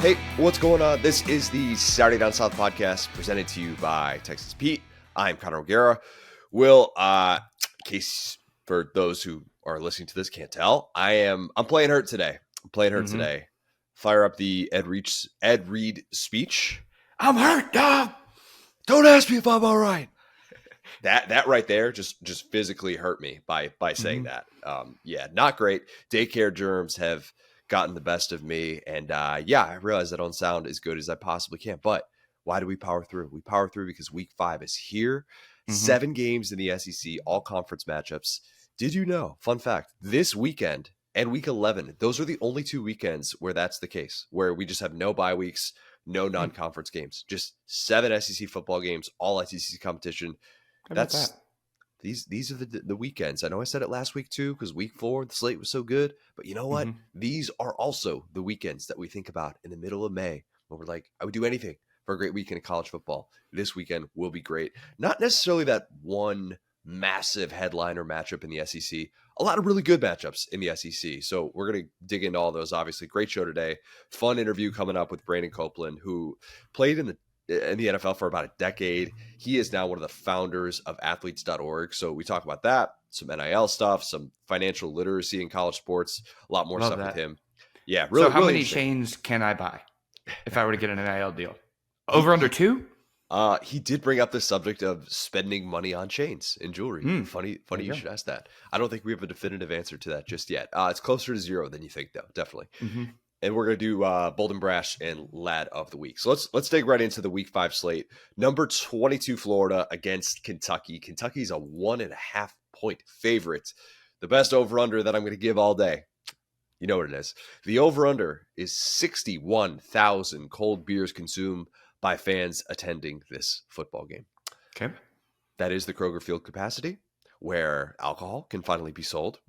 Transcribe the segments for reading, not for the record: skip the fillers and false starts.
Hey, what's going on? This is the Saturday Down South podcast presented to you by Texas Pete. I'm Connor O'Gara. Will, in case for those who are listening to this can't tell, I'm playing hurt today. Today. Fire up the Ed Reed speech. I'm hurt, dog. Don't ask me if I'm all right. That right there just physically hurt me by saying that. Yeah, not great. Daycare germs have gotten the best of me, and I realize I don't sound as good as I possibly can. But why do we power through? We power through because Week 5 is here. 7 games in the SEC, all conference matchups. Did you know? Fun fact: this weekend and Week 11, those are the only 2 weekends where that's the case, where we just have no bye weeks, no non-conference games, just 7 SEC football games, all SEC competition. These are the weekends. I know I said it last week too, because Week 4, the slate was so good. But you know what? These are also the weekends that we think about in the middle of May, when we're like, I would do anything for a great weekend of college football. This weekend will be great. Not necessarily that one massive headliner matchup in the SEC. A lot of really good matchups in the SEC. So we're going to dig into all those, obviously. Great show today. Fun interview coming up with Brandon Copeland, who played in the NFL for about a decade. He is now one of the founders of athletes.org. So we talk about that, some NIL stuff, some financial literacy in college sports, a lot more stuff with him. Yeah, really. So how really many chains can I buy if I were to get an NIL deal? Over under 2? He did bring up the subject of spending money on chains and jewelry. Funny you should ask that. I don't think we have a definitive answer to that just yet. It's closer to 0 than you think, though, definitely. And we're going to do Bold and Brash and Lad of the Week. So let's dig right into the Week 5 slate. Number 22, Florida against Kentucky. Kentucky's a 1.5 point favorite. The best over-under that I'm going to give all day. You know what it is. The over-under is 61,000 cold beers consumed by fans attending this football game. Okay. That is the Kroger Field capacity, where alcohol can finally be sold.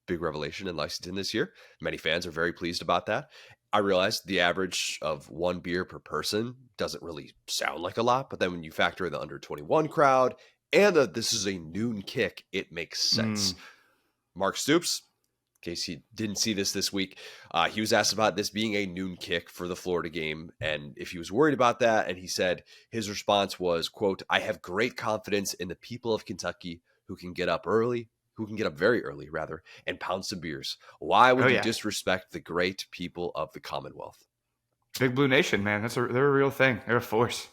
Big revelation in Lexington this year. Many fans are very pleased about that. I realize the average of 1 beer per person doesn't really sound like a lot, but then when you factor in the under 21 crowd and this is a noon kick, it makes sense. Mark Stoops, in case he didn't see this week, he was asked about this being a noon kick for the Florida game and if he was worried about that. And he said his response was, quote, I have great confidence in the people of Kentucky who can get up very early, and pound some beers. Why would you disrespect the great people of the Commonwealth? Big Blue Nation, man. They're a real thing. They're a force.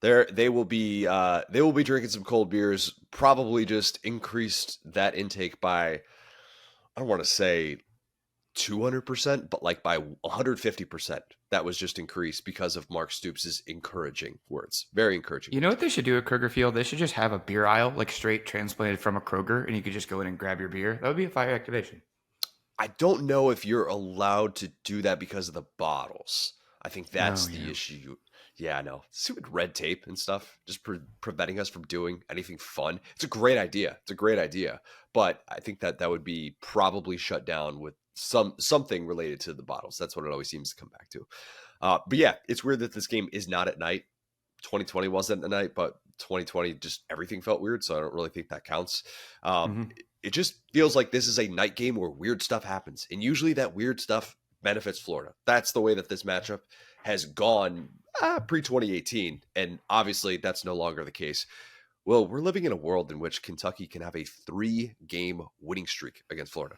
They will be drinking some cold beers, probably just increased that intake by, I don't want to say 200%, but like by 150%. That was just increased because of Mark Stoops' encouraging words. Very encouraging. You know what they should do at Kroger Field? They should just have a beer aisle, like straight transplanted from a Kroger, and you could just go in and grab your beer. That would be a fire activation. I don't know if you're allowed to do that because of the bottles. I think that's the issue. Yeah, I know. Stupid red tape and stuff, just preventing us from doing anything fun. It's a great idea. But I think that would be probably shut down with something related to the bottles. That's what it always seems to come back to. But yeah, it's weird that this game is not at night. 2020 wasn't at night, but 2020 just everything felt weird, so I don't really think that counts. It just feels like this is a night game where weird stuff happens, and usually that weird stuff benefits Florida. That's the way that this matchup has gone pre-2018, and obviously that's no longer the case. Well, we're living in a world in which Kentucky can have a 3-game winning streak against Florida.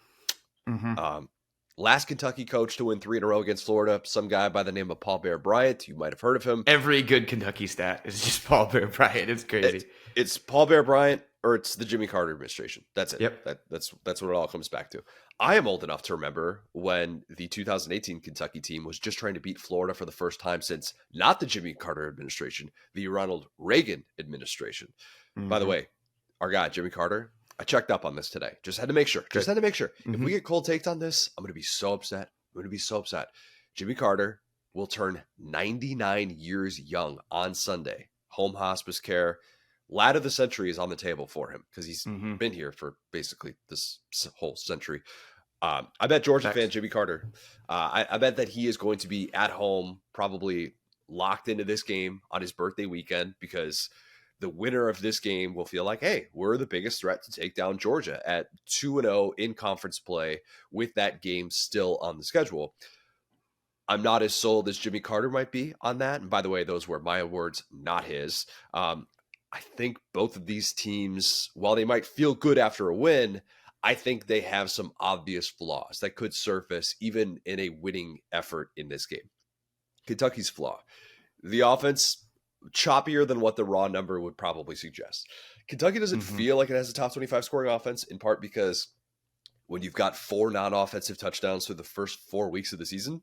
Last Kentucky coach to win 3 in a row against Florida, some guy by the name of Paul Bear Bryant. You might have heard of him. Every good Kentucky stat is just Paul Bear Bryant. It's crazy. It's Paul Bear Bryant or it's the Jimmy Carter administration. That's it. Yep. That's what it all comes back to. I am old enough to remember when the 2018 Kentucky team was just trying to beat Florida for the first time since not the Jimmy Carter administration, the Ronald Reagan administration. By the way, our guy, Jimmy Carter, I checked up on this today. Just had to make sure. If we get cold takes on this, I'm going to be so upset. Jimmy Carter will turn 99 years young on Sunday. Home hospice care. Lad of the century is on the table for him because he's been here for basically this whole century. I bet Georgia fan Jimmy Carter, I bet that he is going to be at home, probably locked into this game on his birthday weekend, because the winner of this game will feel like, hey, we're the biggest threat to take down Georgia at 2-0 in conference play with that game still on the schedule. I'm not as sold as Jimmy Carter might be on that. And by the way, those were my words, not his. I think both of these teams, while they might feel good after a win, I think they have some obvious flaws that could surface even in a winning effort in this game. Kentucky's flaw: the offense, choppier than what the raw number would probably suggest. Kentucky doesn't feel like it has a top 25 scoring offense, in part because when you've got 4 non-offensive touchdowns through the first 4 weeks of the season,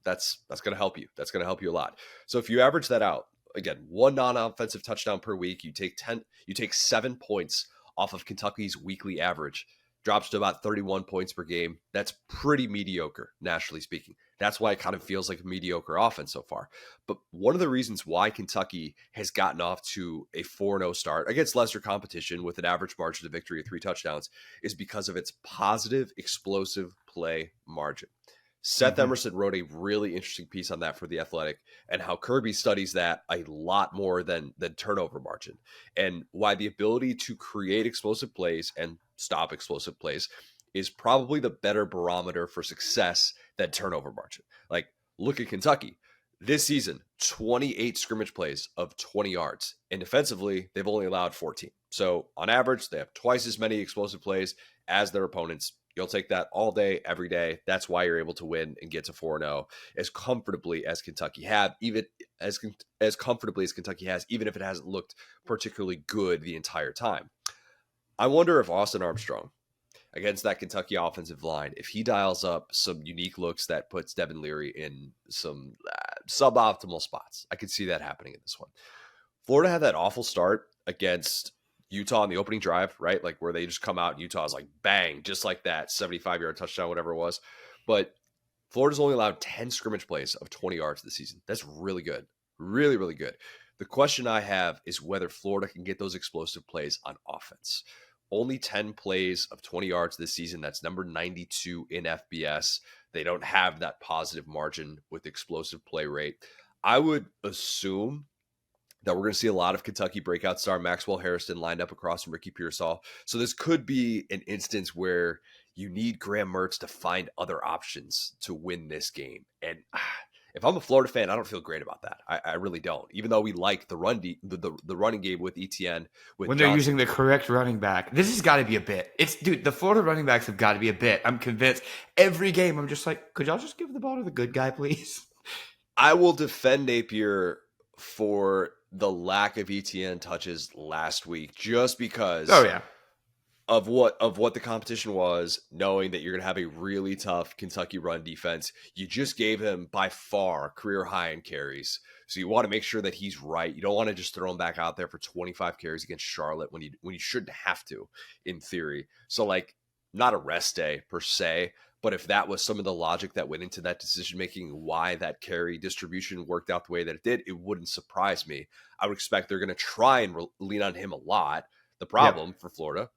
that's going to help you. That's going to help you a lot. So if you average that out, again, 1 non-offensive touchdown per week, you take 7 points off of Kentucky's weekly average, drops to about 31 points per game. That's pretty mediocre, nationally speaking. That's why it kind of feels like a mediocre offense so far. But one of the reasons why Kentucky has gotten off to a 4-0 start against lesser competition with an average margin of victory of 3 touchdowns is because of its positive, explosive play margin. Seth Emerson wrote a really interesting piece on that for The Athletic, and how Kirby studies that a lot more than turnover margin, and why the ability to create explosive plays and stop explosive plays is probably the better barometer for success than turnover margin. Like, look at Kentucky. This season, 28 scrimmage plays of 20 yards. And defensively, they've only allowed 14. So on average, they have twice as many explosive plays as their opponents. You'll take that all day, every day. That's why you're able to win and get to 4-0 as comfortably as Kentucky have, even as comfortably as Kentucky has, even if it hasn't looked particularly good the entire time. I wonder if Austin Armstrong, against that Kentucky offensive line, if he dials up some unique looks that puts Devin Leary in some suboptimal spots. I could see that happening in this one. Florida had that awful start against Utah on the opening drive, right? Like where they just come out and Utah's like, bang, just like that, 75-yard touchdown, whatever it was. But Florida's only allowed 10 scrimmage plays of 20 yards this season. That's really good. Really, really good. The question I have is whether Florida can get those explosive plays on offense. Only 10 plays of 20 yards this season. That's number 92 in FBS. They don't have that positive margin with explosive play rate. I would assume that we're going to see a lot of Kentucky breakout star Maxwell Harrison lined up across from Ricky Pearsall. So this could be an instance where you need Graham Mertz to find other options to win this game. And if I'm a Florida fan, I don't feel great about that. I really don't. Even though we like the running game with ETN, with when Johnson. They're using the correct running back. This has got to be a bit. Dude, the Florida running backs have got to be a bit. I'm convinced. Every game, I'm just like, could y'all just give the ball to the good guy, please? I will defend Napier for the lack of ETN touches last week, just because of what the competition was, knowing that you're going to have a really tough Kentucky run defense. You just gave him by far career high in carries. So you want to make sure that he's right. You don't want to just throw him back out there for 25 carries against Charlotte when you shouldn't have to, in theory. So like, not a rest day per se, but if that was some of the logic that went into that decision-making, why that carry distribution worked out the way that it did, it wouldn't surprise me. I would expect they're going to try and lean on him a lot. The problem for Florida,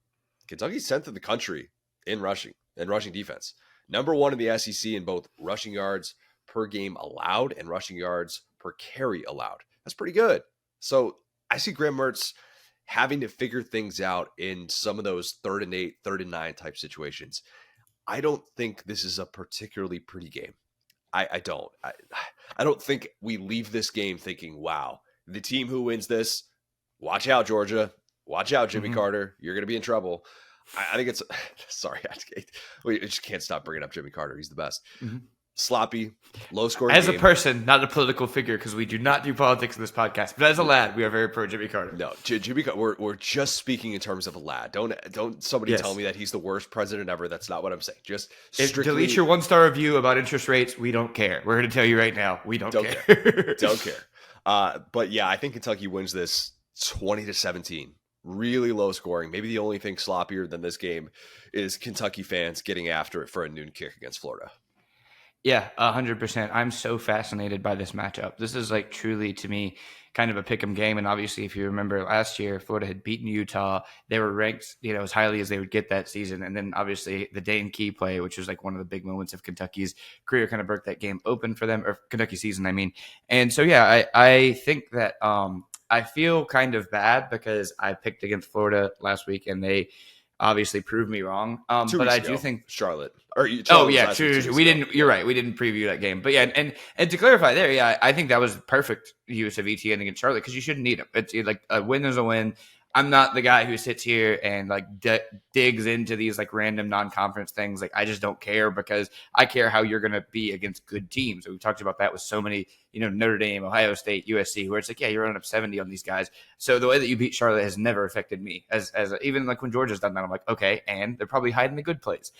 Kentucky's 10th in the country in rushing defense. Number 1 in the SEC in both rushing yards per game allowed and rushing yards per carry allowed. That's pretty good. So I see Graham Mertz having to figure things out in some of those 3rd and 8, 3rd and 9 type situations. I don't think this is a particularly pretty game. I don't. I don't think we leave this game thinking, wow, the team who wins this, watch out, Georgia. Watch out, Jimmy Carter. You're going to be in trouble. I think it's – sorry. We just can't stop bringing up Jimmy Carter. He's the best. Sloppy, low-scoring As game. a person, not a political figure, because we do not do politics in this podcast. But as a lad, we are very pro Jimmy Carter. No, Jimmy Carter, we're just speaking in terms of a lad. Don't somebody tell me that he's the worst president ever. That's not what I'm saying. Just strictly – delete your 1-star review about interest rates. We don't care. We're going to tell you right now. We don't care. Don't care. But yeah, I think Kentucky wins this 20-17. Really low scoring. Maybe the only thing sloppier than this game is Kentucky fans getting after it for a noon kick against Florida. Yeah, 100%. I'm so fascinated by this matchup. This is like truly, to me, kind of a pick'em game. And obviously, if you remember last year, Florida had beaten Utah. They were ranked, as highly as they would get that season. And then obviously the Dane Key play, which was like one of the big moments of Kentucky's career, kind of broke that game open for them, or Kentucky season, I mean. And so, yeah, I think that I feel kind of bad because I picked against Florida last week and they obviously prove me wrong. 2 But weeks I do ago, think. Charlotte Oh was yeah, last week. true. 2 weeks We ago. didn't. You're right. We didn't preview that game, but yeah, and to clarify there, yeah, I think that was perfect use of ETN against Charlotte because you shouldn't need him. It's like a win is a win. I'm not the guy who sits here and like digs into these like random non-conference things. Like I just don't care because I care how you're going to be against good teams. We've talked about that with so many, Notre Dame, Ohio State, USC, where it's like, yeah, you're running up 70 on these guys. So the way that you beat Charlotte has never affected me. As even like when Georgia's done that, I'm like, okay, and they're probably hiding the good plays,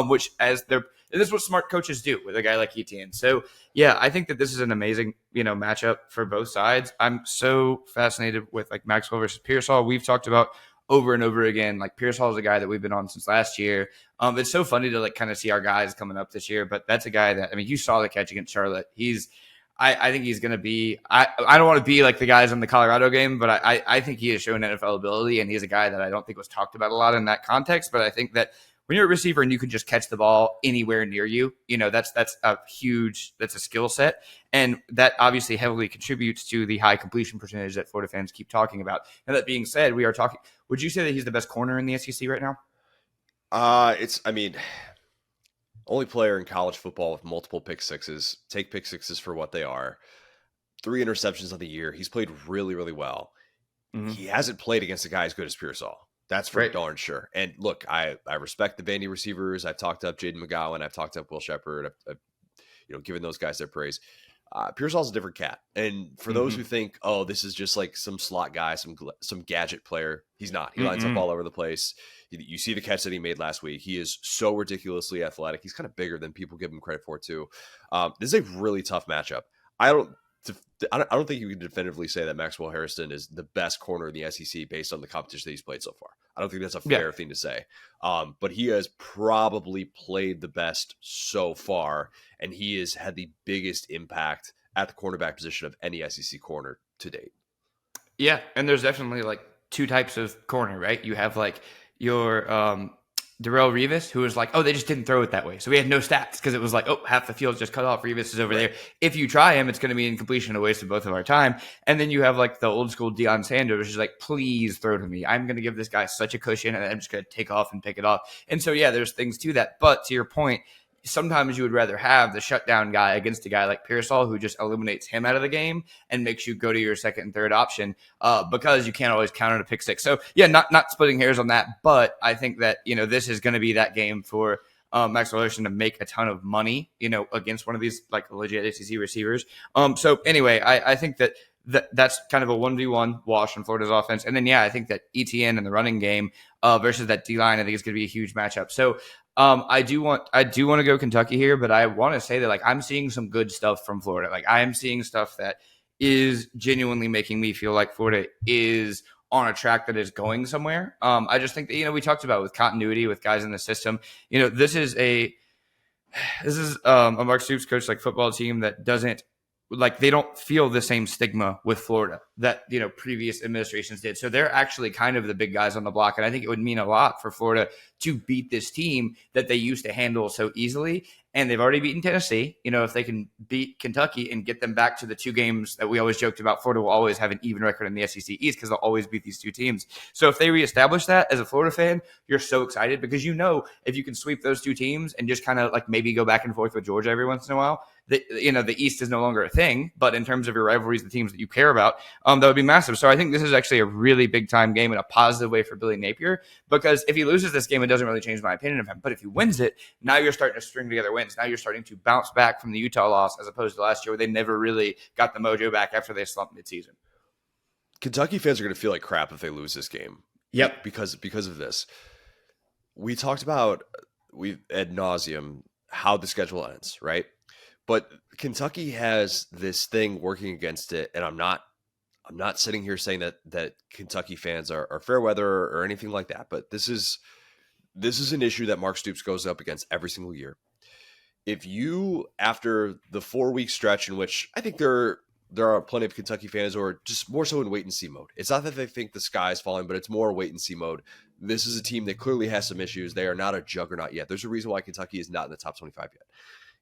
which as they're. And this is what smart coaches do with a guy like Etienne. So yeah, I think that this is an amazing, matchup for both sides. I'm so fascinated with like Maxwell versus Pearsall. We've talked about over and over again. Like Pearsall is a guy that we've been on since last year. It's so funny to like kind of see our guys coming up this year. But that's a guy that you saw the catch against Charlotte. I think he's going to be. I don't want to be like the guys in the Colorado game, but I think he has shown NFL ability, and he's a guy that I don't think was talked about a lot in that context. But I think that when you're a receiver and you can just catch the ball anywhere near you, that's a skill set. And that obviously heavily contributes to the high completion percentage that Florida fans keep talking about. And that being said, would you say that he's the best corner in the SEC right now? Only player in college football with multiple pick sixes. Take pick sixes for what they are. 3 interceptions on the year. He's played really, really well. Mm-hmm. He hasn't played against a guy as good as Pearsall. That's for darn sure. And look, I respect the Vandy receivers. I've talked up Jaden McGowan. I've talked up Will Shepherd. I've given those guys their praise. Pearsall's a different cat. And for those who think, oh, this is just like some slot guy, some gadget player, he's not. He lines up all over the place. You see the catch that he made last week. He is so ridiculously athletic. He's kind of bigger than people give him credit for, too. This is a really tough matchup. I don't think you can definitively say that Maxwell Harrison is the best corner in the SEC based on the competition that he's played so far. I don't think that's a fair thing to say. But he has probably played the best so far, and he has had the biggest impact at the cornerback position of any SEC corner to date. Yeah, and there's definitely like 2 types of corner, right? You have like your Darrell Revis, who was like, oh, they just didn't throw it that way. So we had no stats because it was like, oh, half the field's just cut off. Revis is over there. If you try him, it's going to be incompletion, a waste of both of our time. And then you have like the old school Deion Sanders, which is like, please throw to me. I'm going to give this guy such a cushion and I'm just going to take off and pick it off. And so, yeah, there's things to that. But to your point, sometimes you would rather have the shutdown guy against a guy like Pearsall who just eliminates him out of the game and makes you go to your second and third option because you can't always count on a pick six. So yeah, not splitting hairs on that, but I think that, this is going to be that game for Maxwell Harrison to make a ton of money, against one of these like legit SEC receivers. So anyway, I think that's kind of a 1v1 wash on Florida's offense. And then, yeah, I think that ETN in the running game versus that D-line, I think is going to be a huge matchup. So I do want to go Kentucky here, but I want to say that like I'm seeing some good stuff from Florida. Like I am seeing stuff that is genuinely making me feel like Florida is on a track that is going somewhere. I just think that, we talked about with continuity with guys in the system, this is a Mark Stoops coach like football team that doesn't like they don't feel the same stigma with Florida that previous administrations did. So they're actually kind of the big guys on the block, and I think it would mean a lot for Florida to beat this team that they used to handle so easily. And they've already beaten Tennessee. If they can beat Kentucky and get them back to the 2 games that we always joked about, Florida will always have an even record in the SEC East because they'll always beat these 2 teams. So if they reestablish that as a Florida fan, you're so excited because if you can sweep those 2 teams and just kind of like maybe go back and forth with Georgia every once in a while, the East is no longer a thing. But in terms of your rivalries, the teams that you care about, that would be massive. So I think this is actually a really big time game in a positive way for Billy Napier, because if he loses this game, it doesn't really change my opinion of him. But if he wins it, now you're starting to string together wins. Now you're starting to bounce back from the Utah loss as opposed to last year where they never really got the mojo back after they slumped midseason. Kentucky fans are going to feel like crap if they lose this game. Yep. Because of this. We talked about ad nauseum how the schedule ends, right? But Kentucky has this thing working against it, and I'm not sitting here saying that Kentucky fans are fair weather or anything like that. But this is an issue that Mark Stoops goes up against every single year. If you, after the 4-week stretch in which I think there are plenty of Kentucky fans who are just more so in wait and see mode. It's not that they think the sky is falling, but it's more wait and see mode. This is a team that clearly has some issues. They are not a juggernaut yet. There's a reason why Kentucky is not in the top 25 yet.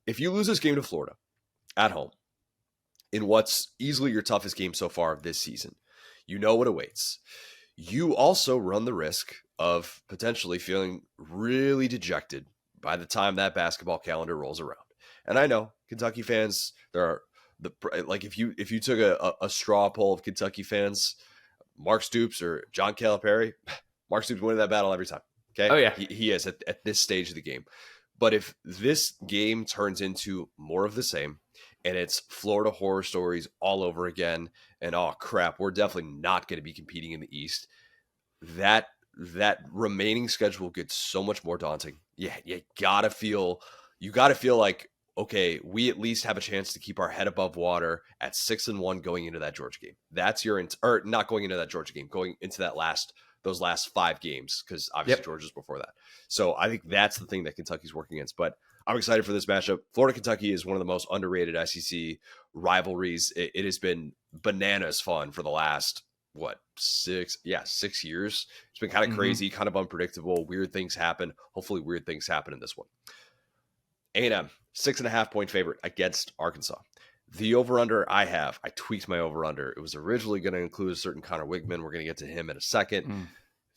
If you lose this game to Florida at home, in what's easily your toughest game so far of this season, you know what awaits. you also run the risk of potentially feeling really dejected by the time that basketball calendar rolls around. And I know Kentucky fans, there are like if you took a straw poll of Kentucky fans, Mark Stoops or John Calipari, Mark Stoops winning that battle every time. Okay, Oh yeah. he is at this stage of the game. But if this game turns into more of the same, and it's Florida horror stories all over again, and oh crap, we're definitely not going to be competing in the East, that remaining schedule gets so much more daunting. Yeah, you gotta feel like, okay, we at least have a chance to keep our head above water at 6-1 going into that Georgia game. That's or not going into that Georgia game, going into those last 5 games, because obviously Yep. Georgia's before that. So I think that's the thing that Kentucky's working against. But I'm excited for this matchup. Florida Kentucky is one of the most underrated SEC rivalries. It has been bananas fun for the last 6 years. It's been kind of crazy, kind of unpredictable. Weird things happen. Hopefully weird things happen in this one. A&M 6.5 point favorite against Arkansas. The over-under I tweaked my over-under. It was originally going to include a certain Connor Wigman. We're going to get to him in a second.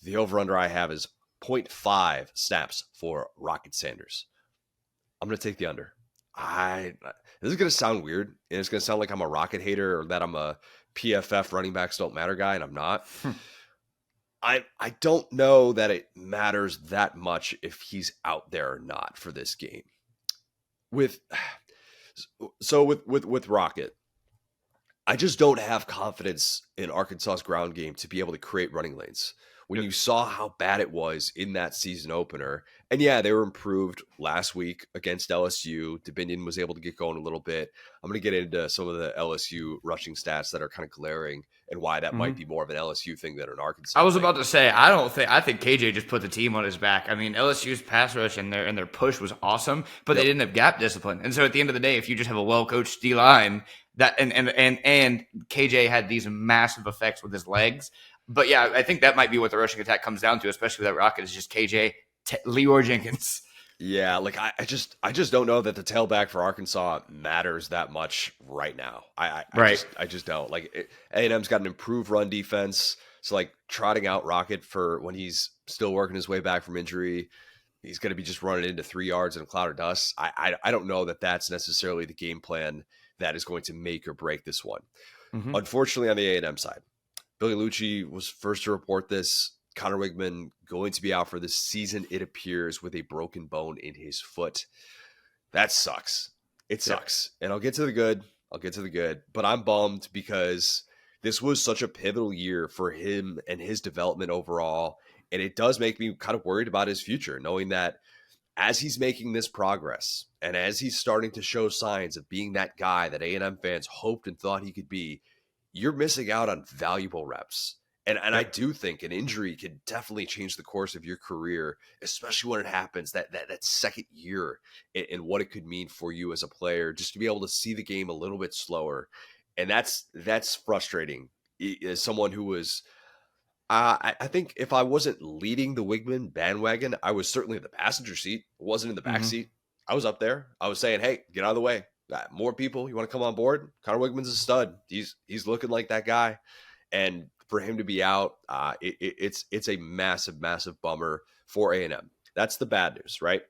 The over-under I have is 0.5 snaps for Rocket Sanders. I'm going to take the under. This is going to sound weird, and it's going to sound like I'm a Rocket hater or that I'm a PFF running backs don't matter guy, and I'm not. I don't know that it matters that much if he's out there or not for this game. With Rocket, I just don't have confidence in Arkansas's ground game to be able to create running lanes. When you saw how bad it was in that season opener, and yeah, they were improved last week against LSU. Dominion was able to get going a little bit. I'm going to get into some of the LSU rushing stats that are kind of glaring and why that might be more of an LSU thing than an Arkansas I was thing. about to say, I think KJ just put the team on his back. I mean, LSU's pass rush and their push was awesome, but they didn't have gap discipline. And so at the end of the day, if you just have a well-coached D-line, that and KJ had these massive effects with his legs. But yeah, I think that might be what the rushing attack comes down to, especially with that Rocket, is just KJ, Leor Jenkins. Yeah, like I just don't know that the tailback for Arkansas matters that much right now. I just don't. Like A&M's got an improved run defense, so like trotting out Rocket for when he's still working his way back from injury, he's going to be just running into 3 yards in a cloud of dust. I don't know that that's necessarily the game plan that is going to make or break this one. Unfortunately, on the A&M side, Billy Lucci was first to report this. Connor Wigman going to be out for this season, it appears, with a broken bone in his foot. That sucks. It sucks. And I'll get to the good. But I'm bummed because this was such a pivotal year for him and his development overall. And it does make me kind of worried about his future, knowing that as he's making this progress and as he's starting to show signs of being that guy that A&M fans hoped and thought he could be, you're missing out on valuable reps. And I do think an injury could definitely change the course of your career, especially when it happens that second year, and what it could mean for you as a player, just to be able to see the game a little bit slower. And that's frustrating as someone who was, I think if I wasn't leading the Wigman bandwagon, I was certainly in the passenger seat, wasn't in the back seat. I was up there. I was saying, hey, get out of the way. More people, you want to come on board? Connor Wigman's a stud. He's looking like that guy. And for him to be out, it's a massive, massive bummer for A&M. That's the bad news, right?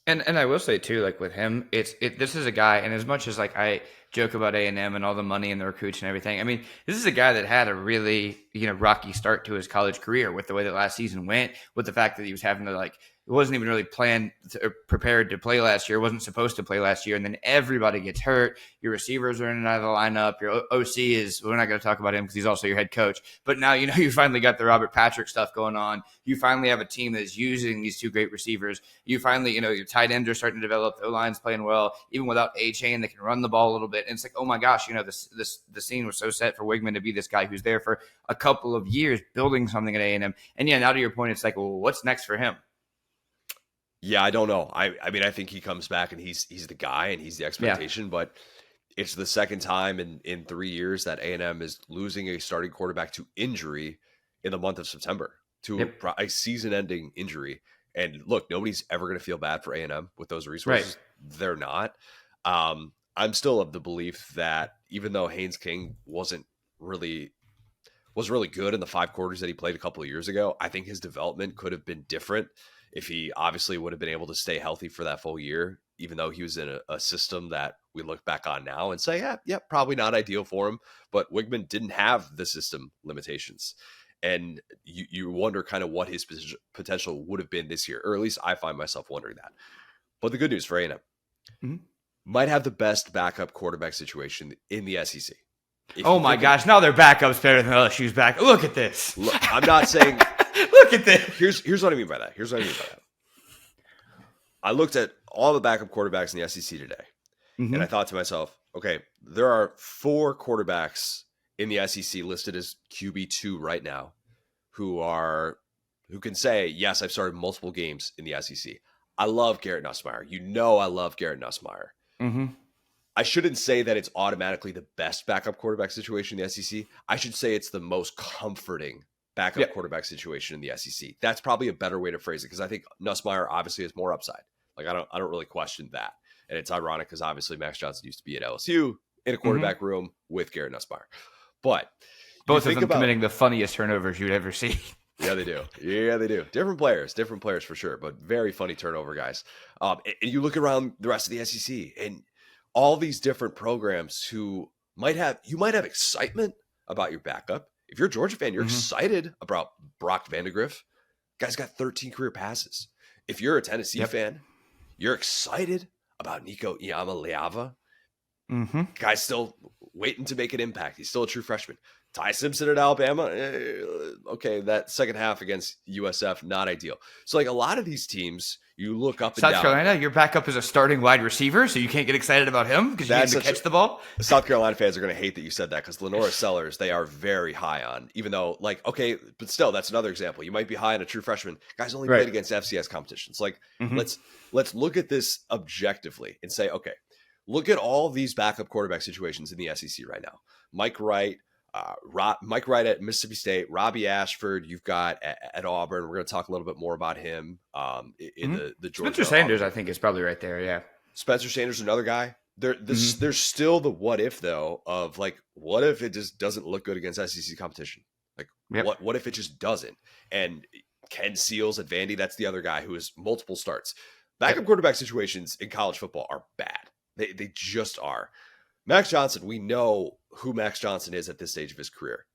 And I will say too, like with him, this is a guy, and as much as like I joke about A&M and all the money and the recruits and everything, I mean, this is a guy that had a really rocky start to his college career with the way that last season went, with the fact that he was having to it wasn't even really planned or prepared to play last year. Wasn't supposed to play last year. And then everybody gets hurt. Your receivers are in and out of the lineup. Your OC we're not going to talk about him because he's also your head coach. But now, you finally got the Robert Patrick stuff going on. You finally have a team that is using these 2 great receivers. You finally, your tight ends are starting to develop. The O-line's playing well. Even without A-Chain, they can run the ball a little bit. And it's like, oh my gosh, the scene was so set for Wigman to be this guy who's there for a couple of years building something at A&M. And yeah, now to your point, it's like, well, what's next for him? Yeah, I don't know. I mean, I think he comes back and he's the guy and he's the expectation, but it's the second time in 3 years that A&M is losing a starting quarterback to injury in the month of September, to a season-ending injury. And look, nobody's ever going to feel bad for A&M with those resources. Right. They're not. I'm still of the belief that even though Haynes King wasn't really was really good in the 5 quarters that he played a couple of years ago. I think his development could have been different if he obviously would have been able to stay healthy for that full year, even though he was in a system that we look back on now and say, yeah, probably not ideal for him. But Wigman didn't have the system limitations. And you wonder kind of what his potential would have been this year, or at least I find myself wondering that. But the good news for A&M, might have the best backup quarterback situation in the SEC. Oh my gosh, now their backup's better than LSU's back. Look at this. Look, I'm not saying look at this. Here's what I mean by that. I looked at all the backup quarterbacks in the SEC today, and I thought to myself, okay, there are 4 quarterbacks in the SEC listed as QB2 right now who can say, yes, I've started multiple games in the SEC. I love Garrett Nussmeier. I love Garrett Nussmeier. I shouldn't say that it's automatically the best backup quarterback situation in the SEC. I should say it's the most comforting backup quarterback situation in the SEC. That's probably a better way to phrase it, because I think Nussmeier obviously has more upside. Like I don't really question that. And it's ironic because obviously Max Johnson used to be at LSU in a quarterback room with Garrett Nussmeier. But both of them committing the funniest turnovers you'd ever see. Yeah, they do. Different players for sure, but very funny turnover guys. And you look around the rest of the SEC and all these different programs who might have excitement about your backup. If you're a Georgia fan, you're excited about Brock Vandegrift. Guy's got 13 career passes. If you're a Tennessee fan, you're excited about Nico Iamaleava. Guy's still waiting to make an impact. He's still a true freshman. Ty Simpson at Alabama, okay, that second half against USF, not ideal. So like a lot of these teams, you look up and down. South Carolina, your backup is a starting wide receiver, so you can't get excited about him because you need to catch the ball. South Carolina fans are going to hate that you said that, because Lenora Sellers, they are very high on, even though like, okay, but still, that's another example. You might be high on a true freshman. Guys only played against FCS competitions. Like, let's look at this objectively and say, okay, look at all these backup quarterback situations in the SEC right now. Mike Wright at Mississippi State, Robbie Ashford, you've got at Auburn. We're going to talk a little bit more about him in the Georgia. Spencer Sanders, I think, is probably right there. Yeah, Spencer Sanders, another guy. There's still the what if though of like, what if it just doesn't look good against SEC competition? Like what if it just doesn't? And Ken Seals at Vandy, that's the other guy who has multiple starts. Backup quarterback situations in college football are bad. They just are. Max Johnson, we know who Max Johnson is at this stage of his career.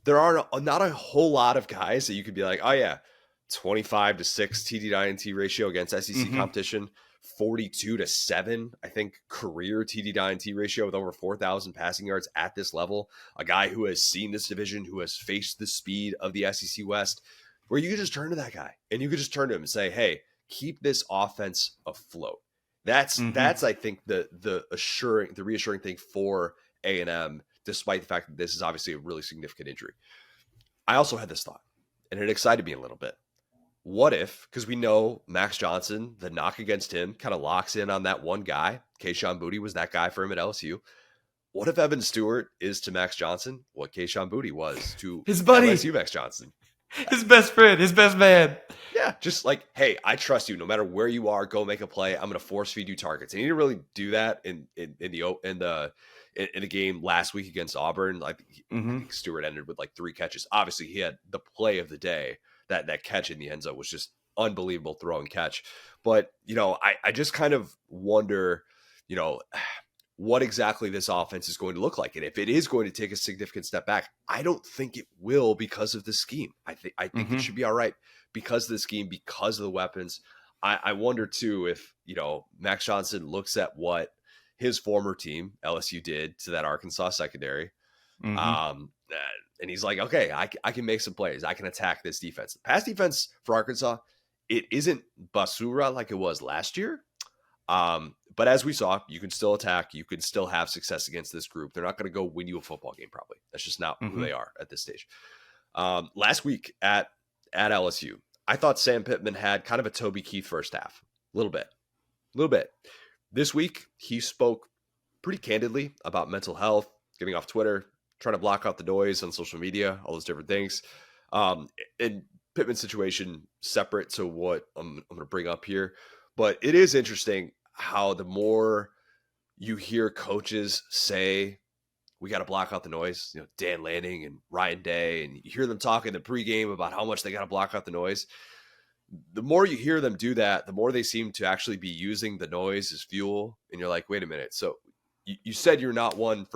There are not a whole lot of guys that you could be like, oh yeah, 25-6 TD-INT ratio against SEC competition, 42-7, I think, career TD-INT ratio with over 4,000 passing yards at this level. A guy who has seen this division, who has faced the speed of the SEC West, where you could just turn to that guy and you could just turn to him and say, hey, keep this offense afloat. That's I think the reassuring thing for A&M, despite the fact that this is obviously a really significant injury. I also had this thought, and it excited me a little bit. What if, because we know Max Johnson, the knock against him kind of locks in on that one guy. Keyshawn Boutte was that guy for him at LSU. What if Evan Stewart is to Max Johnson what Keyshawn Boutte was to his buddy, LSU Max Johnson? His best friend, his best man. Yeah, just like, hey, I trust you. No matter where you are, go make a play. I'm going to force feed you targets. And he didn't really do that in the game last week against Auburn. Like I think Stewart ended with like 3 catches. Obviously, he had the play of the day. That catch in the end zone was just unbelievable throw and catch. But I just kind of wonder, what exactly this offense is going to look like. And if it is going to take a significant step back, I don't think it will because of the scheme. I think it should be all right because of the scheme, because of the weapons. I wonder too if, Max Johnson looks at what his former team, LSU, did to that Arkansas secondary. And he's like, okay, I can make some plays. I can attack this defense. The pass defense for Arkansas, it isn't basura like it was last year. But as we saw, you can still attack. You can still have success against this group. They're not going to go win you a football game, probably. That's just not who they are at this stage. Last week at LSU, I thought Sam Pittman had kind of a Toby Keith first half. A little bit. This week, he spoke pretty candidly about mental health, getting off Twitter, trying to block out the noise on social media, all those different things. And Pittman's situation separate to what I'm going to bring up here. But it is interesting how the more you hear coaches say, we got to block out the noise. Dan Lanning and Ryan Day, and you hear them talk in the pregame about how much they got to block out the noise. The more you hear them do that, the more they seem to actually be using the noise as fuel. And you're like, wait a minute. So you said you're not one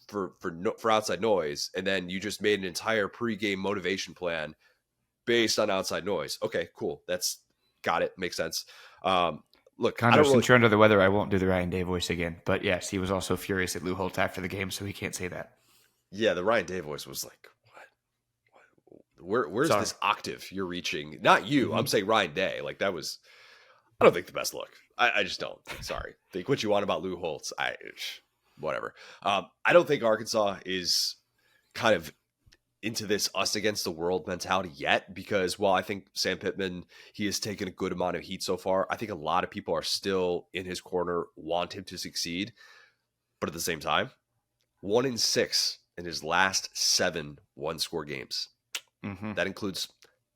for outside noise, and then you just made an entire pregame motivation plan based on outside noise. Okay, cool. That's got it. Makes sense. Look, Connor, since you're under the weather, I won't do the Ryan Day voice again. But yes, he was also furious at Lou Holtz after the game, so he can't say that. Yeah, the Ryan Day voice was like, where's this octave you're reaching? Not you. Mm-hmm. I'm saying Ryan Day. Like, that was, I don't think the best look. I just don't. Sorry. Think what you want about Lou Holtz. Whatever. I don't think Arkansas is kind of into this us against the world mentality yet, because while I think Sam Pittman, he has taken a good amount of heat so far, I think a lot of people are still in his corner, want him to succeed. But at the same time, 1-6 in his last 7 one-score games. Mm-hmm. That includes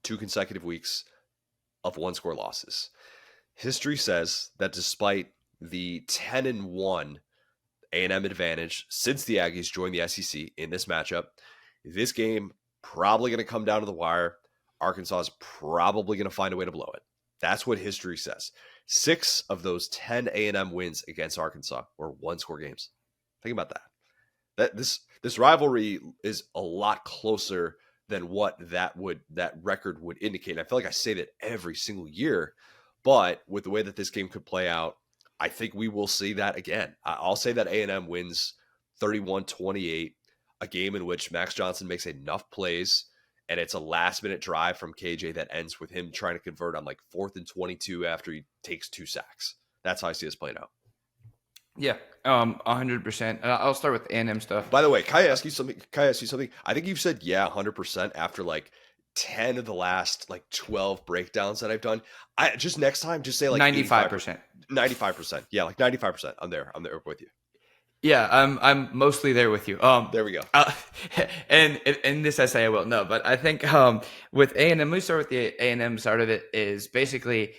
2 consecutive weeks of one-score losses. History says that despite the 10-1 A&M advantage since the Aggies joined the SEC in this matchup, this game probably going to come down to the wire. Arkansas is probably going to find a way to blow it. That's what history says. 6 of those 10 A&M wins against Arkansas were one-score games. Think about that. This rivalry is a lot closer than what that record would indicate. And I feel like I say that every single year, but with the way that this game could play out, I think we will see that again. I'll say that A&M wins 31-28, a game in which Max Johnson makes enough plays, and it's a last-minute drive from KJ that ends with him trying to convert on like 4th and 22 after he takes 2 sacks. That's how I see this playing out. Yeah, 100%. I'll start with A&M stuff. By the way, can I ask you something? I think you've said 100% after like 10 of the last like 12 breakdowns that I've done. I just next time just say like 95%. 95%. Yeah, like 95%. I'm there with you. Yeah, I'm mostly there with you. There we go. And in this essay I will no, but I think with A&M, let me start with the A&M side of it. Is basically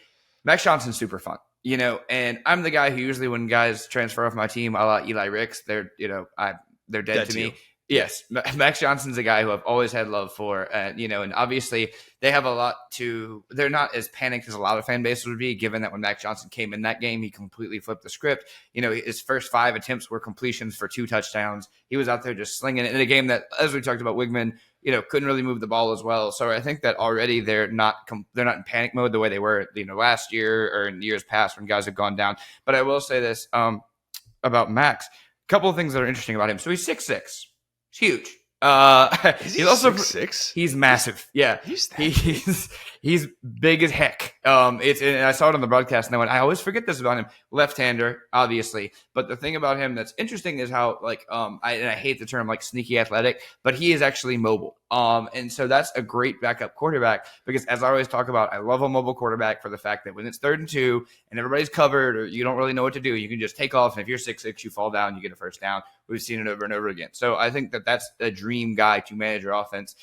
Max Johnson's super fun, and I'm the guy who usually when guys transfer off my team, a la Eli Ricks, they're they're dead to me. Yes, Max Johnson's a guy who I've always had love for, and obviously they have a lot to. They're not as panicked as a lot of fan bases would be, given that when Max Johnson came in that game, he completely flipped the script. His first 5 attempts were completions for 2 touchdowns. He was out there just slinging it in a game that, as we talked about, Wigman, couldn't really move the ball as well. So I think that already they're not in panic mode the way they were, last year or in years past when guys have gone down. But I will say this about Max: a couple of things that are interesting about him. So he's 6'6". It's huge. He's also 6'6". He's massive. Yeah, he's big as heck. And I saw it on the broadcast, and I always forget this about him. Left-hander, obviously, but the thing about him that's interesting is how I hate the term like sneaky athletic, but he is actually mobile. And so that's a great backup quarterback because, as I always talk about, I love a mobile quarterback for the fact that when it's 3rd and 2 and everybody's covered or you don't really know what to do, you can just take off. And if you're 6'6", you fall down, you get a first down. We've seen it over and over again. So I think that that's a dream guy to manage your offense.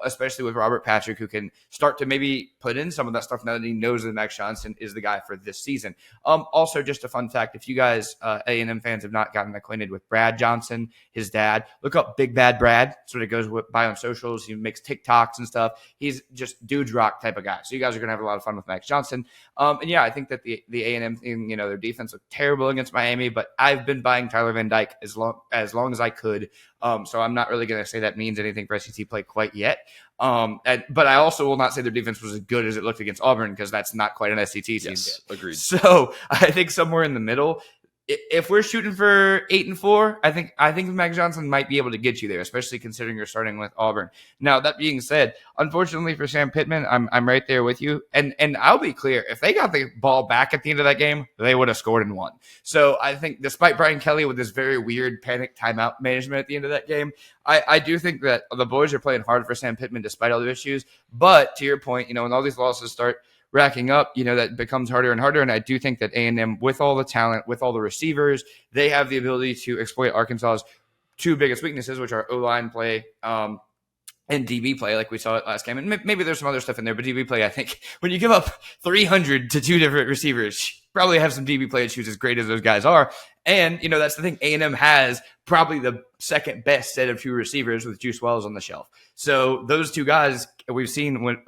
Especially with Robert Patrick, who can start to maybe put in some of that stuff now that he knows that Max Johnson is the guy for this season. Also, just a fun fact, if you guys, A&M fans, have not gotten acquainted with Brad Johnson, his dad, look up Big Bad Brad. That's what it goes by on socials. He makes TikToks and stuff. He's just dudes rock type of guy. So you guys are going to have a lot of fun with Max Johnson. And yeah, I think that the A&M thing, their defense looked terrible against Miami, but I've been buying Tyler Van Dyke as long as I could. So I'm not really going to say that means anything for SEC play quite yet. But I also will not say their defense was as good as it looked against Auburn because that's not quite an SEC team. Yes, agreed. So I think somewhere in the middle, if we're shooting for 8-4, I think Max Johnson might be able to get you there, especially considering you're starting with Auburn. Now, that being said, unfortunately for Sam Pittman, I'm right there with you. And I'll be clear, if they got the ball back at the end of that game, they would have scored and won. So I think despite Brian Kelly with this very weird panic timeout management at the end of that game, I do think that the boys are playing hard for Sam Pittman despite all the issues. But to your point, when all these losses start racking up, that becomes harder and harder. And I do think that A&M, with all the talent, with all the receivers, they have the ability to exploit Arkansas's 2 biggest weaknesses, which are O-line play and DB play, like we saw it last game. And maybe there's some other stuff in there, but DB play, I think when you give up 300 to 2 different receivers, probably have some DB play issues as great as those guys are. And, that's the thing. A&M has probably the second best set of two receivers with Juice Wells on the shelf. So those two guys we've seen what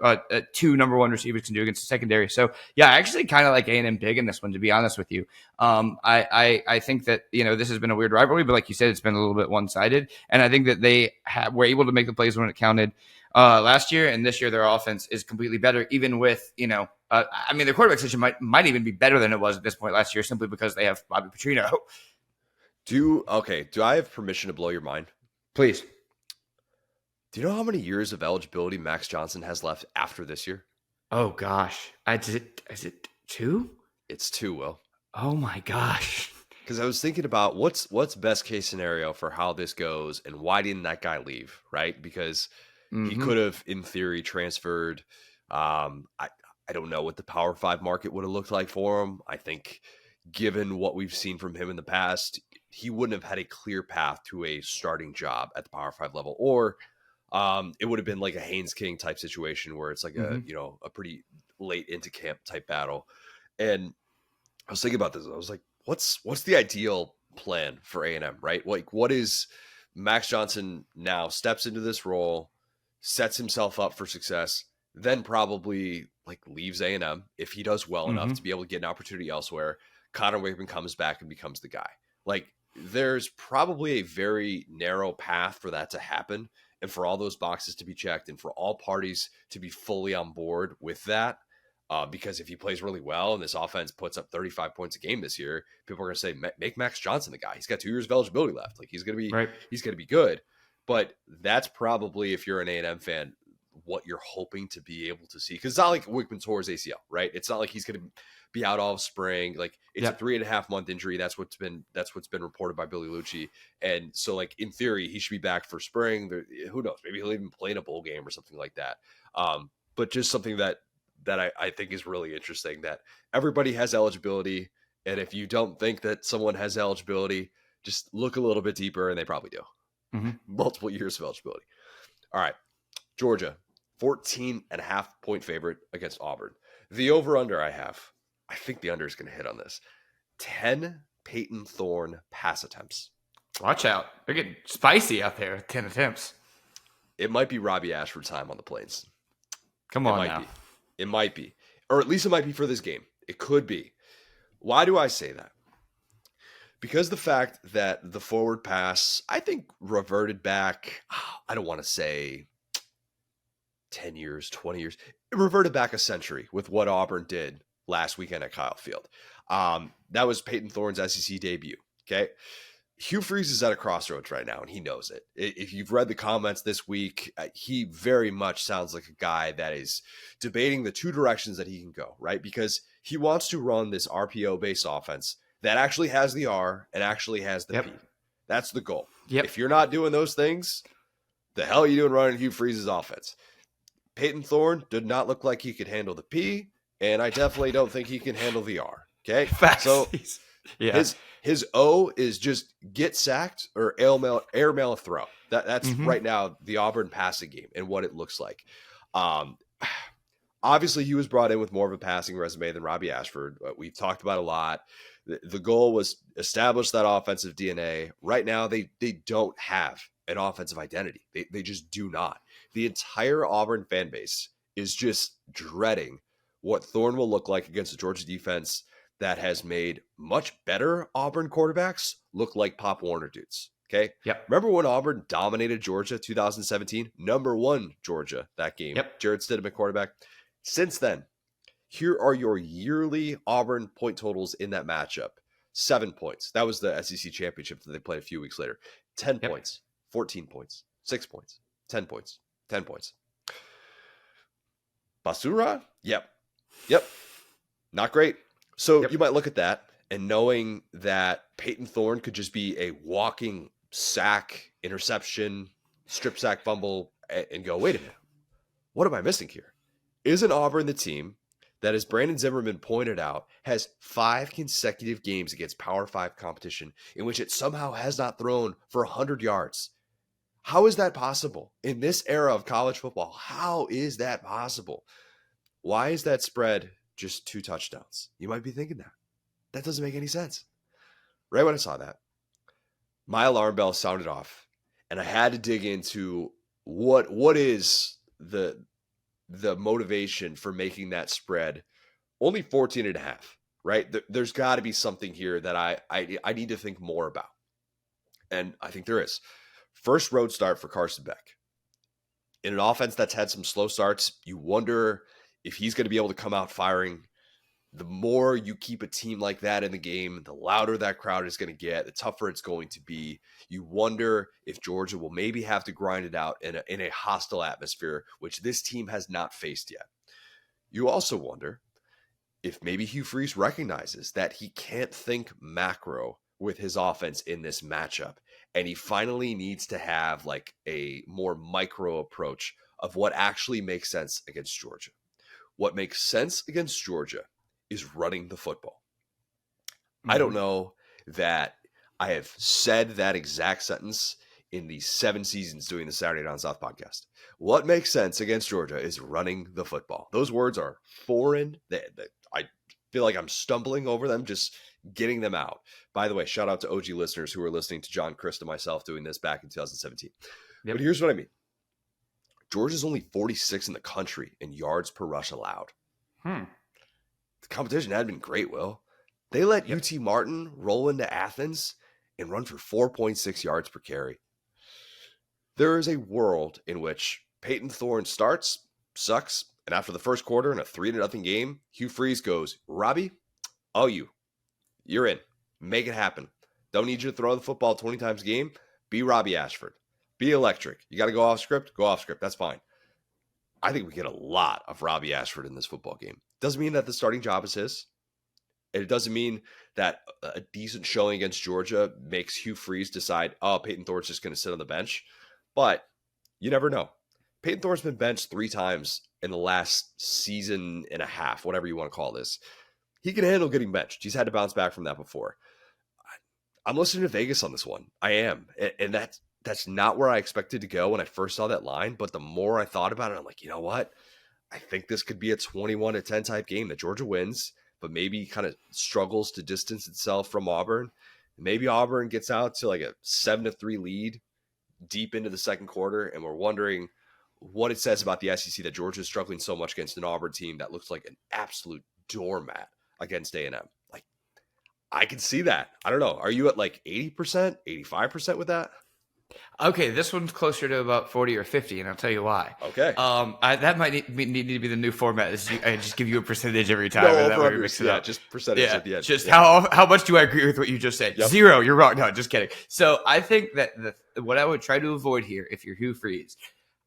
two number one receivers can do against the secondary. So, yeah, I actually kind of like A&M big in this one, to be honest with you. I think that, this has been a weird rivalry, but like you said, it's been a little bit one-sided. And I think that they were able to make the plays when it counted last year, and this year their offense is completely better, even with, their quarterback situation might even be better than it was at this point last year, simply because they have Bobby Petrino. Do I have permission to blow your mind? Please. Do you know how many years of eligibility Max Johnson has left after this year? Oh gosh, is it 2? It's 2, Will. Oh my gosh. Because I was thinking about what's best case scenario for how this goes, and why didn't that guy leave, right? Because he could have, in theory, transferred. I don't know what the Power 5 market would have looked like for him. I think, given what we've seen from him in the past, he wouldn't have had a clear path to a starting job at the Power 5 level, or it would have been like a Haynes King type situation where it's like a pretty late into camp type battle. And I was thinking about this. I was like, what's the ideal plan for A&M, right? Like, what is Max Johnson now steps into this role, sets himself up for success, then probably like leaves A&M if he does well enough to be able to get an opportunity elsewhere. Connor Wakeman comes back and becomes the guy. Like, there's probably a very narrow path for that to happen, and for all those boxes to be checked, and for all parties to be fully on board with that. Because if he plays really well and this offense puts up 35 points a game this year, people are going to say, make Max Johnson the guy. He's got 2 years of eligibility left. Like, he's going to be good. But that's probably, if you're an A&M fan, what you're hoping to be able to see. Because it's not like Wickman tore his ACL, right? It's not like he's going to be out all spring. Like, it's a 3.5 month injury. That's what's been reported by Billy Lucci. And so, like, in theory, he should be back for spring. Who knows? Maybe he'll even play in a bowl game or something like that. But just something that I think is really interesting, that everybody has eligibility. And if you don't think that someone has eligibility, just look a little bit deeper, and they probably do. Multiple years of eligibility. All right. Georgia, 14.5 point favorite against Auburn. The over-under I think the under is going to hit on this. 10 Peyton Thorne pass attempts. Watch out. They're getting spicy out there with 10 attempts. It might be Robbie Ashford time on the Plains. Come on now. It might be. Or at least it might be for this game. It could be. Why do I say that? Because the fact that the forward pass, I think, reverted back, I don't want to say 10 years, 20 years. It reverted back a century with what Auburn did last weekend at Kyle Field. That was Peyton Thorne's SEC debut. Okay. Hugh Freeze is at a crossroads right now, and he knows it. If you've read the comments this week, he very much sounds like a guy that is debating the 2 directions that he can go, right? Because he wants to run this RPO-based offense that actually has the R and actually has the P. That's the goal. If you're not doing those things, the hell are you doing running Hugh Freeze's offense? Peyton Thorne did not look like he could handle the P, and I definitely don't think he can handle the R. Okay? So his O is just get sacked or airmail a throw. That's right now the Auburn passing game and what it looks like. Obviously, he was brought in with more of a passing resume than Robbie Ashford. We've talked about a lot. The goal was establish that offensive DNA. Right now, they don't have an offensive identity. They just do not. The entire Auburn fan base is just dreading what Thorne will look like against the Georgia defense that has made much better Auburn quarterbacks look like Pop Warner dudes. Okay. Remember when Auburn dominated Georgia 2017? Number 1 Georgia that game. Jared Stidham at quarterback. Since then, here are your yearly Auburn point totals in that matchup. 7 points. That was the SEC championship that they played a few weeks later. 10 points, 14 points, 6 points, 10 points, 10 points. Basura? Yep. Not great. So you might look at that, and knowing that Peyton Thorne could just be a walking sack, interception, strip sack, fumble, and go, wait a minute, what am I missing here? Isn't Auburn the team that, as Brandon Zimmerman pointed out, has 5 consecutive games against Power 5 competition in which it somehow has not thrown for 100 yards? How is that possible in this era of college football? How is that possible? Why is that spread just 2 touchdowns? You might be thinking that. That doesn't make any sense. Right when I saw that, my alarm bell sounded off, and I had to dig into what is the motivation for making that spread only 14.5, right? There's got to be something here that I need to think more about. And I think there is. First road start for Carson Beck. In an offense that's had some slow starts, you wonder if he's going to be able to come out firing. The more you keep a team like that in the game, the louder that crowd is going to get, the tougher it's going to be. You wonder if Georgia will maybe have to grind it out in a hostile atmosphere, which this team has not faced yet. You also wonder if maybe Hugh Freeze recognizes that he can't think macro with his offense in this matchup, and he finally needs to have like a more micro approach of what actually makes sense against Georgia. What makes sense against Georgia is running the football. I don't know that I have said that exact sentence in the 7 seasons doing the Saturday Down South podcast. What makes sense against Georgia is running the football. Those words are foreign. I feel like I'm stumbling over them, just getting them out. By the way, shout out to OG listeners who were listening to John Christ and myself doing this back in 2017. Yep. But here's what I mean. Georgia's only 46 in the country in yards per rush allowed. The competition had been great, Will. They let UT Martin roll into Athens and run for 4.6 yards per carry. There is a world in which Peyton Thorne starts, sucks, and after the first quarter in a 3-0 game, Hugh Freeze goes, Robbie, you're in. Make it happen. Don't need you to throw the football 20 times a game. Be Robbie Ashford. Be electric. You got to go off script? Go off script. That's fine. I think we get a lot of Robbie Ashford in this football game. Doesn't mean that the starting job is his. It doesn't mean that a decent showing against Georgia makes Hugh Freeze decide, Peyton Thorne's just going to sit on the bench. But you never know. Peyton Thorne's been benched 3 times in the last season and a half, whatever you want to call this. He can handle getting benched. He's had to bounce back from that before. I'm listening to Vegas on this one. I am. And that's not where I expected to go when I first saw that line. But the more I thought about it, I'm like, you know what? I think this could be a 21-10 type game that Georgia wins, but maybe kind of struggles to distance itself from Auburn. Maybe Auburn gets out to like a 7-3 lead deep into the second quarter, and we're wondering what it says about the SEC that Georgia is struggling so much against an Auburn team that looks like an absolute doormat against A&M. Like, I can see that. I don't know. Are you at like 80%, 85% with that? Okay, this one's closer to about 40 or 50, and I'll tell you why. Okay. That might need to be the new format. I just give you a percentage every time. Just percentage at the end. Just how much do I agree with what you just said? Yep. 0. You're wrong. No, just kidding. So I think that what I would try to avoid here, if you're Hugh Freeze,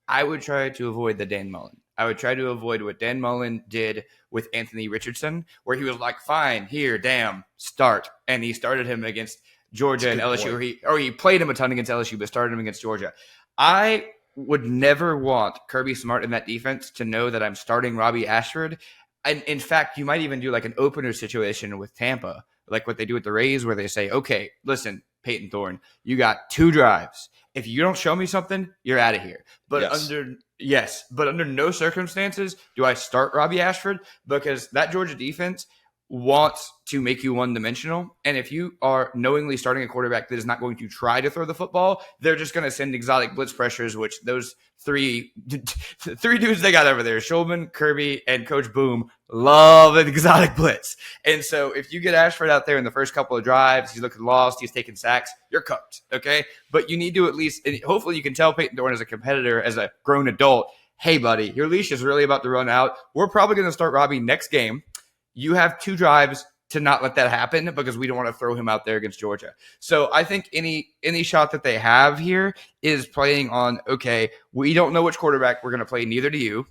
I would try to avoid the Dan Mullen. I would try to avoid what Dan Mullen did with Anthony Richardson, where he was like, fine, here, damn, start. And he started him against Georgia and LSU, or he played him a ton against LSU, but started him against Georgia. I would never want Kirby Smart in that defense to know that I'm starting Robbie Ashford. And in fact, you might even do like an opener situation with Tampa, like what they do with the Rays, where they say, okay, listen, Peyton Thorne, you got 2 drives. If you don't show me something, you're out of here. But under no circumstances do I start Robbie Ashford, because that Georgia defense wants to make you one-dimensional. And if you are knowingly starting a quarterback that is not going to try to throw the football, they're just going to send exotic blitz pressures, which those three dudes they got over there, Schulman, Kirby, and Coach Boom, love an exotic blitz. And so if you get Ashford out there in the first couple of drives, he's looking lost, he's taking sacks, you're cooked, okay? But you need to at least, and hopefully you can tell Peyton Thorne as a competitor, as a grown adult, hey, buddy, your leash is really about to run out. We're probably going to start Robbie next game. You have 2 drives to not let that happen, because we don't want to throw him out there against Georgia. So I think any shot that they have here is playing on, okay, we don't know which quarterback we're going to play, neither do you.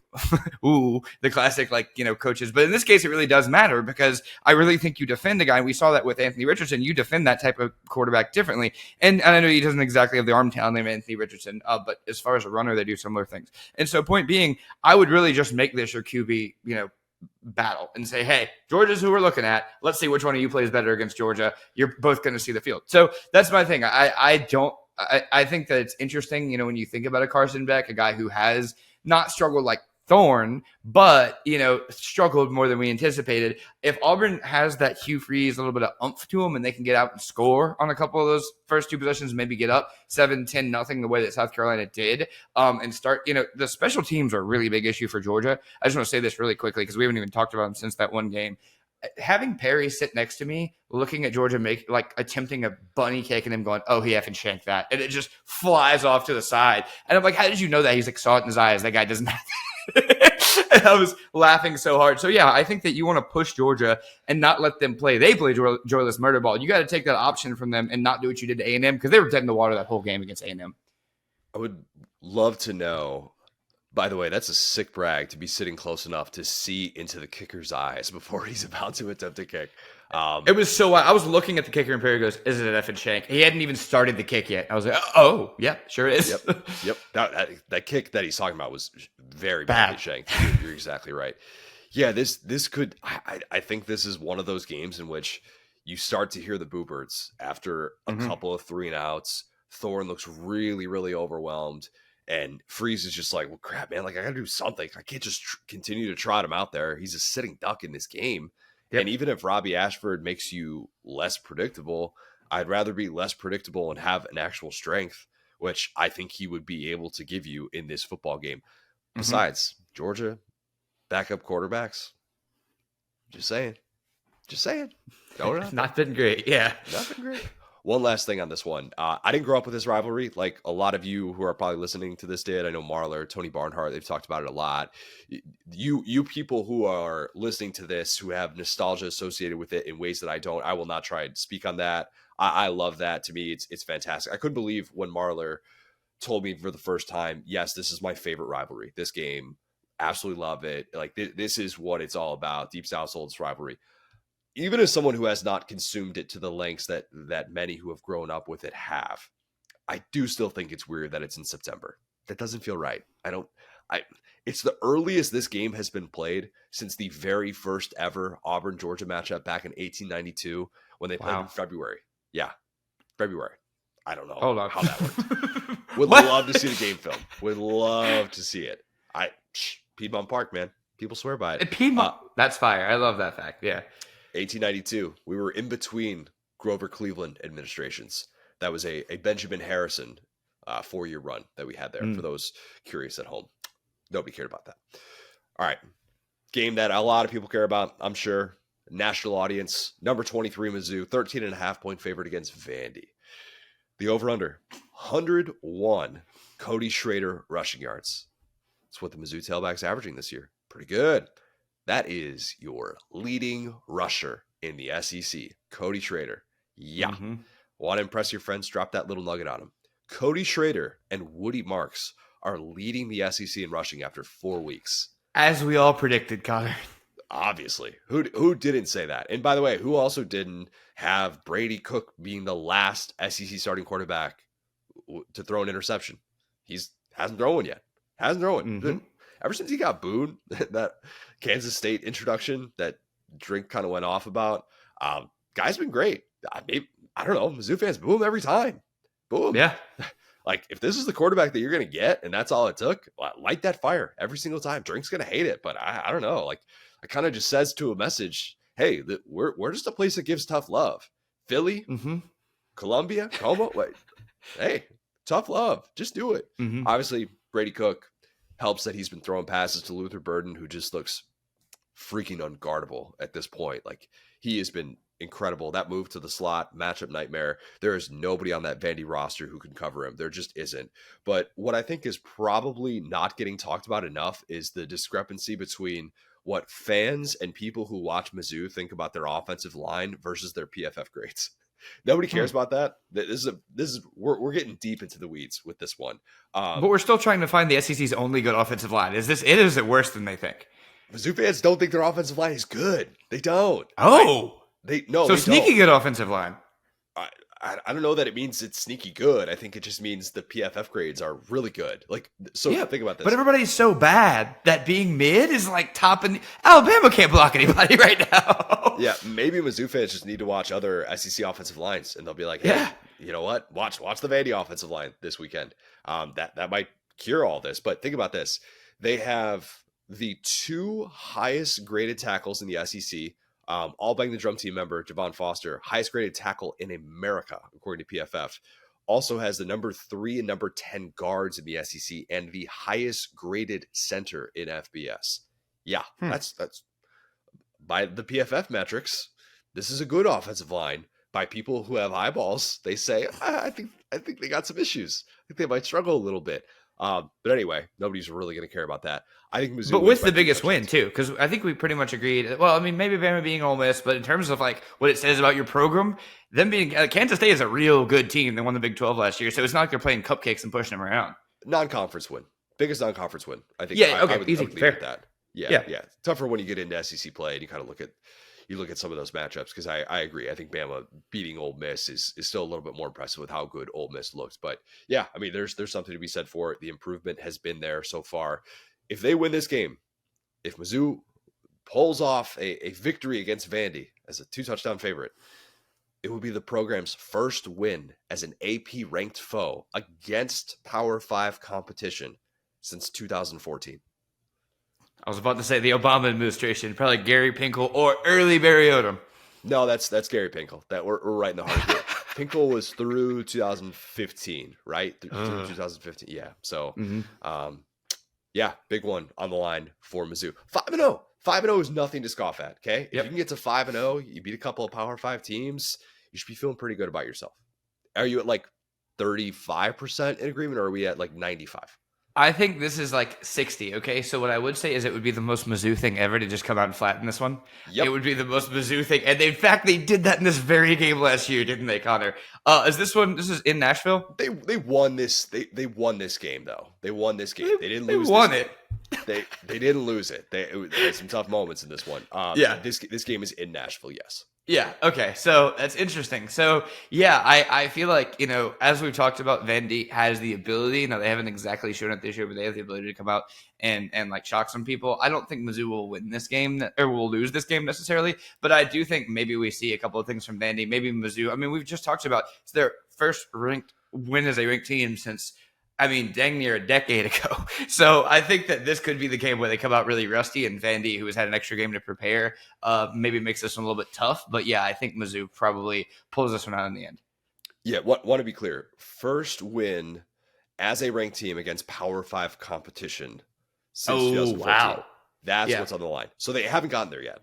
Ooh, the classic, coaches. But in this case, it really does matter, because I really think you defend the guy. And we saw that with Anthony Richardson. You defend that type of quarterback differently. And I know he doesn't exactly have the arm talent of Anthony Richardson, but as far as a runner, they do similar things. And so point being, I would really just make this your QB, battle and say, hey, Georgia's who we're looking at. Let's see which one of you plays better against Georgia. You're both going to see the field. So that's my thing. I think that it's interesting, when you think about a Carson Beck, a guy who has not struggled like Thorne, but, struggled more than we anticipated. If Auburn has that Hugh Freeze, a little bit of oomph to them, and they can get out and score on a couple of those first two possessions, maybe get up 7-10-0 the way that South Carolina did, and start, the special teams are a really big issue for Georgia. I just want to say this really quickly because we haven't even talked about them since that one game. Having Perry sit next to me, looking at Georgia attempting a bunny kick and him going, "Oh, he effing shanked that," and it just flies off to the side. And I'm like, "How did you know that?" He's like, "Saw it in his eyes. That guy doesn't have." And I was laughing so hard. So yeah, I think that you want to push Georgia and not let them play. They play joyless murder ball. You got to take that option from them and not do what you did to A&M because they were dead in the water that whole game against A&M. I would love to know. By the way, that's a sick brag to be sitting close enough to see into the kicker's eyes before he's about to attempt a kick. It was so wild. I was looking at the kicker and Perry goes, "Is it an effing shank?" He hadn't even started the kick yet. I was like, "Oh, yeah, sure is." Yep. That kick that he's talking about was very Bad. badly shanked. You're exactly right. Yeah, this could. I think this is one of those games in which you start to hear the boo birds after a couple of 3-and-outs. Thorne looks really, really overwhelmed. And Freeze is just like, well, crap, man. Like, I got to do something. I can't just continue to trot him out there. He's a sitting duck in this game. Yep. And even if Robbie Ashford makes you less predictable, I'd rather be less predictable and have an actual strength, which I think he would be able to give you in this football game. Besides, Georgia, backup quarterbacks. Just saying. It's not been great. Yeah. Not been great. One last thing on this one. I didn't grow up with this rivalry like a lot of you who are probably listening to this did. I know Marler, Tony Barnhart, they've talked about it a lot. You people who are listening to this who have nostalgia associated with it in ways that I don't, I will not try and speak on that. I love that. To me, it's fantastic. I couldn't believe when Marler told me for the first time, yes, this is my favorite rivalry. This game, absolutely love it. Like this is what it's all about. Deep South Soul's rivalry. Even as someone who has not consumed it to the lengths that many who have grown up with it have, I do still think it's weird that it's in September. That doesn't feel right. It's the earliest this game has been played since the very first ever Auburn-Georgia matchup back in 1892 when they played in February. Yeah, February. I don't know how that worked. Would love to see the game film. Would love to see it. Piedmont Park, man. People swear by it. Piedmont. That's fire. I love that fact. Yeah. 1892, we were in between Grover Cleveland administrations. That was a Benjamin Harrison 4-year run that we had there for those curious at home. Nobody cared about that. All right. Game that a lot of people care about, I'm sure. National audience. Number 23, Mizzou, 13.5-point favorite against Vandy. The over-under, 101 Cody Schrader rushing yards. That's what the Mizzou tailback's averaging this year. Pretty good. That is your leading rusher in the SEC, Cody Schrader. Yeah. Want to impress your friends? Drop that little nugget on him. Cody Schrader and Woody Marks are leading the SEC in rushing after 4 weeks. As we all predicted, Connor. Obviously. Who didn't say that? And by the way, who also didn't have Brady Cook being the last SEC starting quarterback to throw an interception? Hasn't thrown one yet. Ever since he got booed, that Kansas State introduction that Drink kind of went off about, guy's been great. I don't know. Mizzou fans boo him every time. Boo him. Yeah. Like, if this is the quarterback that you're going to get and that's all it took, light that fire every single time. Drink's going to hate it, but I don't know. Like, it kind of just says to a message, hey, we're just a place that gives tough love. Philly, Columbia, Como, hey, tough love. Just do it. Obviously, Brady Cook helps that he's been throwing passes to Luther Burden, who just looks freaking unguardable at this point. Like, he has been incredible. That move to the slot, matchup nightmare. There is nobody on that Vandy roster who can cover him. There just isn't. But what I think is probably not getting talked about enough is the discrepancy between what fans and people who watch Mizzou think about their offensive line versus their PFF grades. Nobody cares about that. We're getting deep into the weeds with this one. But we're still trying to find the SEC's only good offensive line. Is it worse than they think? Mizzou fans don't think their offensive line is good. They don't. Oh, they sneaky good offensive line. I don't know that it means it's sneaky good. I think it just means the PFF grades are really good. Like, so think about this. But everybody's so bad that being mid is like top. And Alabama can't block anybody right now. Yeah, maybe Mizzou fans just need to watch other SEC offensive lines, and they'll be like, hey, you know what? Watch the Vandy offensive line this weekend. That might cure all this. But think about this. They have the two highest graded tackles in the SEC, all bang the drum team member, Javon Foster, highest graded tackle in America, according to PFF. Also has the number 3 and number 10 guards in the SEC and the highest graded center in FBS. Yeah, that's by the PFF metrics. This is a good offensive line. By people who have eyeballs, they say, I think they got some issues. I think they might struggle a little bit. But anyway, nobody's really going to care about that. I think Mizzou, but with the biggest win too, because I think we pretty much agreed. Well, I mean, maybe Bama being Ole Miss, but in terms of like what it says about your program, them being Kansas State is a real good team. They won the Big 12 last year, so it's not like they're playing cupcakes and pushing them around. Non-conference win, biggest non-conference win. I think. Yeah, okay, I would easy, leave fair. it at that. Yeah. Tougher when you get into SEC play and you kind of look at some of those matchups, because I agree. I think Bama beating Ole Miss is still a little bit more impressive with how good Ole Miss looks. But yeah, I mean, there's something to be said for it. The improvement has been there so far. If they win this game, if Mizzou pulls off a victory against Vandy as a 2-touchdown favorite, it would be the program's first win as an AP ranked foe against Power 5 competition since 2014. I was about to say the Obama administration, probably Gary Pinkel or early Barry Odom. No, that's Gary Pinkel. That we're right in the heart of it. Pinkel was through 2015, right? Through 2015, yeah. So, yeah, big one on the line for Mizzou. 5-0. 5-0 is nothing to scoff at. Okay, if you can get to 5-0, you beat a couple of Power 5 teams, you should be feeling pretty good about yourself. Are you at like 35% in agreement, or are we at like 95? I think this is like 60, okay? So what I would say is it would be the most Mizzou thing ever to just come out and flatten this one. Yep. It would be the most Mizzou thing. And in fact, they did that in this very game last year, didn't they, Connor? This is in Nashville? They won this. They won this game, though. They won this game. They didn't lose. They won it. They didn't lose it. They had some tough moments in this one. Yeah. This game is in Nashville, yes. Yeah. Okay. So that's interesting. So yeah, I feel like, as we've talked about, Vandy has the ability. Now they haven't exactly shown it this year, but they have the ability to come out and like shock some people. I don't think Mizzou will win this game or will lose this game necessarily, but I do think maybe we see a couple of things from Vandy. Maybe Mizzou. I mean, we've just talked about it's their first ranked win as a ranked team since, dang near a decade ago. So I think that this could be the game where they come out really rusty, and Vandy, who has had an extra game to prepare, maybe makes this one a little bit tough. But yeah, I think Mizzou probably pulls this one out in the end. Yeah, want to be clear. First win as a ranked team against Power 5 competition since 2014. Wow. That's what's on the line. So they haven't gotten there yet.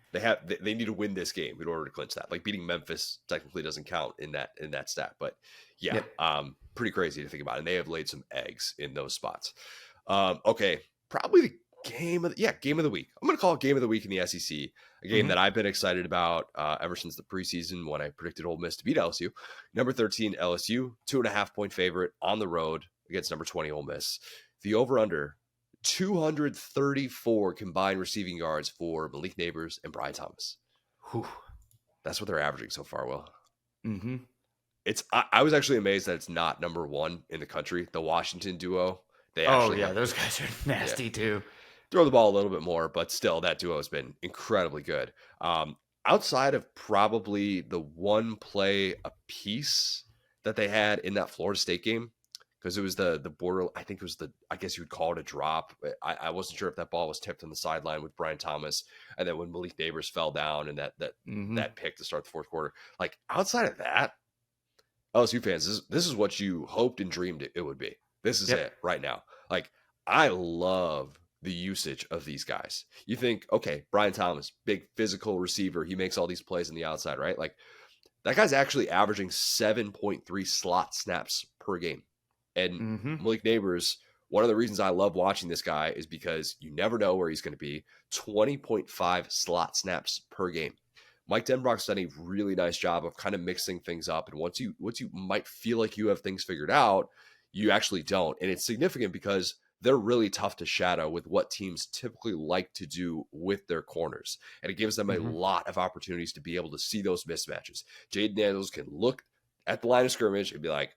They need to win this game in order to clinch that. Like beating Memphis technically doesn't count in that stat, but yeah, pretty crazy to think about. And they have laid some eggs in those spots. Okay, probably the game of the week. I'm going to call it game of the week in the SEC, a game that I've been excited about ever since the preseason when I predicted Ole Miss to beat LSU. Number 13 LSU, 2.5-point favorite on the road against number 20 Ole Miss. The over/under 234 combined receiving yards for Malik Neighbors and Brian Thomas. Whew. That's what they're averaging so far, Will. Mm-hmm. I was actually amazed that it's not number one in the country. The Washington duo. Those guys are nasty too. Throw the ball a little bit more, but still, that duo has been incredibly good. Outside of probably the one play a piece that they had in that Florida State game, because it was the border. I think it was I guess you would call it a drop. I wasn't sure if that ball was tipped on the sideline with Brian Thomas, and then when Malik Neighbors fell down and that pick to start the fourth quarter. Like outside of that, LSU fans, this is what you hoped and dreamed it would be. This is it right now. Like I love the usage of these guys. You think, okay, Brian Thomas, big physical receiver, he makes all these plays on the outside, right? Like that guy's actually averaging 7.3 slot snaps per game. And Malik Neighbors, one of the reasons I love watching this guy is because you never know where he's going to be. 20.5 slot snaps per game. Mike Denbrock's done a really nice job of kind of mixing things up. And once you might feel like you have things figured out, you actually don't. And it's significant because they're really tough to shadow with what teams typically like to do with their corners. And it gives them a lot of opportunities to be able to see those mismatches. Jaden Daniels can look at the line of scrimmage and be like,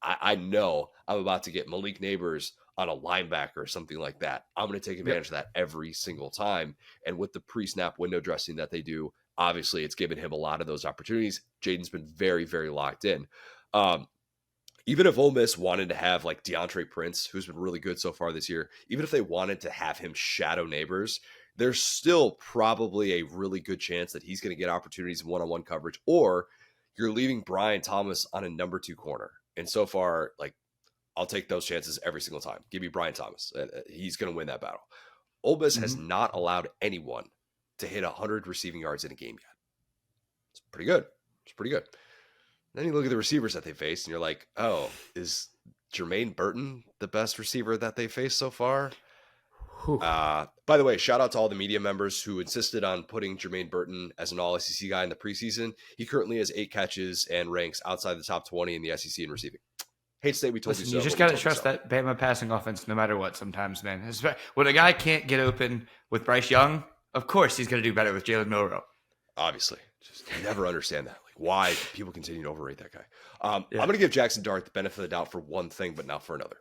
I know I'm about to get Malik Neighbors on a linebacker or something like that. I'm going to take advantage of that every single time. And with the pre-snap window dressing that they do, obviously it's given him a lot of those opportunities. Jaden's been very, very locked in. even if Ole Miss wanted to have like DeAndre Prince, who's been really good so far this year, even if they wanted to have him shadow Neighbors, there's still probably a really good chance that he's going to get opportunities in one-on-one coverage, or you're leaving Brian Thomas on a number 2 corner. And so far, like, I'll take those chances every single time. Give me Brian Thomas. He's going to win that battle. Ole Miss has not allowed anyone to hit 100 receiving yards in a game yet. It's pretty good. It's pretty good. Then you look at the receivers that they faced, and you're like, oh, is Jermaine Burton the best receiver that they faced so far? By the way, shout out to all the media members who insisted on putting Jermaine Burton as an all-SEC guy in the preseason. He currently has 8 catches and ranks outside the top 20 in the SEC in receiving. Hate to say we told you so. You just got to trust that Bama passing offense no matter what sometimes, man. When a guy can't get open with Bryce Young, of course he's going to do better with Jalen Milroe. Obviously. Just never understand that. Like, why people continue to overrate that guy. I'm going to give Jackson Dart the benefit of the doubt for one thing, but not for another.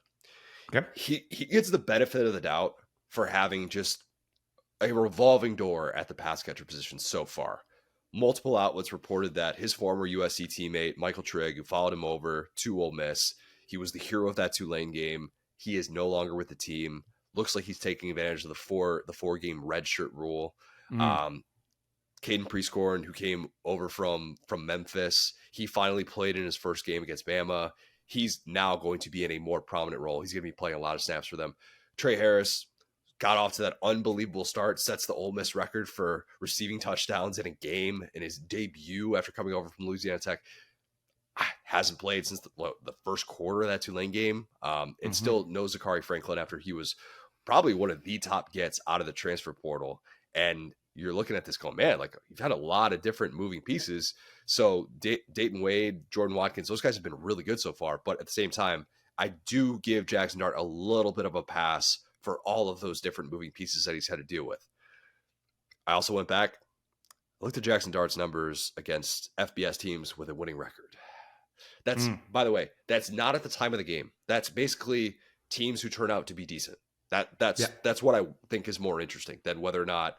Okay. He gets the benefit of the doubt for having just a revolving door at the pass catcher position so far. Multiple outlets reported that his former USC teammate, Michael Trigg, who followed him over to Ole Miss, he was the hero of that Tulane game. He is no longer with the team. Looks like he's taking advantage of the four game redshirt rule. Caden Prescorn, who came over from Memphis, he finally played in his first game against Bama. He's now going to be in a more prominent role. He's going to be playing a lot of snaps for them. Trey Harris got off to that unbelievable start, sets the Ole Miss record for receiving touchdowns in a game in his debut after coming over from Louisiana Tech. Hasn't played since the first quarter of that Tulane game. And still no Zachary Franklin after he was probably one of the top gets out of the transfer portal. And you're looking at this going, man, like, you've had a lot of different moving pieces. So Dayton Wade, Jordan Watkins, those guys have been really good so far. But at the same time, I do give Jackson Dart a little bit of a pass for all of those different moving pieces that he's had to deal with. I also went back, looked at Jackson Dart's numbers against FBS teams with a winning record. That's, by the way, that's not at the time of the game. That's basically teams who turn out to be decent. That's what I think is more interesting than whether or not,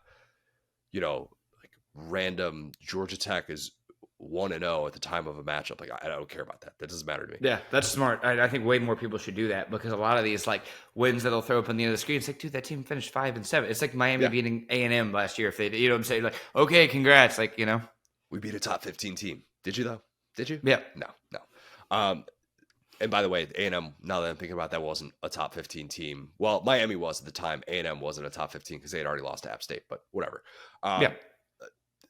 like random Georgia Tech is 1-0 at the time of a matchup. Like, I don't care about that. That doesn't matter to me. Yeah, that's smart. I think way more people should do that, because a lot of these like wins that they'll throw up on the end of the screen, it's like, dude, that team finished 5-7. It's like Miami beating A&M last year. If they, you know what I'm saying? Like, okay, congrats. Like, we beat a top 15 team. Did you though? Did you? Yeah. No. And by the way, A&M, now that I'm thinking about that, wasn't a top 15 team. Well, Miami was at the time. A&M wasn't a top 15 because they had already lost to App State, but whatever.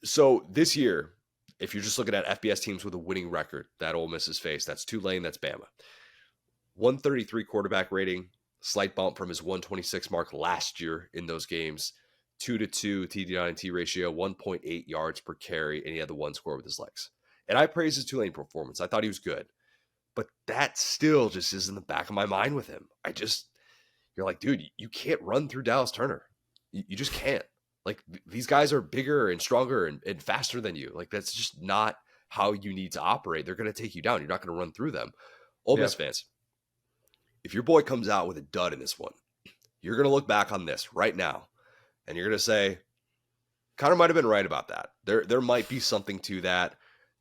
So this year, if you're just looking at FBS teams with a winning record that Ole Miss has faced, that's Tulane, that's Bama. 133 quarterback rating, slight bump from his 126 mark last year in those games. 2-2 TD9T ratio, 1.8 yards per carry, and he had the one score with his legs. And I praise his Tulane performance. I thought he was good. But that still just is in the back of my mind with him. You're like, dude, you can't run through Dallas Turner. You just can't. Like, these guys are bigger and stronger and faster than you. Like, that's just not how you need to operate. They're going to take you down. You're not going to run through them. Ole Miss fans, if your boy comes out with a dud in this one, you're going to look back on this right now, and you're going to say, Connor might have been right about that. There might be something to that.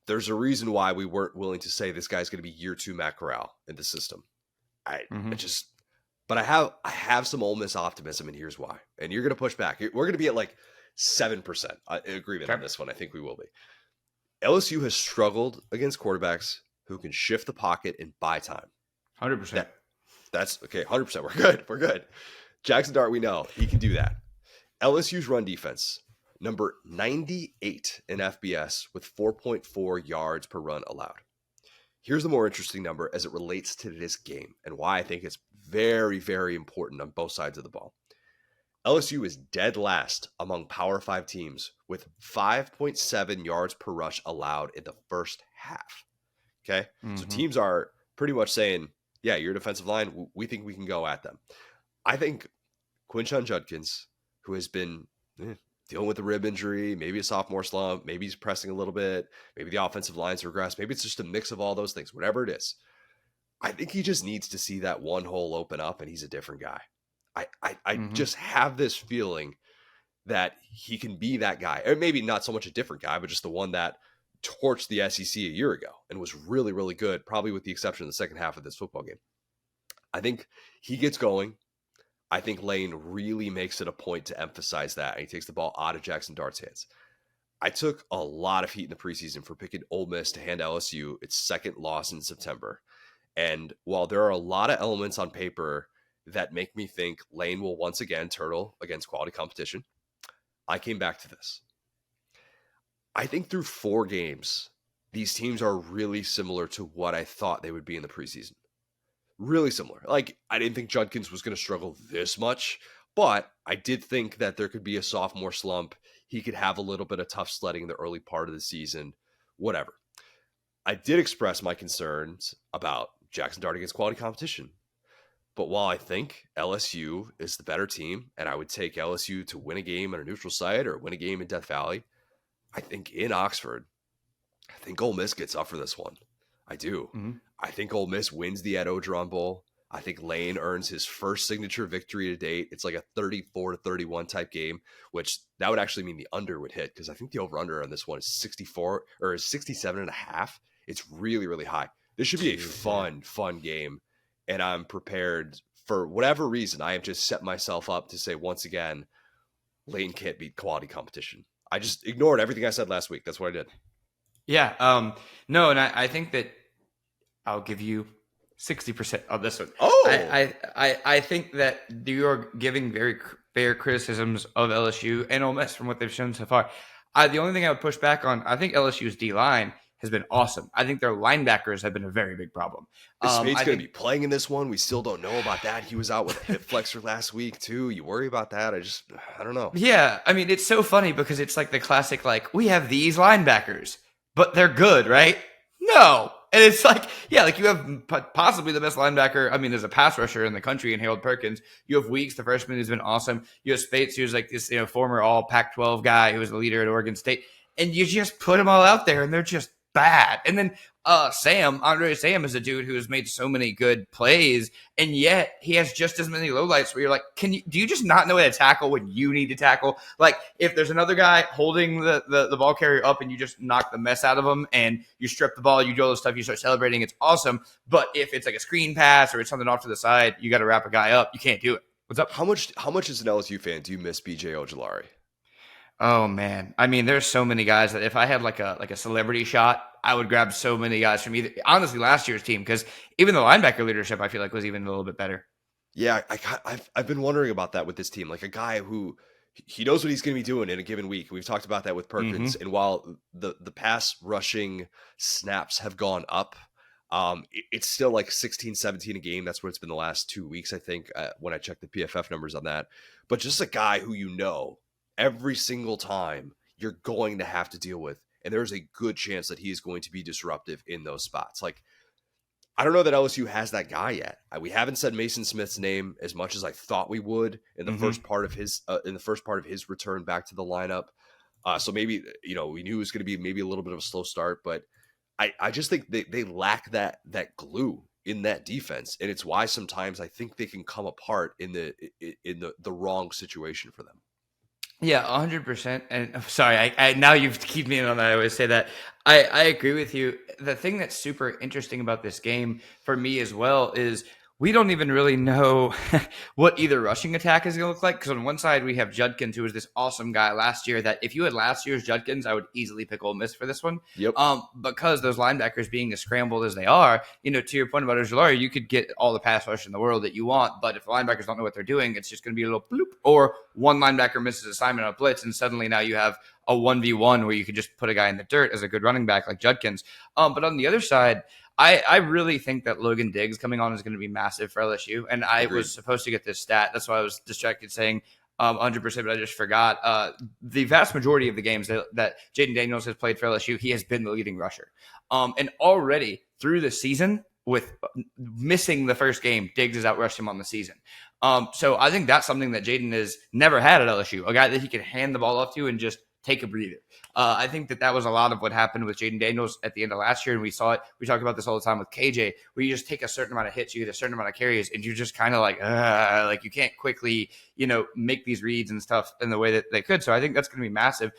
There's a reason why we weren't willing to say this guy's going to be year 2 Matt Corral in the system. But I have some Ole Miss optimism, and here's why. And you're going to push back. We're going to be at like 7% agreement on this one. I think we will be. LSU has struggled against quarterbacks who can shift the pocket and buy time. 100%. That's okay. 100%. We're good. Jackson Dart, we know he can do that. LSU's run defense, number 98 in FBS with 4.4 yards per run allowed. Here's the more interesting number as it relates to this game and why I think it's very, very important on both sides of the ball. LSU is dead last among Power 5 teams with 5.7 yards per rush allowed in the first half. Okay? So teams are pretty much saying, yeah, your defensive line, we think we can go at them. I think Quinshon Judkins, who has been dealing with a rib injury, maybe a sophomore slump, maybe he's pressing a little bit, maybe the offensive line's regressed, maybe it's just a mix of all those things, whatever it is. I think he just needs to see that one hole open up, and he's a different guy. I just have this feeling that he can be that guy, or maybe not so much a different guy, but just the one that torched the SEC a year ago and was really, really good, probably with the exception of the second half of this football game. I think he gets going. I think Lane really makes it a point to emphasize that. And he takes the ball out of Jackson Dart's hands. I took a lot of heat in the preseason for picking Ole Miss to hand LSU its second loss in September. And while there are a lot of elements on paper that make me think Lane will once again turtle against quality competition, I came back to this. I think through 4 games, these teams are really similar to what I thought they would be in the preseason. Really similar. Like, I didn't think Judkins was going to struggle this much, but I did think that there could be a sophomore slump. He could have a little bit of tough sledding in the early part of the season, whatever. I did express my concerns about Jackson Dart against quality competition. But while I think LSU is the better team, and I would take LSU to win a game on a neutral site or win a game in Death Valley, I think in Oxford, I think Ole Miss gets up for this one. I do. Mm-hmm. I think Ole Miss wins the Ed Ogeron Bowl. I think Lane earns his first signature victory to date. It's like a 34-31 type game, which that would actually mean the under would hit because I think the over-under on this one is 64 or is 67.5. It's really, really high. This should be a fun game. And I'm prepared for whatever reason. I have just set myself up to say, once again, Lane can't beat quality competition. I just ignored everything I said last week. That's what I did. Yeah. No, and I think that I'll give you 60% on this one. Oh, I think that you're giving very fair criticisms of LSU and Ole Miss from what they've shown so far. The only thing I would push back on, I think LSU's D-line has been awesome. I think their linebackers have been a very big problem. Spade's going to be playing in this one. We still don't know about that. He was out with a hip flexor last week too. You worry about that? I don't know. Yeah. I mean, it's so funny because it's like the classic, like, we have these linebackers, but they're good, right? No. And it's like, yeah, like you have possibly the best linebacker. I mean, there's a pass rusher in the country in Harold Perkins. You have Weeks, the freshman, who's been awesome. You have Spates, who's like this, former all Pac-12 guy who was the leader at Oregon State. And you just put them all out there and they're just bad. And then Andre Sam is a dude who has made so many good plays, and yet he has just as many lowlights where you're like, do you just not know how to tackle when you need to tackle? Like, if there's another guy holding the ball carrier up and you just knock the mess out of him and you strip the ball, you do all this stuff, you start celebrating, it's awesome. But if it's like a screen pass or it's something off to the side, you got to wrap a guy up. You can't do it. What's up? How much as an LSU fan do you miss BJ Ojulari? Oh man. I mean, there's so many guys that if I had like a celebrity shot, I would grab so many guys from either, honestly, last year's team, because even the linebacker leadership, I feel like, was even a little bit better. Yeah, I've been wondering about that with this team. Like a guy who he knows what he's going to be doing in a given week. We've talked about that with Perkins. Mm-hmm. And while the pass rushing snaps have gone up, it's still like 16, 17 a game. That's what it's been the last 2 weeks, I think, when I checked the PFF numbers on that. But just a guy who every single time you're going to have to deal with. And there's a good chance that he is going to be disruptive in those spots. Like, I don't know that LSU has that guy yet. We haven't said Mason Smith's name as much as I thought we would in the first part of his return back to the lineup. So maybe, we knew it was going to be maybe a little bit of a slow start, but I just think they lack that glue in that defense. And it's why sometimes I think they can come apart in the wrong situation for them. Yeah, 100%. And sorry, I now you've keyed me in on that. I always say that. I agree with you. The thing that's super interesting about this game for me as well is we don't even really know what either rushing attack is going to look like. Because on one side, we have Judkins, who was this awesome guy last year that if you had last year's Judkins, I would easily pick Ole Miss for this one. Yep. Because those linebackers being as scrambled as they are, to your point about Ojulari, you could get all the pass rush in the world that you want. But if the linebackers don't know what they're doing, it's just going to be a little bloop. Or one linebacker misses assignment on a blitz, and suddenly now you have a 1v1 where you could just put a guy in the dirt as a good running back like Judkins. But on the other side, I really think that Logan Diggs coming on is going to be massive for LSU. And I Agreed. was supposed to get this stat. That's why I was distracted saying 100%, but I just forgot. The vast majority of the games that Jaden Daniels has played for LSU, he has been the leading rusher. And already through the season, with missing the first game, Diggs has outrushed him on the season. So I think that's something that Jaden has never had at LSU, a guy that he can hand the ball off to and just take a breather. I think that was a lot of what happened with Jaden Daniels at the end of last year, and we saw it. We talk about this all the time with KJ, where you just take a certain amount of hits, you get a certain amount of carries, and you're just kind of like you can't quickly, make these reads and stuff in the way that they could. So I think that's going to be massive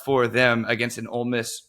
for them against an Ole Miss,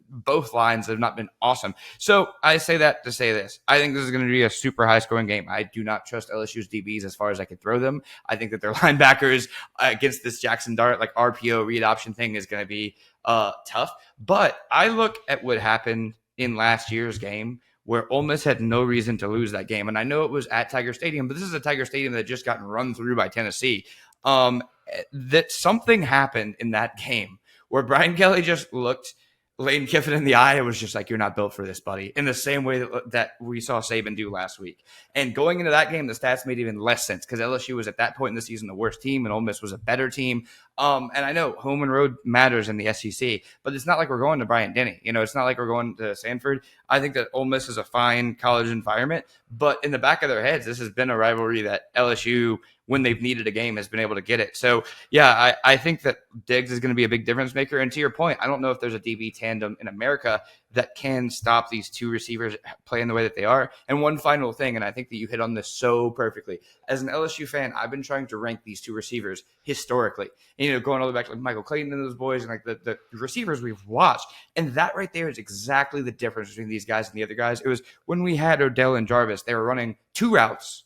both lines have not been awesome. So I say that to say this. I think this is going to be a super high scoring game. I do not trust LSU's DBs as far as I can throw them. I think that their linebackers against this Jackson Dart, like RPO read option thing is going to be tough. But I look at what happened in last year's game where Ole Miss had no reason to lose that game. And I know it was at Tiger Stadium, but this is a Tiger Stadium that just gotten run through by Tennessee. That something happened in that game where Brian Kelly just looked Lane Kiffin in the eye and was just like, you're not built for this, buddy, in the same way that we saw Saban do last week. And going into that game, the stats made even less sense because LSU was at that point in the season the worst team and Ole Miss was a better team. And I know home and road matters in the SEC, but it's not like we're going to Bryant-Denny. It's not like we're going to Sanford. I think that Ole Miss is a fine college environment, but in the back of their heads, this has been a rivalry that LSU, when they've needed a game, has been able to get it. So, yeah, I think that Diggs is going to be a big difference maker. And to your point, I don't know if there's a DB tandem in America that can stop these two receivers playing the way that they are. And one final thing, and I think that you hit on this so perfectly. As an LSU fan, I've been trying to rank these two receivers historically. And, going all the way back to like Michael Clayton and those boys and like the receivers we've watched. And that right there is exactly the difference between these guys and the other guys. It was when we had Odell and Jarvis, they were running two routes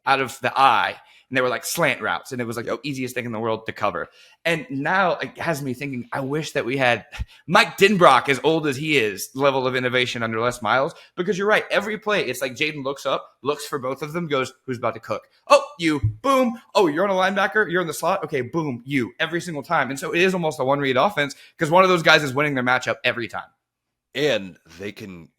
out of the eye. And they were like slant routes, and it was like the easiest thing in the world to cover. And now it has me thinking, I wish that we had Mike Denbrock, as old as he is, level of innovation under Les Miles. Because you're right, every play, it's like Jaden looks up, looks for both of them, goes, who's about to cook? Oh, you, boom. Oh, you're on a linebacker, you're in the slot. Okay, boom, you, every single time. And so it is almost a one-read offense because one of those guys is winning their matchup every time. And they can,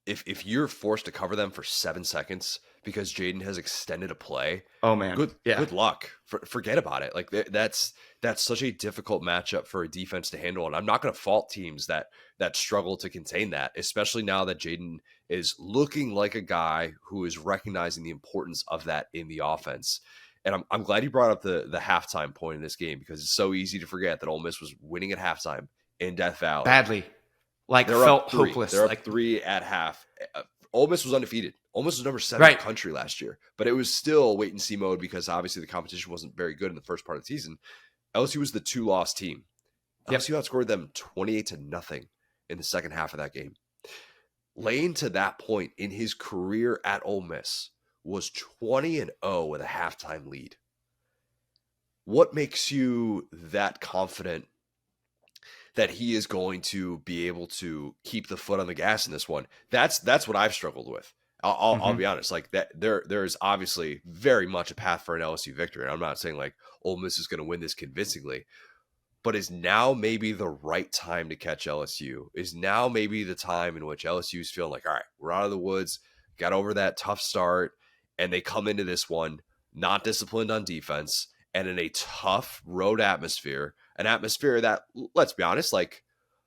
if you're forced to cover them for 7 seconds because Jaden has extended a play, oh man, good luck. Forget about it. Like that's such a difficult matchup for a defense to handle. And I'm not going to fault teams that struggle to contain that, especially now that Jaden is looking like a guy who is recognizing the importance of that in the offense. And I'm glad you brought up the halftime point in this game because it's so easy to forget that Ole Miss was winning at halftime in Death Valley. Badly. Like, felt hopeless. They're up 3 at half. Ole Miss was undefeated. Ole Miss was number 7 in the country last year, but it was still wait and see mode because obviously the competition wasn't very good in the first part of the season. LSU was the 2-loss team. LSU outscored them 28-0 in the second half of that game. Lane, to that point in his career at Ole Miss, was 20-0 with a halftime lead. What makes you that confident that he is going to be able to keep the foot on the gas in this one? That's what I've struggled with. I'll be honest. Like that, there is obviously very much a path for an LSU victory. And I'm not saying like Ole Miss is going to win this convincingly, but is now maybe the right time to catch LSU? Is now maybe the time in which LSU is feeling like, all right, we're out of the woods, got over that tough start, and they come into this one not disciplined on defense and in a tough road atmosphere, an atmosphere that, let's be honest, like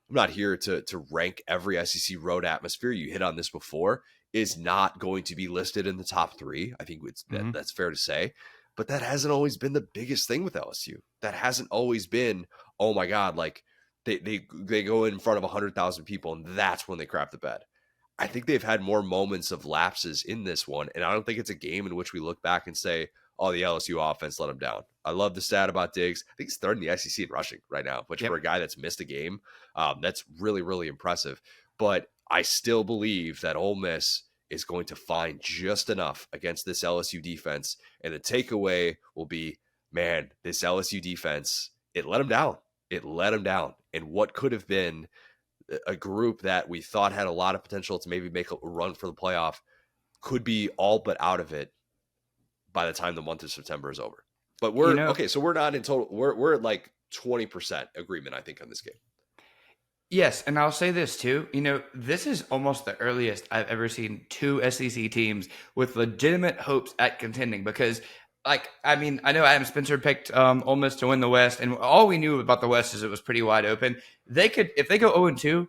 I'm not here to rank every SEC road atmosphere. You hit on this before, is not going to be listed in the top 3. I think that's fair to say. But that hasn't always been the biggest thing with LSU. That hasn't always been, oh my God, like they go in front of 100,000 people and that's when they crap the bed. I think they've had more moments of lapses in this one. And I don't think it's a game in which we look back and say, oh, the LSU offense let them down. I love the stat about Diggs. I think he's third in the SEC in rushing right now, which for a guy that's missed a game, that's really, really impressive. But I still believe that Ole Miss is going to find just enough against this LSU defense. And the takeaway will be, man, this LSU defense, it let them down. It let them down. And what could have been a group that we thought had a lot of potential to maybe make a run for the playoff could be all but out of it by the time the month of September is over. But we're okay. So we're not in total. We're at like 20% agreement, I think, on this game. Yes, and I'll say this too. This is almost the earliest I've ever seen 2 SEC teams with legitimate hopes at contending because, I know Adam Spencer picked Ole Miss to win the West, and all we knew about the West is it was pretty wide open. If they go 0-2,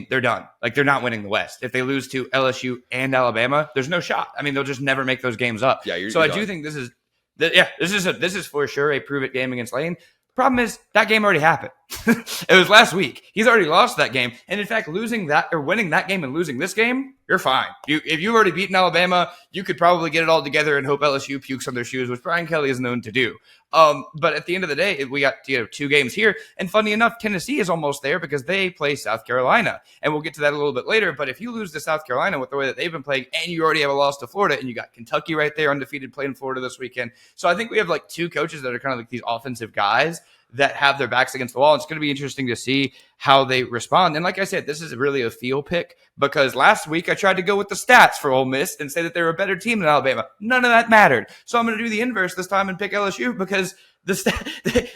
they're done. Like, they're not winning the West. If they lose to LSU and Alabama, there's no shot. They'll just never make those games up. Yeah, I do think this is for sure a prove it game against Lane. Problem is that game already happened. It was last week. He's already lost that game. And in fact, losing that or winning that game and losing this game, you're fine. If you've already beaten Alabama, you could probably get it all together and hope LSU pukes on their shoes, which Brian Kelly is known to do. But at the end of the day, we got 2 games here. And funny enough, Tennessee is almost there because they play South Carolina. And we'll get to that a little bit later. But if you lose to South Carolina with the way that they've been playing and you already have a loss to Florida and you got Kentucky right there undefeated playing Florida this weekend. So I think we have like 2 coaches that are kind of like these offensive guys that have their backs against the wall. It's going to be interesting to see how they respond. And like I said, this is really a feel pick because last week I tried to go with the stats for Ole Miss and say that they're a better team than Alabama. None of that mattered. So I'm going to do the inverse this time and pick LSU because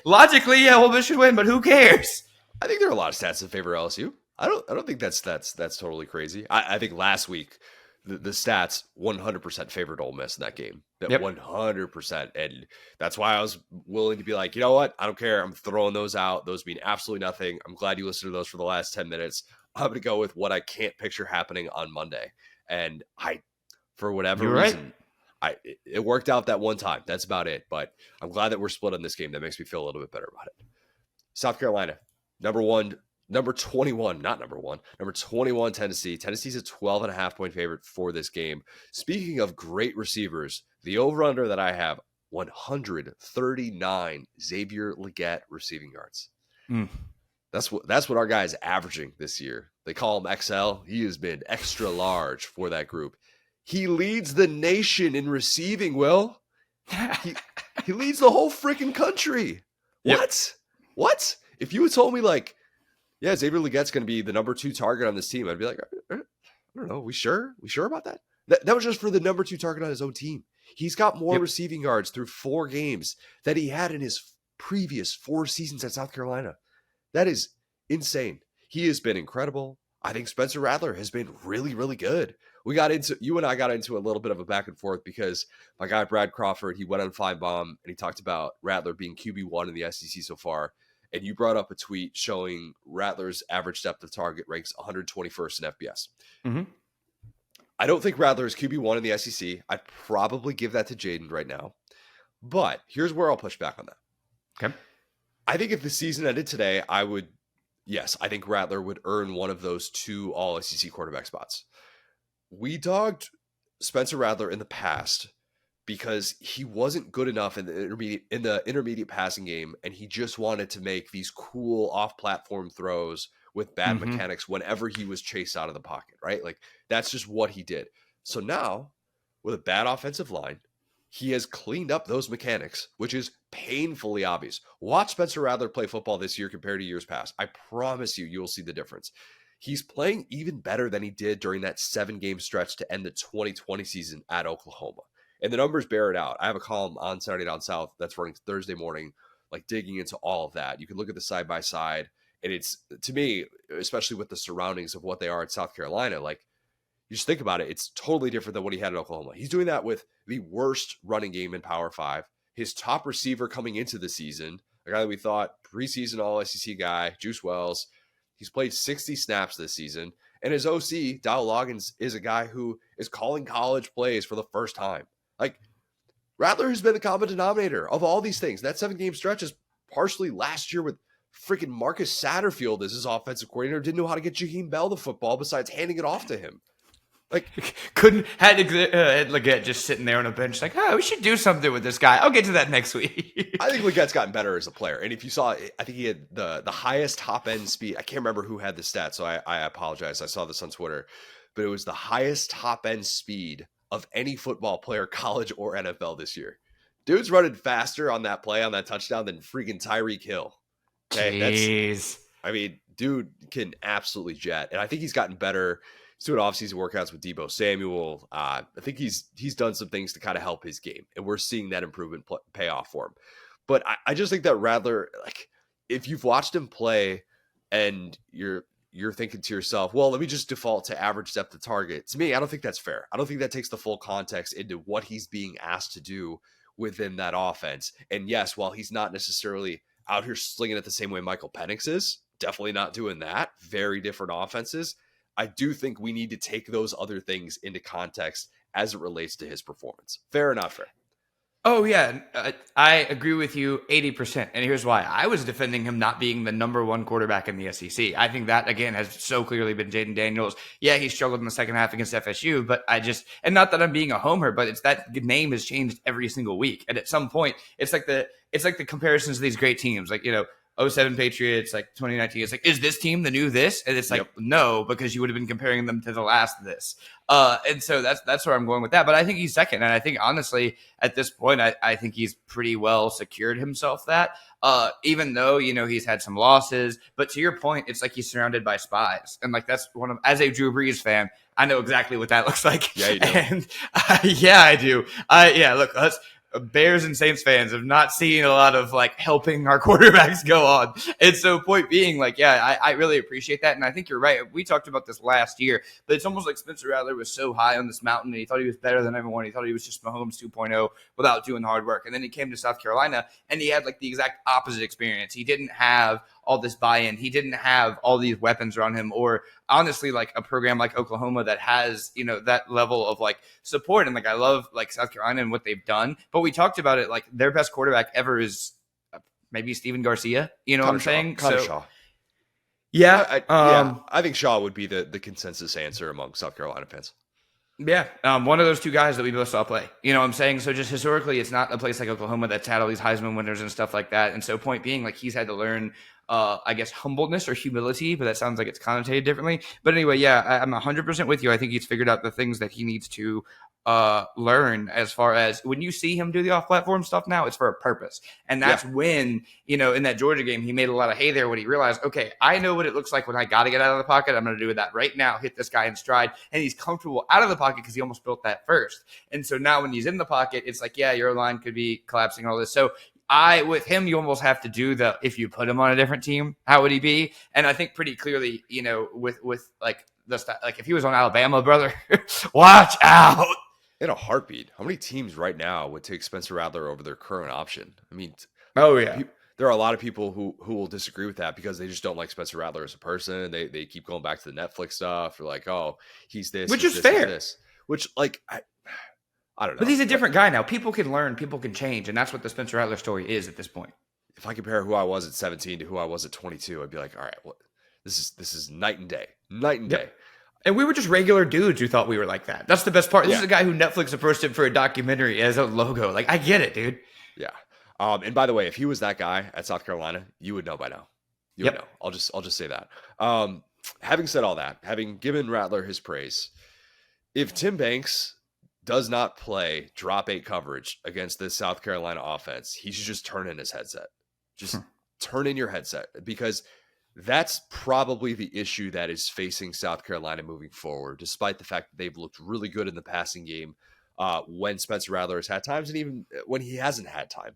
logically, yeah, Ole Miss should win, but who cares? I think there are a lot of stats in favor of LSU. I don't think that's totally crazy. I think last week the stats 100% favored Ole Miss in that game. That 100%. And that's why I was willing to be like, you know what? I don't care. I'm throwing those out. Those mean absolutely nothing. I'm glad you listened to those for the last 10 minutes. I'm going to go with what I can't picture happening on Monday. And for whatever reason, it worked out that one time. That's about it. But I'm glad that we're split on this game. That makes me feel a little bit better about it. South Carolina, number 21, not number 1, number 21, Tennessee. Tennessee's a 12.5-point favorite for this game. Speaking of great receivers, the over-under that I have, 139 Xavier Legette receiving yards. That's what our guy is averaging this year. They call him XL. He has been extra large for that group. He leads the nation in receiving, Will. He leads the whole freaking country. What? What? If you had told me like, yeah, Xavier Legette's going to be the number 2 target on this team, I'd be like, I don't know. We sure about that? That was just for the number 2 target on his own team. He's got more receiving yards through 4 games than he had in his previous 4 seasons at South Carolina. That is insane. He has been incredible. I think Spencer Rattler has been really, really good. You and I got into a little bit of a back and forth because my guy, Brad Crawford, he went on Fine Bomb and he talked about Rattler being QB1 in the SEC so far. And you brought up a tweet showing Rattler's average depth of target ranks 121st in FBS. Mm-hmm. I don't think Rattler is QB1 in the SEC. I'd probably give that to Jaden right now. But here's where I'll push back on that. Okay. I think if the season ended today, I think Rattler would earn one of those 2 all-SEC quarterback spots. We dogged Spencer Rattler in the past because he wasn't good enough in the intermediate passing game, and he just wanted to make these cool off-platform throws with bad mechanics whenever he was chased out of the pocket, right? Like, that's just what he did. So now, with a bad offensive line, he has cleaned up those mechanics, which is painfully obvious. Watch Spencer Rattler play football this year compared to years past. I promise you will see the difference. He's playing even better than he did during that 7-game stretch to end the 2020 season at Oklahoma. And the numbers bear it out. I have a column on Saturday Down South that's running Thursday morning, like digging into all of that. You can look at the side-by-side, and it's, to me, especially with the surroundings of what they are at South Carolina, like, you just think about it, it's totally different than what he had at Oklahoma. He's doing that with the worst running game in Power 5. His top receiver coming into the season, a guy that we thought preseason all-SEC guy, Juice Wells, he's played 60 snaps this season. And his OC, Dow Loggins, is a guy who is calling college plays for the first time. Like, Rattler has been the common denominator of all these things. That 7-game stretch is partially last year with freaking Marcus Satterfield as his offensive coordinator. Didn't know how to get Jaheim Bell the football besides handing it off to him. Like, had Legette just sitting there on a bench like, oh, we should do something with this guy. I'll get to that next week. I think Legette's gotten better as a player. And if you saw, I think he had the highest top end speed. I can't remember who had the stat, so I apologize. I saw this on Twitter, but it was the highest top end speed of any football player, college or NFL this year. Dude's running faster on that play, on that touchdown than freaking Tyreek Hill. Okay, Jeez. Dude can absolutely jet. And I think he's gotten better. He's doing off-season workouts with Deebo Samuel. I think he's done some things to kind of help his game, and we're seeing that improvement pay off for him. But I just think that Rattler, like, if you've watched him play and you're thinking to yourself, well, let me just default to average depth of target. To me, I don't think that's fair. I don't think that takes the full context into what he's being asked to do within that offense. And yes, while he's not necessarily out here slinging it the same way Michael Penix is, definitely not doing that. Very different offenses. I do think we need to take those other things into context as it relates to his performance. Fair or not fair? Oh yeah, I agree with you 80%. And here's why. I was defending him not being the number one quarterback in the SEC. I think that again has so clearly been Jaden Daniels. Yeah, he struggled in the second half against FSU, but and not that I'm being a homer, but it's that name has changed every single week. And at some point, it's like the comparisons of these great teams, like, '07 Patriots, like 2019. It's like, is this team the new this? And it's like, no, because you would have been comparing them to the last this. And so that's where I'm going with that. But I think he's second. And I think honestly, at this point, I think he's pretty well secured himself that, even though, he's had some losses. But to your point, it's like he's surrounded by spies. And like, that's as a Drew Brees fan, I know exactly what that looks like. Yeah, you do. And yeah, I do. Look, Bears and Saints fans have not seen a lot of like helping our quarterbacks go on. And so point being, like, yeah, I really appreciate that. And I think you're right. We talked about this last year, but it's almost like Spencer Rattler was so high on this mountain and he thought he was better than everyone. He thought he was just Mahomes 2.0 without doing the hard work. And then he came to South Carolina and he had like the exact opposite experience. He didn't have all this buy-in. He didn't have all these weapons around him, or honestly, like a program like Oklahoma that has, that level of like support. And like, I love like South Carolina and what they've done, but we talked about it. Like their best quarterback ever is maybe Steven Garcia. You know what I'm saying? Connor Shaw. Yeah. I think Shaw would be the consensus answer among South Carolina fans. Yeah, one of those two guys that we both saw play. You know what I'm saying? So just historically, it's not a place like Oklahoma that's had all these Heisman winners and stuff like that. And so point being, like, he's had to learn, I guess, humbleness or humility, but that sounds like it's connotated differently. But anyway, yeah, I'm 100% with you. I think he's figured out the things that he needs to learn, as far as when you see him do the off-platform stuff now, it's for a purpose. And that's when, in that Georgia game, he made a lot of hay there when he realized, okay, I know what it looks like when I got to get out of the pocket. I'm going to do that right now, hit this guy in stride. And he's comfortable out of the pocket because he almost built that first. And so now when he's in the pocket, it's like, yeah, your line could be collapsing and all this. So with him, you almost have to do if you put him on a different team, how would he be? And I think pretty clearly, with like like if he was on Alabama, brother, watch out. In a heartbeat, how many teams right now would take Spencer Rattler over their current option? I mean, oh yeah, there are a lot of people who will disagree with that because they just don't like Spencer Rattler as a person. They keep going back to the Netflix stuff. They're like, oh, he's this, which is is this, fair. this. Which, like, I don't know. But he's a different guy now. People can learn, people can change, and that's what the Spencer Rattler story is at this point. If I compare who I was at 17 to who I was at 22, I'd be like, all right, well, this is night and day, day. And we were just regular dudes who thought we were like that. That's the best part. This is a guy who Netflix approached him for a documentary as a logo. Like, I get it, dude. Yeah. And by the way, if he was that guy at South Carolina, you would know by now. You would know. I'll just say that. Having said all that, having given Rattler his praise, if Tim Banks does not play drop 8 coverage against this South Carolina offense, he should just turn in his headset. Just turn in your headset, because that's probably the issue that is facing South Carolina moving forward, despite the fact that they've looked really good in the passing game when Spencer Rattler has had times, and even when he hasn't had time.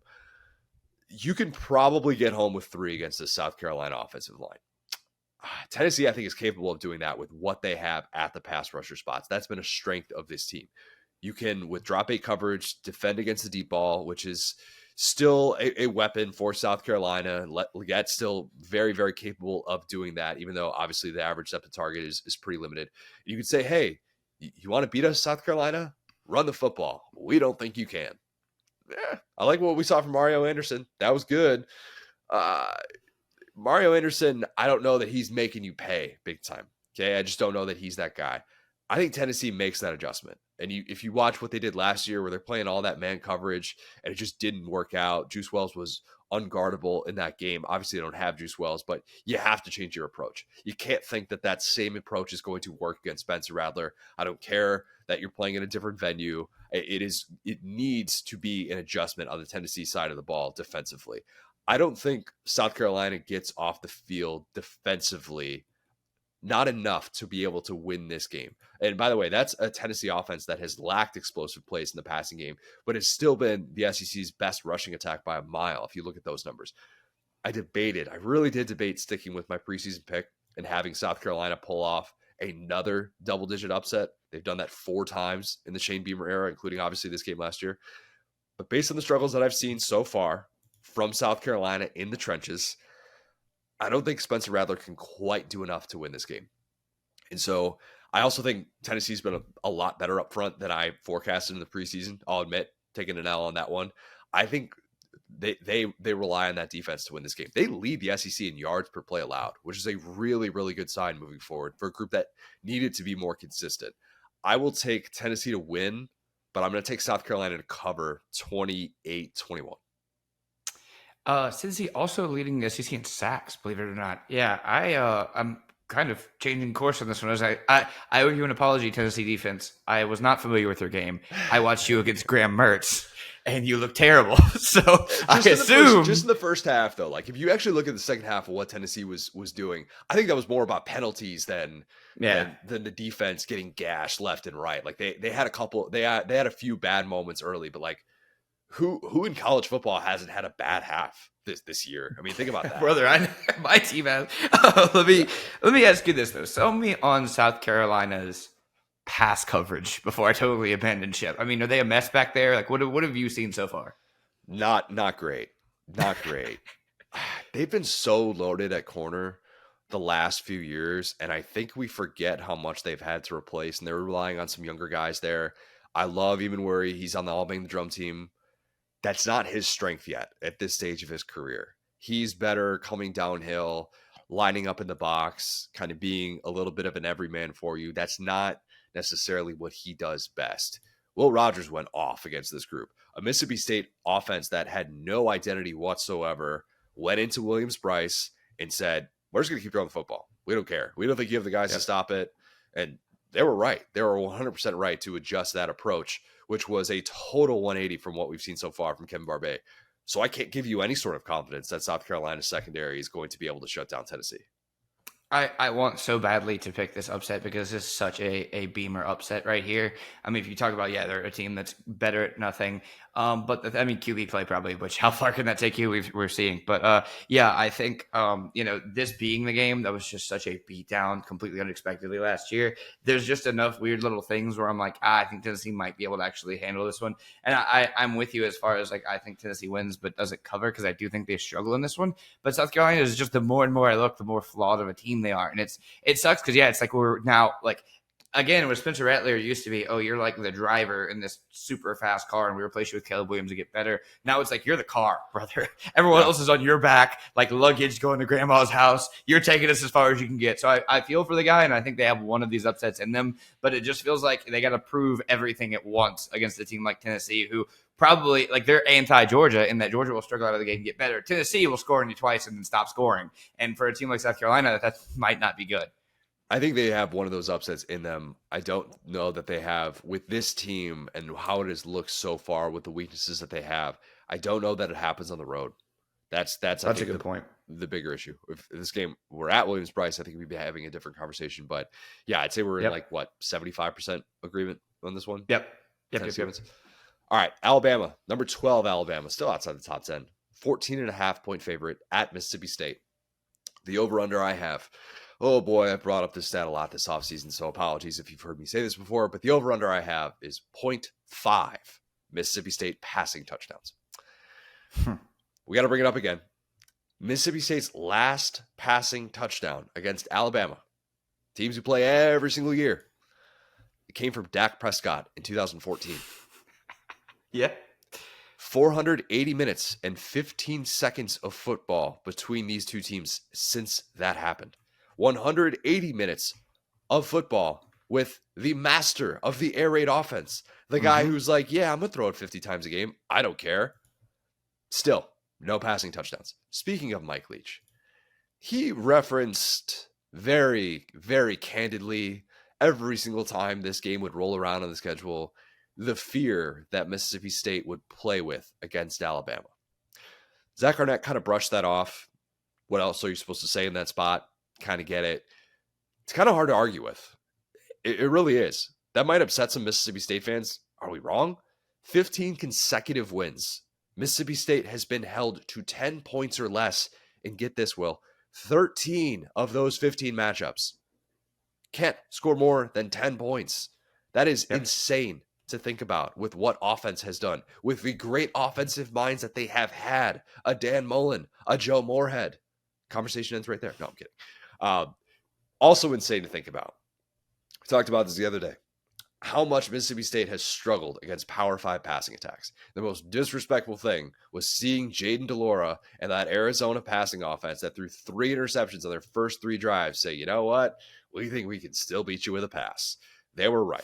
You can probably get home with 3 against the South Carolina offensive line. Tennessee, I think, is capable of doing that with what they have at the pass rusher spots. That's been a strength of this team. You can, with drop 8 coverage, defend against the deep ball, which is still a weapon for South Carolina. Legatte's still very, very capable of doing that, even though obviously the average depth of target is pretty limited. You could say, hey, you want to beat us, South Carolina? Run the football. We don't think you can. I like what we saw from Mario Anderson. That was good. Mario Anderson, I don't know that he's making you pay big time. Okay, I just don't know that he's that guy. I think Tennessee makes that adjustment. And if you watch what they did last year, where they're playing all that man coverage and it just didn't work out, Juice Wells was unguardable in that game. Obviously, they don't have Juice Wells, but you have to change your approach. You can't think that same approach is going to work against Spencer Rattler. I don't care that you're playing in a different venue. It needs to be an adjustment on the Tennessee side of the ball defensively. I don't think South Carolina gets off the field defensively not enough to be able to win this game. And by the way, that's a Tennessee offense that has lacked explosive plays in the passing game, but has still been the SEC's best rushing attack by a mile, if you look at those numbers. I really did debate sticking with my preseason pick and having South Carolina pull off another double-digit upset. They've done that 4 times in the Shane Beamer era, including obviously this game last year. But based on the struggles that I've seen so far from South Carolina in the trenches, I don't think Spencer Rattler can quite do enough to win this game. And so I also think Tennessee's been a lot better up front than I forecasted in the preseason. I'll admit, taking an L on that one. I think they rely on that defense to win this game. They lead the SEC in yards per play allowed, which is a really, really good sign moving forward for a group that needed to be more consistent. I will take Tennessee to win, but I'm going to take South Carolina to cover 28-21. Cincy also leading the SEC in sacks, believe it or not. Yeah, I'm kind of changing course on this one. As I owe you an apology, Tennessee defense. I was not familiar with your game. I watched you against Graham Mertz, and you look terrible. So I assume just in the first half, though, like if you actually look at the second half of what Tennessee was doing, I think that was more about penalties than the defense getting gashed left and right. Like they had a couple, they had a few bad moments early, but like who in college football hasn't had a bad half this year? I mean, think about that, brother. My team has. Let me ask you this though. Sell me on South Carolina's pass coverage before I totally abandon ship. I mean, are they a mess back there? Like, what have you seen so far? Not great. Not great. They've been so loaded at corner the last few years, and I think we forget how much they've had to replace, and they're relying on some younger guys there. I love even where he's on the All Bang the Drum team. That's not his strength yet at this stage of his career. He's better coming downhill, lining up in the box, kind of being a little bit of an everyman for you. That's not necessarily what he does best. Will Rogers went off against this group. A Mississippi State offense that had no identity whatsoever went into Williams-Brice and said, we're just going to keep throwing the football. We don't care. We don't think you have the guys to stop it. And they were right. They were 100% right to adjust that approach, which was a total 180 from what we've seen so far from Kevin Barbay. So I can't give you any sort of confidence that South Carolina's secondary is going to be able to shut down Tennessee. I want so badly to pick this upset because this is such a beamer upset right here. I mean, if you talk about, they're a team that's better at nothing. But QB play probably, which how far can that take you? We're seeing. But I think, this being the game that was just such a beatdown completely unexpectedly last year, there's just enough weird little things where I'm like, I think Tennessee might be able to actually handle this one. And I'm with you as far as like, I think Tennessee wins, but doesn't cover because I do think they struggle in this one. But South Carolina is just the more and more I look, the more flawed of a team they are. And it sucks because, it's like we're now like, again, with Spencer Rattler, it used to be, you're like the driver in this super fast car, and we replace you with Caleb Williams to get better. Now it's like, you're the car, brother. Everyone else is on your back, like luggage going to grandma's house. You're taking us as far as you can get. So I feel for the guy, and I think they have one of these upsets in them, but it just feels like they got to prove everything at once against a team like Tennessee, who probably, like, they're anti-Georgia in that Georgia will struggle out of the game and get better. Tennessee will score on you twice and then stop scoring. And for a team like South Carolina, that might not be good. I think they have one of those upsets in them. I don't know that they have with this team and how it has looked so far with the weaknesses that they have. I don't know that it happens on the road. That's a good point. The bigger issue. If this game were at Williams-Brice, I think we'd be having a different conversation. But I'd say we're in 75% agreement on this one. Yep. All right, Alabama, number 12 Alabama, still outside the top 10. 14.5 point favorite at Mississippi State. The over-under I have. Oh boy, I've brought up this stat a lot this offseason, so apologies if you've heard me say this before, but the over-under I have is 0.5 Mississippi State passing touchdowns. We got to bring it up again. Mississippi State's last passing touchdown against Alabama, teams who play every single year, it came from Dak Prescott in 2014. Yeah. 480 minutes and 15 seconds of football between these two teams since that happened. 180 minutes of football with the master of the air raid offense. The guy who's like, I'm going to throw it 50 times a game. I don't care. Still, no passing touchdowns. Speaking of Mike Leach, he referenced very, very candidly every single time this game would roll around on the schedule, the fear that Mississippi State would play with against Alabama. Zach Arnett kind of brushed that off. What else are you supposed to say in that spot? Kind of get it. It's kind of hard to argue with. It really is. That might upset some Mississippi State fans. Are we wrong? 15 consecutive wins. Mississippi State has been held to 10 points or less. And get this, Will, 13 of those 15 matchups. Can't score more than 10 points. That is insane to think about with what offense has done, with the great offensive minds that they have had. A Dan Mullen, a Joe Moorhead. Conversation ends right there. No, I'm kidding. Also insane to think about. We talked about this the other day. how much Mississippi State has struggled against Power 5 passing attacks. The most disrespectful thing was seeing Jaden DeLora and that Arizona passing offense that threw 3 interceptions on their first 3 drives say, you know what? We think we can still beat you with a pass. They were right.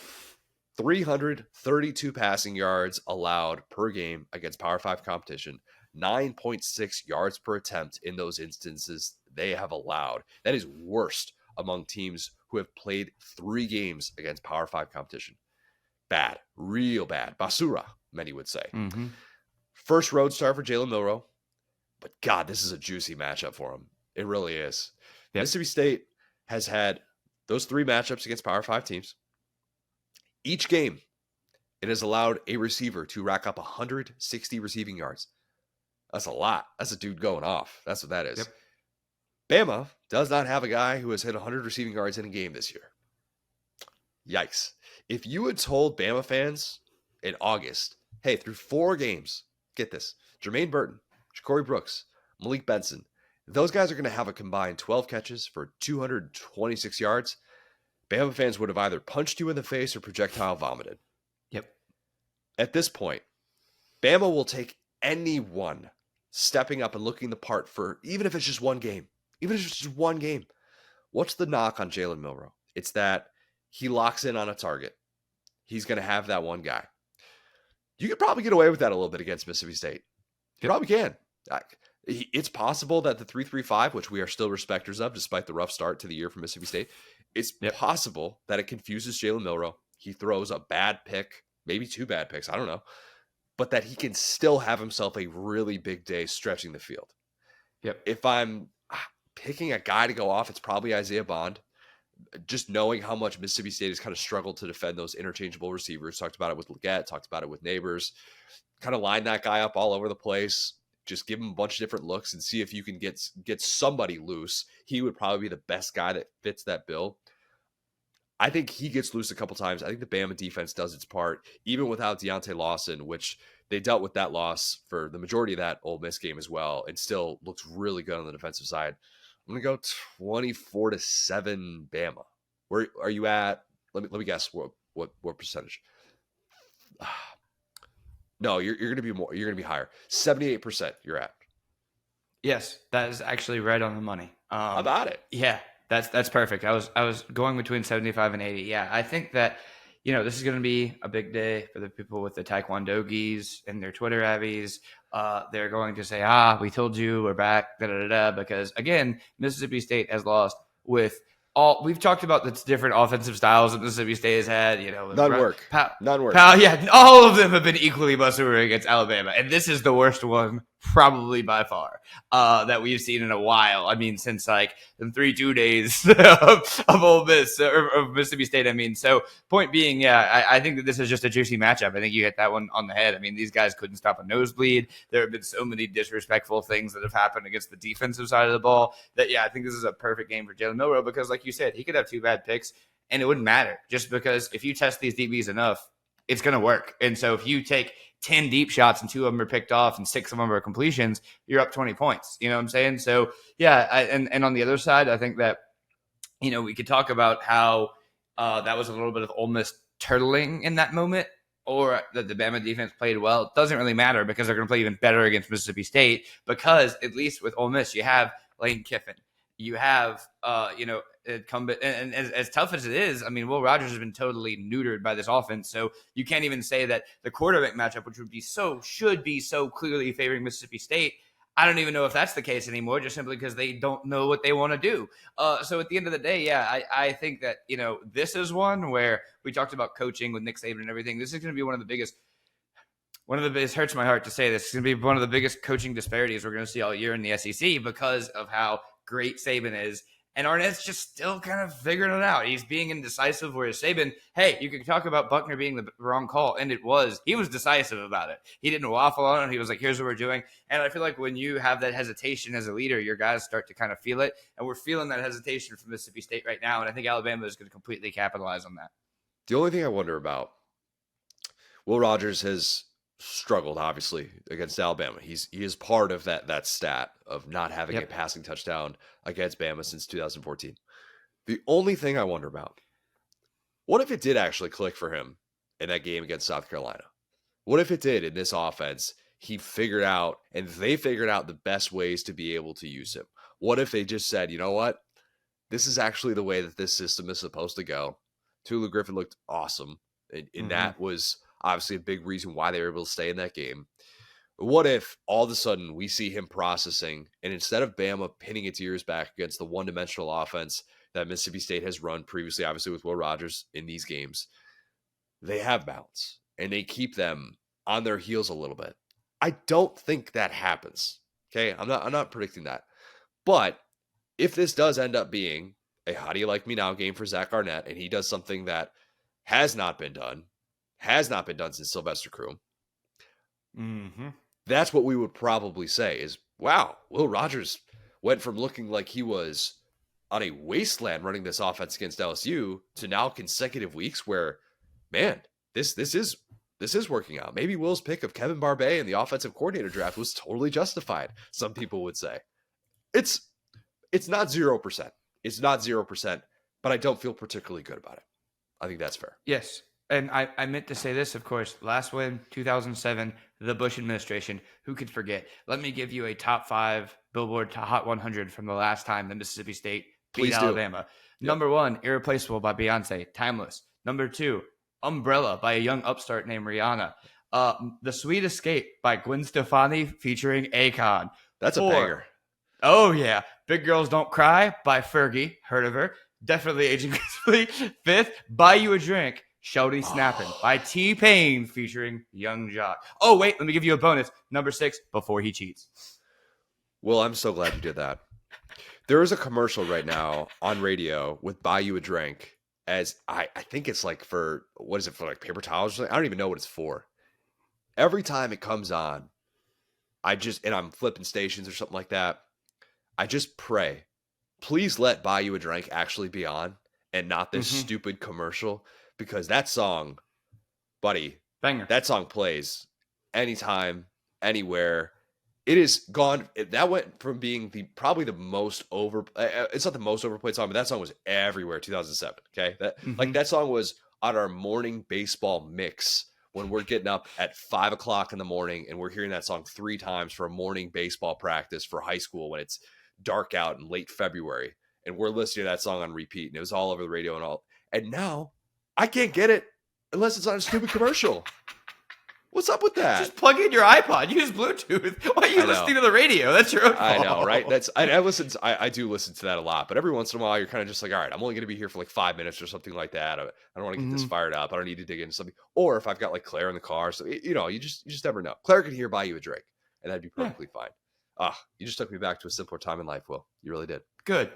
332 passing yards allowed per game against Power 5 competition, 9.6 yards per attempt in those instances they have allowed. That is worst among teams who have played 3 games against Power 5 competition. Bad, real bad. Basura, many would say. Mm-hmm. First road start for Jalen Milroe, but God, this is a juicy matchup for him. It really is. Yep. Mississippi State has had those 3 matchups against Power 5 teams. Each game, it has allowed a receiver to rack up 160 receiving yards. That's a lot. That's a dude going off. That's what that is. Yep. Bama does not have a guy who has hit 100 receiving yards in a game this year. Yikes. If you had told Bama fans in August, hey, through 4 games, get this, Jermaine Burton, Ja'Cory Brooks, Malik Benson, those guys are going to have a combined 12 catches for 226 yards, Bama fans would have either punched you in the face or projectile vomited. Yep. At this point, Bama will take anyone stepping up and looking the part for, even if it's just one game. Even if it's just one game. What's the knock on Jalen Milroe? It's that he locks in on a target. He's going to have that one guy. You could probably get away with that a little bit against Mississippi State. You probably can. It's possible that the 3-3-5, which we are still respecters of despite the rough start to the year for Mississippi State, it's possible that it confuses Jalen Milroe. He throws a bad pick, maybe 2 bad picks, I don't know, but that he can still have himself a really big day stretching the field. Yep. If I'm picking a guy to go off, it's probably Isaiah Bond. Just knowing how much Mississippi State has kind of struggled to defend those interchangeable receivers. Talked about it with Leggett, talked about it with Neighbors. Kind of line that guy up all over the place. Just give him a bunch of different looks and see if you can get somebody loose. He would probably be the best guy that fits that bill. I think he gets loose a couple times. I think the Bama defense does its part, even without Deontay Lawson, which they dealt with that loss for the majority of that Ole Miss game as well, and still looks really good on the defensive side. I'm gonna go 24-7 Bama. Where are you at? Let me guess what percentage? No, you're gonna be more. You're gonna be higher. 78% you're at. Yes, that is actually right on the money. How about it? Yeah, that's perfect. I was going between 75 and 80. Yeah, I think that this is going to be a big day for the people with the Taekwondo gis and their Twitter abbies. They're going to say, we told you, we're back, because again, Mississippi State has lost with all. We've talked about the different offensive styles that Mississippi State has had. None work. Yeah, all of them have been equally busted against Alabama, and this is the worst one probably by far that we've seen in a while. I mean, since like the 3-2 days of Ole Miss or of Mississippi State. I mean, so point being, I think that this is just a juicy matchup. I think you hit that one on the head. I mean, these guys couldn't stop a nosebleed. There have been so many disrespectful things that have happened against the defensive side of the ball that, I think this is a perfect game for Jalen Milroe because, like you said, he could have 2 bad picks and it wouldn't matter just because if you test these DBs enough, it's going to work. And so if you take 10 deep shots and 2 of them are picked off and 6 of them are completions, you're up 20 points. You know what I'm saying? So, and on the other side, I think that, we could talk about how that was a little bit of Ole Miss turtling in that moment or that the Bama defense played well. It doesn't really matter because they're going to play even better against Mississippi State because at least with Ole Miss, you have Lane Kiffin. You have, incumbent, and as tough as it is, I mean, Will Rogers has been totally neutered by this offense, so you can't even say that the quarterback matchup, which should be so clearly favoring Mississippi State, I don't even know if that's the case anymore, just simply because they don't know what they want to do. So at the end of the day, I think that, this is one where we talked about coaching with Nick Saban and everything. This is going to be one of the biggest, hurts my heart to say this, it's going to be one of the biggest coaching disparities we're going to see all year in the SEC because of how great Saban is. And Arnett's just still kind of figuring it out. He's being indecisive, whereas Saban, hey, you could talk about Buckner being the wrong call, and it was. He was decisive about it. He didn't waffle on it. He was like, here's what we're doing. And I feel like when you have that hesitation as a leader, your guys start to kind of feel it. And we're feeling that hesitation from Mississippi State right now, and I think Alabama is going to completely capitalize on that. The only thing I wonder about, Will Rogers has struggled, obviously, against Alabama. He is part of that stat of not having a passing touchdown against Bama since 2014. The only thing I wonder about What if it did actually click for him in that game against South Carolina? What if it did in this offense? He figured out, and they figured out the best ways to be able to use him. What if they just said, you know what? This is actually the way that this system is supposed to go. Tulu Griffin looked awesome, and that was obviously a big reason why they were able to stay in that game. What if all of a sudden we see him processing, and instead of Bama pinning its ears back against the one-dimensional offense that Mississippi State has run previously, obviously with Will Rogers in these games, they have balance, and they keep them on their heels a little bit. I don't think that happens. Okay, I'm not predicting that. But if this does end up being a how do you like me now game for Zach Arnett, and he does something that has not been done since Sylvester Croom, that's what we would probably say is, wow, Will Rogers went from looking like he was on a wasteland running this offense against LSU to now consecutive weeks where, man, this is working out. Maybe Will's pick of Kevin Barbay in the offensive coordinator draft was totally justified, some people would say. It's not 0%. It's not 0%, but I don't feel particularly good about it. I think that's fair. Yes. And I meant to say this, of course, last win, 2007, the Bush administration. Who could forget? Let me give you a top 5 Billboard Hot 100 from the last time that Mississippi State beat Alabama. Yep. Number 1, Irreplaceable by Beyonce, timeless. Number 2, Umbrella by a young upstart named Rihanna. The Sweet Escape by Gwen Stefani featuring Akon. That's a banger. Oh, yeah. Big Girls Don't Cry by Fergie. Heard of her. Definitely aging gracefully. 5th, Buy You a Drink, Shouty Snappin' by T-Pain featuring Young Jock. Oh, wait, let me give you a bonus. Number 6, Before He Cheats. Well, I'm so glad you did that. There is a commercial right now on radio with Buy You a Drink, as I think it's like for, what is it, for like paper towels or something? I don't even know what it's for. Every time it comes on, and I'm flipping stations or something like that, I just pray, please let Buy You a Drink actually be on and not this stupid commercial, because that song, buddy, banger. That song plays anytime, anywhere. It is gone. That went from being probably the most it's not the most overplayed song, but that song was everywhere 2007. Okay. Like that song was on our morning baseball mix when we're getting up at 5 o'clock in the morning and we're hearing that song 3 times for a morning baseball practice for high school when it's dark out in late February, and we're listening to that song on repeat, and it was all over the radio and all. And now I can't get it unless it's on a stupid commercial. What's up with that? Just plug in your iPod. Use Bluetooth. Why are you listening to the radio? That's your own fault. I know, right? I do listen to that a lot, but every once in a while you're kind of just like, all right, I'm only going to be here for like 5 minutes or something like that. I don't want to get this fired up. I don't need to dig into something. Or if I've got like Claire in the car, so you just never know. Claire can Buy You a Drink, and that'd be perfectly fine. You just took me back to a simpler time in life, Will. You really did. Good.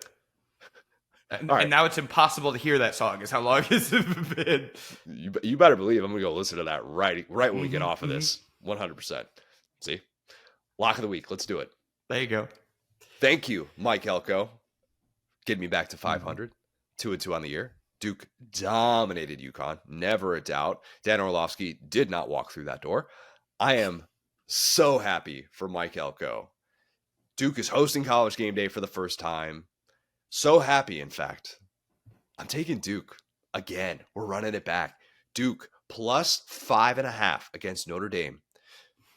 And now it's impossible to hear that song, is how long it's been. You better believe I'm going to go listen to that right when we get off of this. 100%. See? Lock of the week. Let's do it. There you go. Thank you, Mike Elko. Getting me back to 500. 2-2 on the year. Duke dominated UConn. Never a doubt. Dan Orlovsky did not walk through that door. I am so happy for Mike Elko. Duke is hosting College Game Day for the first time. So happy, in fact. I'm taking Duke again. We're running it back. Duke plus 5.5 against Notre Dame.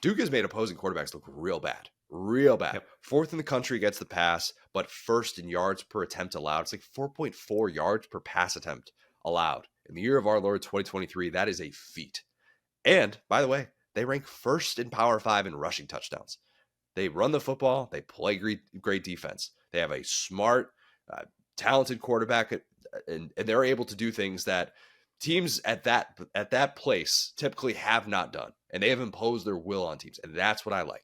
Duke has made opposing quarterbacks look real bad. Real bad. Yep. 4th in the country against the pass, but 1st in yards per attempt allowed. It's like 4.4 yards per pass attempt allowed. In the year of our Lord 2023, that is a feat. And, by the way, they rank 1st in Power 5 in rushing touchdowns. They run the football. They play great defense. They have a smart, talented quarterback, and they're able to do things that teams at that place typically have not done, and they have imposed their will on teams, and that's what I like.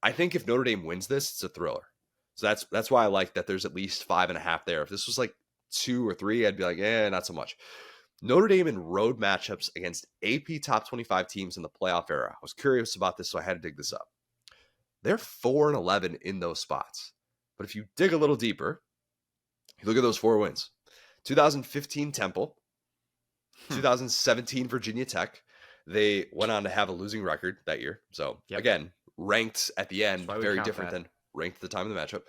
I think if Notre Dame wins this, it's a thriller. So that's why I like that there's at least 5.5 there. If this was like 2 or 3, I'd be like, not so much. Notre Dame in road matchups against AP top 25 teams in the playoff era. I was curious about this, so I had to dig this up. They're 4-11 in those spots. But if you dig a little deeper, you look at those 4 wins. 2015 Temple, 2017 Virginia Tech. They went on to have a losing record that year. So, again, ranked at the end, very different than ranked at the time of the matchup.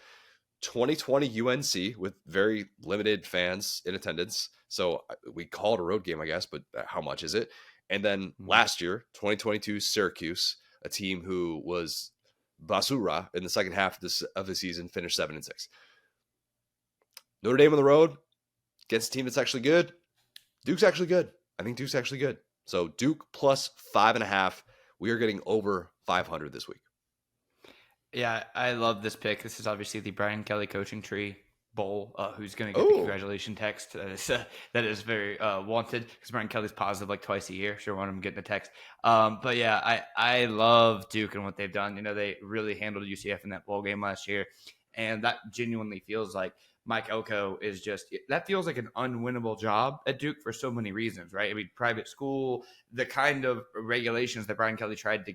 2020 UNC with very limited fans in attendance. So we call it a road game, I guess, but how much is it? And then last year, 2022 Syracuse, a team who was basura in the second half of the season, finished 7-6. Notre Dame on the road against a team that's actually good. Duke's actually good. I think Duke's actually good. So Duke plus 5.5. We are getting over 500 this week. Yeah, I love this pick. This is obviously the Brian Kelly coaching tree bowl. Who's going to get the congratulation text? That is very wanted because Brian Kelly's positive like twice a year. Sure, want him getting a text. But yeah, I love Duke and what they've done. You know, they really handled UCF in that bowl game last year, and that genuinely feels like Mike Elko is just that feels like an unwinnable job at Duke for so many reasons, right? I mean, private school, the kind of regulations that Brian Kelly tried to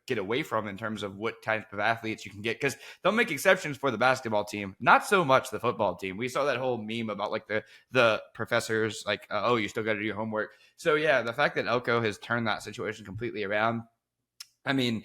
get away from in terms of what type of athletes you can get, because they'll make exceptions for the basketball team, not so much the football team. We saw that whole meme about like the professors like, oh, you still got to do your homework. So yeah, the fact that Elko has turned that situation completely around, I mean,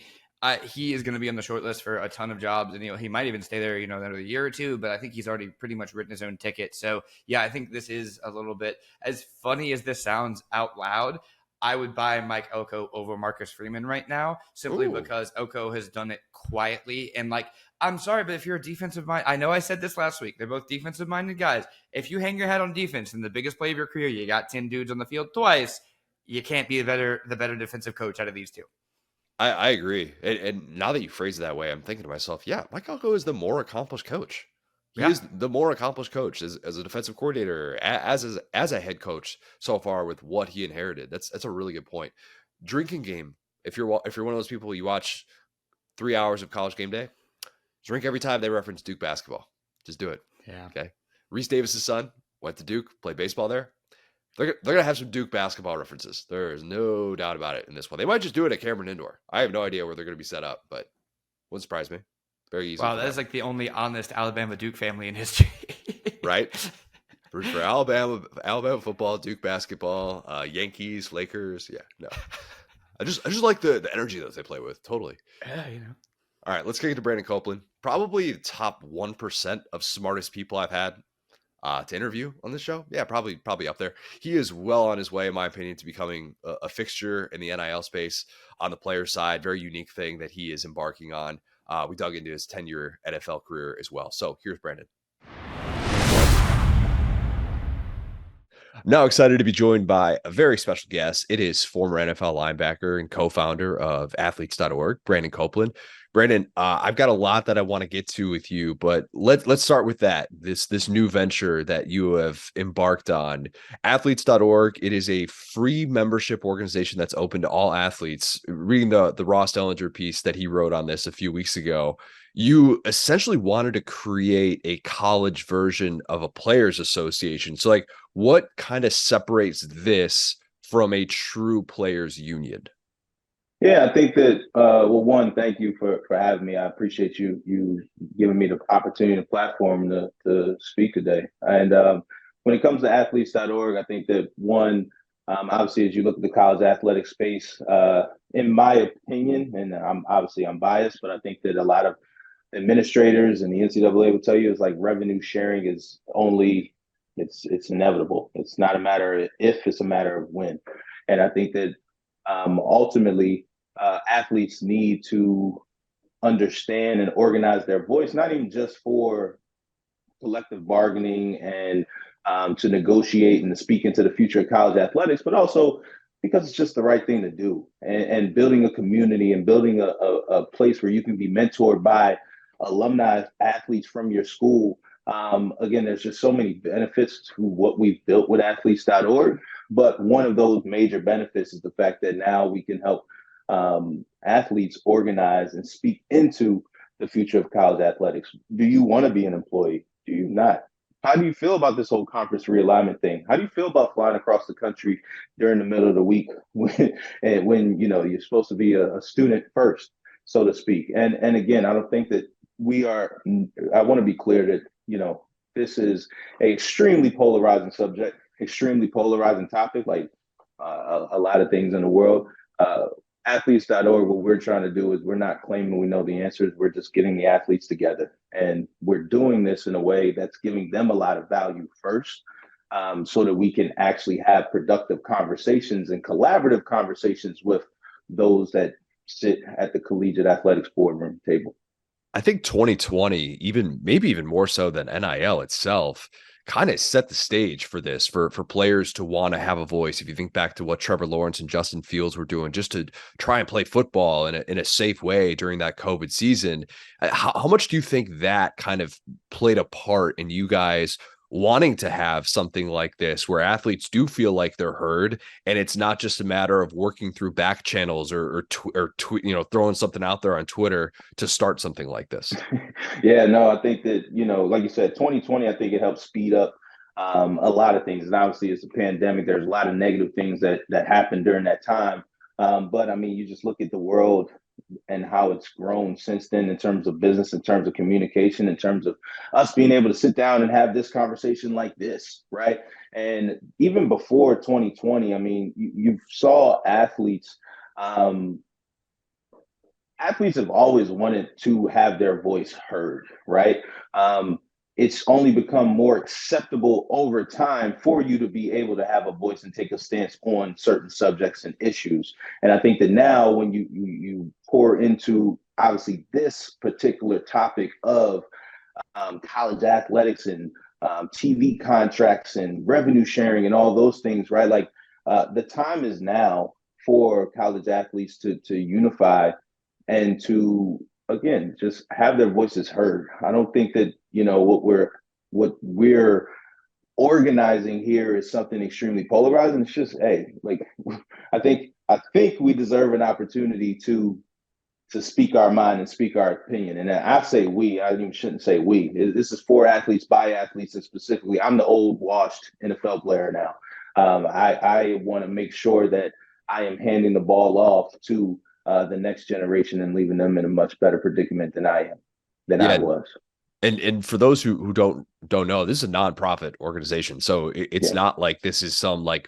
he is going to be on the short list for a ton of jobs, and he might even stay there, another year or two. But I think he's already pretty much written his own ticket. So yeah, I think this is a little bit, as funny as this sounds out loud, I would buy Mike Elko over Marcus Freeman right now, simply because Elko has done it quietly. And like, I'm sorry, but if you're a defensive mind, I know I said this last week, they're both defensive minded guys. If you hang your hat on defense in the biggest play of your career, you got 10 dudes on the field twice, you can't be the better defensive coach out of these two. I agree. And now that you phrase it that way, I'm thinking to myself, yeah, Mike Elko is the more accomplished coach. He is the more accomplished coach as a defensive coordinator, as a head coach so far with what he inherited. That's a really good point. Drinking game. If you're one of those people, you watch 3 hours of College Game Day, drink every time they reference Duke basketball. Just do it. Yeah. Okay. Reese Davis's son went to Duke, played baseball there. They're gonna have some Duke basketball references. There is no doubt about it in this one. They might just do it at Cameron Indoor. I have no idea where they're gonna be set up, but wouldn't surprise me. Very easy. Wow, that is like the only honest Alabama Duke family in history. Right? For Alabama football, Duke basketball, Yankees, Lakers. Yeah, no. I just like the energy that they play with. Totally. Yeah, All right, let's get into Brandon Copeland. Probably the top 1% of smartest people I've had to interview on this show. Yeah, probably up there. He is well on his way, in my opinion, to becoming a fixture in the NIL space on the player side. Very unique thing that he is embarking on. We dug into his 10-year NFL career as well. So here's Brandon. Now excited to be joined by a very special guest. It is former NFL linebacker and co-founder of athletes.org, Brandon Copeland. Brandon, I've got a lot that I want to get to with you, but let's start with that. This new venture that you have embarked on, athletes.org. It is a free membership organization that's open to all athletes. Reading the Ross Dellinger piece that he wrote on this a few weeks ago, you essentially wanted to create a college version of a players association. So like, what kind of separates this from a true players union? Yeah, I think that, well, one, thank you for having me. I appreciate you giving me the opportunity and platform to speak today. And when it comes to athletes.org, I think that one, obviously, as you look at the college athletic space, in my opinion, and I'm biased, but I think that a lot of administrators and the NCAA will tell you is like revenue sharing is only, it's inevitable. It's not a matter of if, it's a matter of when. And I think that ultimately, athletes need to understand and organize their voice, not even just for collective bargaining and to negotiate and to speak into the future of college athletics, but also because it's just the right thing to do. And building a community and building a place where you can be mentored by alumni athletes from your school. Again, there's just so many benefits to what we've built with athletes.org. But one of those major benefits is the fact that now we can help athletes organize and speak into the future of college athletics. Do you want to be an employee? Do you not? How do you feel about this whole conference realignment thing? How do you feel about flying across the country during the middle of the week when you're supposed to be a student first, so to speak? And again, I don't think that I want to be clear that, this is an extremely polarizing subject, extremely polarizing topic, like a lot of things in the world. Athletes.org, what we're trying to do is we're not claiming we know the answers. We're just getting the athletes together. And we're doing this in a way that's giving them a lot of value first, so that we can actually have productive conversations and collaborative conversations with those that sit at the collegiate athletics boardroom table. I think 2020, maybe even more so than NIL itself, kind of set the stage for this, for players to want to have a voice. If you think back to what Trevor Lawrence and Justin Fields were doing just to try and play football in a safe way during that COVID season, how much do you think that kind of played a part in you guys wanting to have something like this where athletes do feel like they're heard, and it's not just a matter of working through back channels or throwing something out there on Twitter to start something like this? Yeah, no, I think that, like you said, 2020, I think it helped speed up a lot of things. And obviously, it's a pandemic. There's a lot of negative things that happened during that time. But I mean, you just look at the world and how it's grown since then in terms of business, in terms of communication, in terms of us being able to sit down and have this conversation like this, right? And even before 2020, I mean, you saw um, athletes have always wanted to have their voice heard, right? Um, it's only become more acceptable over time for you to be able to have a voice and take a stance on certain subjects and issues. And I think that now, when you pour into obviously this particular topic of college athletics and TV contracts and revenue sharing and all those things, right? Like the time is now for college athletes to unify and to, again, just have their voices heard. I don't think that what we're organizing here is something extremely polarizing. It's just, hey, like I think we deserve an opportunity to speak our mind and speak our opinion. And I say we, I even shouldn't say we. This is for athletes, by athletes, and specifically, I'm the old washed NFL player now. I want to make sure that I am handing the ball off to the next generation and leaving them in a much better predicament than I Yeah. was. And for those who don't know, this is a nonprofit organization. So it's Yeah. not like this is some like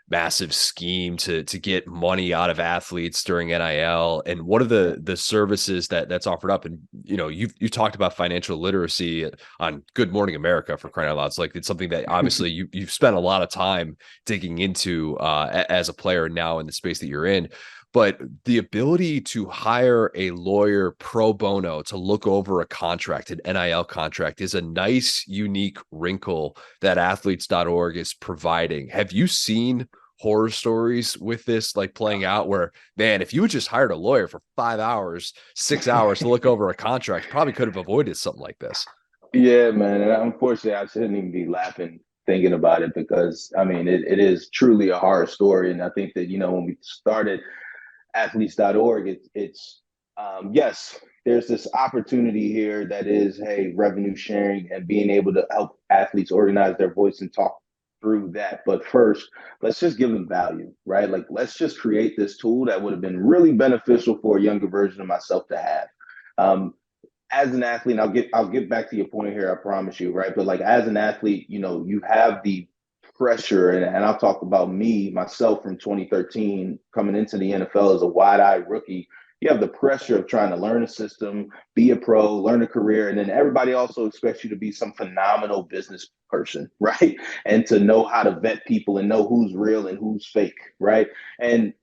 massive scheme to get money out of athletes during NIL. And one of the services that's offered up, and you talked about financial literacy on Good Morning America, for crying out loud. It's like it's something that obviously you've spent a lot of time digging into as a player now in the space that you're in. But the ability to hire a lawyer pro bono to look over a contract, an NIL contract, is a nice, unique wrinkle that athletes.org is providing. Have you seen horror stories with this like playing out where, man, if you had just hired a lawyer for 5 hours, 6 hours to look over a contract, probably could have avoided something like this? Yeah, man. And unfortunately, I shouldn't even be laughing thinking about it because, I mean, it is truly a horror story. And I think that, when we started athletes.org, yes, there's this opportunity here that is, hey, revenue sharing and being able to help athletes organize their voice and talk through that. But first, let's just give them value, right? Like, let's just create this tool that would have been really beneficial for a younger version of myself to have. As an athlete, and I'll get back to your point here, I promise you, right? But like as an athlete, you have the pressure, and I'll talk about myself from 2013 coming into the NFL as a wide-eyed rookie. You have the pressure of trying to learn a system, be a pro, learn a career, and then everybody also expects you to be some phenomenal business person, right? And to know how to vet people and know who's real and who's fake, right? And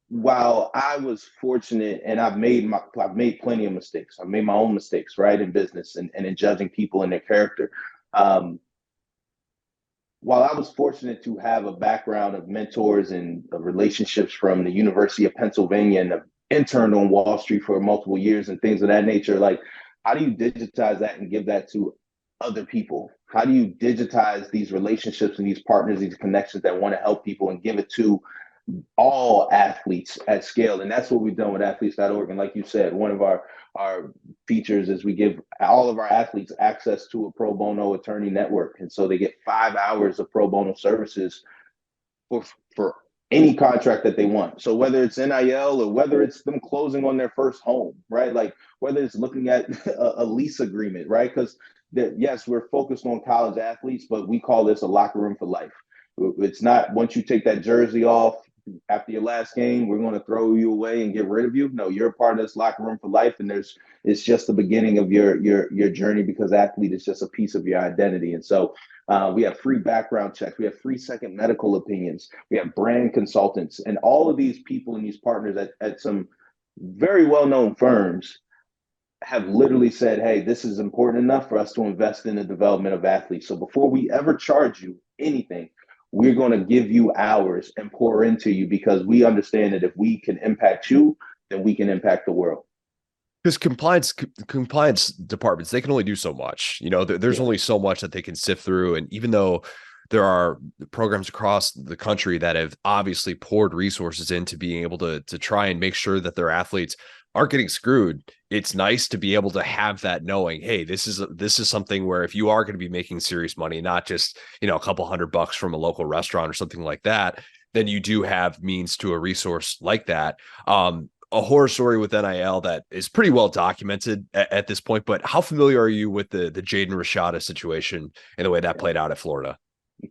while I was fortunate and I've made plenty of mistakes. I've made my own mistakes, right, in business and in judging people and their character. Um, while I was fortunate to have a background of mentors and of relationships from the University of Pennsylvania and interned on Wall Street for multiple years and things of that nature, like how do you digitize that and give that to other people? How do you digitize these relationships and these partners, these connections that want to help people and give it to all athletes at scale? And that's what we've done with athletes.org. And like you said, one of our features is we give all of our athletes access to a pro bono attorney network. And so they get 5 hours of pro bono services for any contract that they want. So whether it's NIL or whether it's them closing on their first home, right? Like whether it's looking at a lease agreement, right? Because yes, we're focused on college athletes, but we call this a locker room for life. It's not once you take that jersey off, after your last game, we're going to throw you away and get rid of you. No, you're a part of this locker room for life, and it's just the beginning of your journey, because athlete is just a piece of your identity. And so we have free background checks, we have free second medical opinions, we have brand consultants, and all of these people and these partners at some very well-known firms have literally said, hey, this is important enough for us to invest in the development of athletes. So before we ever charge you anything, we're going to give you hours and pour into you, because we understand that if we can impact you, then we can impact the world. Because compliance departments, they can only do so much. There's only so much that they can sift through. And even though there are programs across the country that have obviously poured resources into being able to try and make sure that their athletes aren't getting screwed, it's nice to be able to have that knowing, hey, this is something where if you are going to be making serious money, not just, a couple $100 from a local restaurant or something like that, then you do have means to a resource like that. A horror story with NIL that is pretty well documented at this point, but how familiar are you with the Jaden Rashada situation and the way that played out at Florida?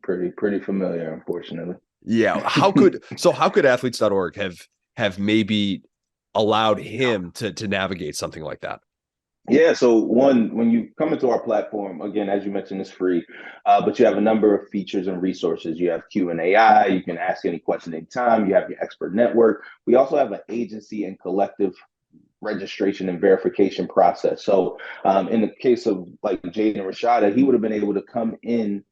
Pretty familiar, unfortunately. Yeah. How could athletes.org have maybe allowed him to navigate something like that? Yeah. So when you come into our platform, again, as you mentioned, it's free, but you have a number of features and resources. You have Q&A. You can ask any question anytime. You have your expert network. We also have an agency and collective registration and verification process. So in the case of like Jaden Rashada, he would have been able to come in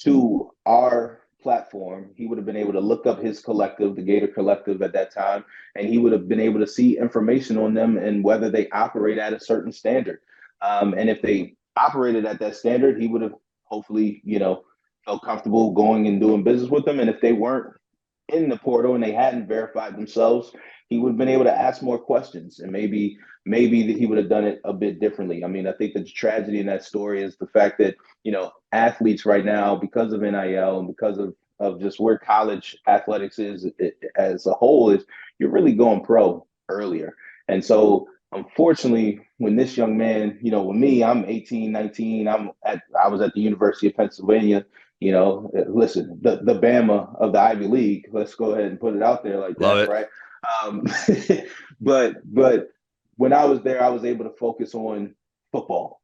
to our platform. He would have been able to look up his collective, the Gator Collective at that time, and he would have been able to see information on them and whether they operate at a certain standard. And if they operated at that standard, he would have hopefully, felt comfortable going and doing business with them. And if they weren't in the portal and they hadn't verified themselves, he would have been able to ask more questions, and maybe that he would have done it a bit differently. I mean, I think the tragedy in that story is the fact that, athletes right now, because of NIL and because of just where college athletics is as a whole, is you're really going pro earlier. And so unfortunately, when this young man, with me, I'm 18, 19, I was at the University of Pennsylvania. Listen, the Bama of the Ivy League. Let's go ahead and put it out there like Love that, it. right? But when I was there, I was able to focus on football,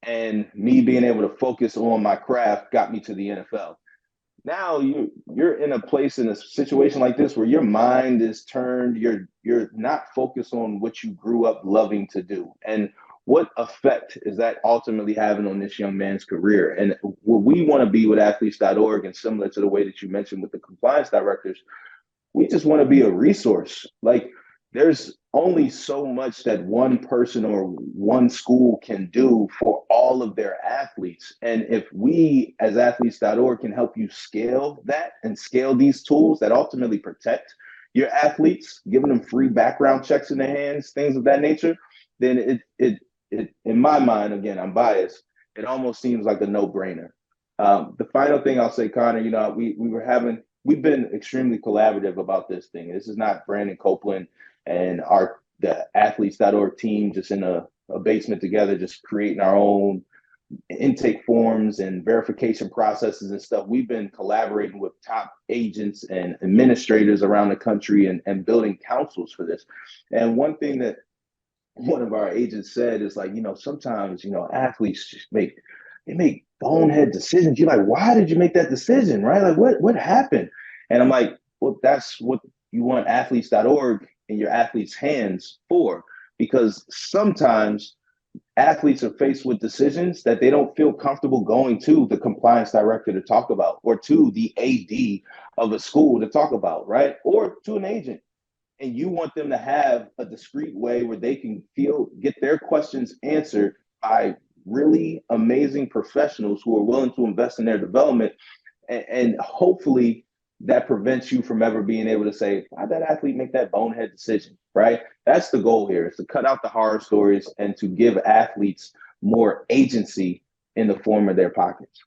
and me being able to focus on my craft got me to the NFL. Now you're in a place, in a situation like this, where your mind is turned. You're not focused on what you grew up loving to do, and what effect is that ultimately having on this young man's career? And what we want to be with athletes.org, and similar to the way that you mentioned with the compliance directors, we just want to be a resource. Like, there's only so much that one person or one school can do for all of their athletes. And if we as athletes.org can help you scale that and scale these tools that ultimately protect your athletes, giving them free background checks in their hands, things of that nature, then it in my mind, again, I'm biased, it almost seems like a no-brainer. The final thing I'll say, Connor, we've been extremely collaborative about this thing. This is not Brandon Copeland and the athletes.org team just in a basement together, just creating our own intake forms and verification processes and stuff. We've been collaborating with top agents and administrators around the country and building councils for this. And one thing that one of our agents said is, like, sometimes, athletes just make bonehead decisions. You're like, why did you make that decision? Right? Like, what happened? And I'm like, well, that's what you want athletes.org in your athletes' hands for, because sometimes athletes are faced with decisions that they don't feel comfortable going to the compliance director to talk about, or to the AD of a school to talk about, or to an agent. And you want them to have a discreet way where they can get their questions answered by really amazing professionals who are willing to invest in their development. And hopefully that prevents you from ever being able to say, why'd that athlete make that bonehead decision, right? That's the goal here, is to cut out the horror stories and to give athletes more agency in the form of their pockets.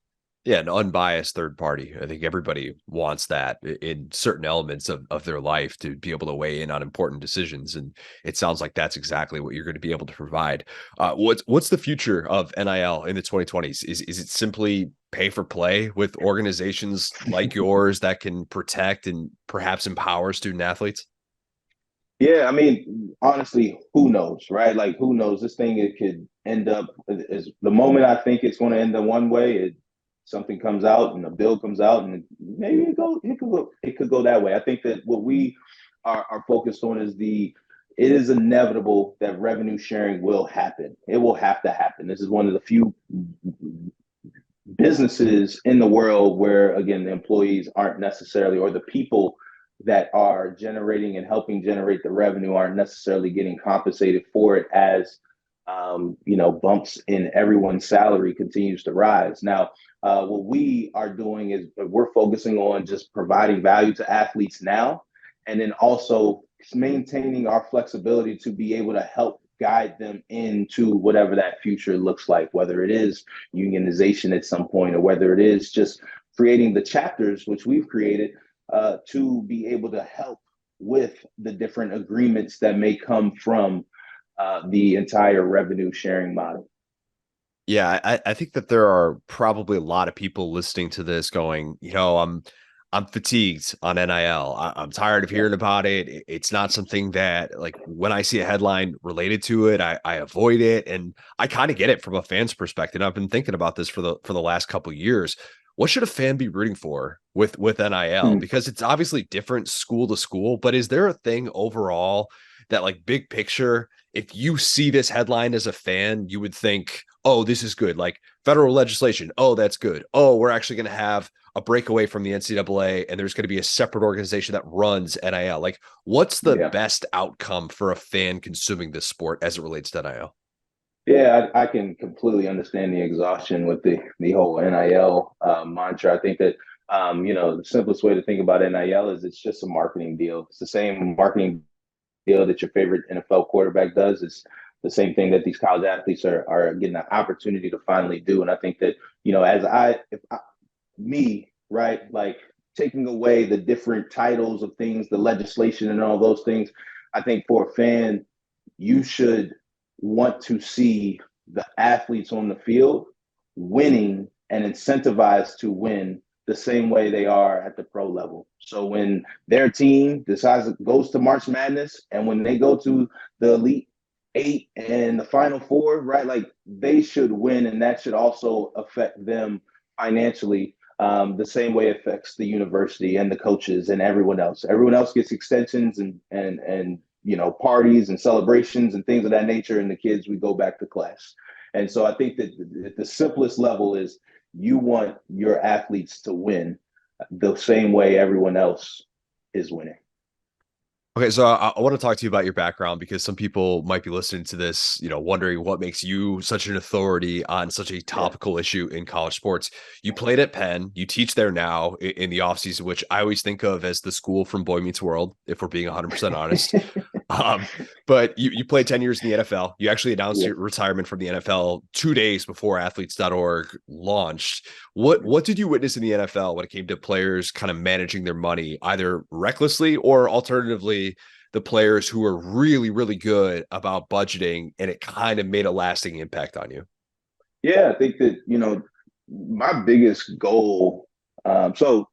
Yeah, an unbiased third party. I think everybody wants that in certain elements of their life, to be able to weigh in on important decisions. And it sounds like that's exactly what you're going to be able to provide. What's the future of NIL in the 2020s? Is it simply pay for play with organizations like yours that can protect and perhaps empower student athletes? Yeah, I mean, honestly, who knows, right? Like, who knows? This thing, it could end up is the moment I think it's going to end up one way. Something comes out and a bill comes out, and maybe it could go that way. I think that what we are focused on is it is inevitable that revenue sharing will happen. It will have to happen. This is one of the few businesses in the world where, again, the employees aren't necessarily, or the people that are generating and helping generate the revenue aren't necessarily getting compensated for it as bumps in everyone's salary continues to rise. Now, what we are doing is we're focusing on just providing value to athletes now, and then also maintaining our flexibility to be able to help guide them into whatever that future looks like, whether it is unionization at some point, or whether it is just creating the chapters, which we've created, to be able to help with the different agreements that may come from the entire revenue sharing model. Yeah, I think that there are probably a lot of people listening to this going, I'm fatigued on NIL. I'm tired of hearing about it. It's not something that, like, when I see a headline related to it, I avoid it. And I kind of get it from a fan's perspective. I've been thinking about this for the last couple of years. What should a fan be rooting for with NIL? Because it's obviously different school to school, but is there a thing overall that, like, big picture, if you see this headline as a fan, you would think, oh, this is good. Like federal legislation. Oh, that's good. Oh, we're actually going to have a breakaway from the NCAA and there's going to be a separate organization that runs NIL. Like, what's the best outcome for a fan consuming this sport as it relates to NIL? Yeah, I can completely understand the exhaustion with the whole NIL mantra. I think that the simplest way to think about NIL is it's just a marketing deal. It's the same marketing deal that your favorite NFL quarterback does. It's the same thing that these college athletes are getting an opportunity to finally do. And I think that, right, like taking away the different titles of things, the legislation and all those things, I think for a fan, you should want to see the athletes on the field winning and incentivized to win the same way they are at the pro level. So when their team goes to March Madness, and when they go to the Elite Eight and the Final Four, right, like they should win, and that should also affect them financially, the same way it affects the university and the coaches and everyone else. Everyone else gets extensions and parties and celebrations and things of that nature, and the kids, we go back to class. And so I think that the simplest level is you want your athletes to win the same way everyone else is winning. Okay, so I want to talk to you about your background, because some people might be listening to this, wondering what makes you such an authority on such a topical issue in college sports. You played at Penn, you teach there now in the offseason, which I always think of as the school from Boy Meets World, if we're being 100% honest. But you played 10 years in the NFL. You actually announced your retirement from the NFL 2 days before athletes.org launched. What did you witness in the NFL when it came to players kind of managing their money, either recklessly or alternatively, the players who were really, really good about budgeting, and it kind of made a lasting impact on you? Yeah, I think that, my biggest goal, to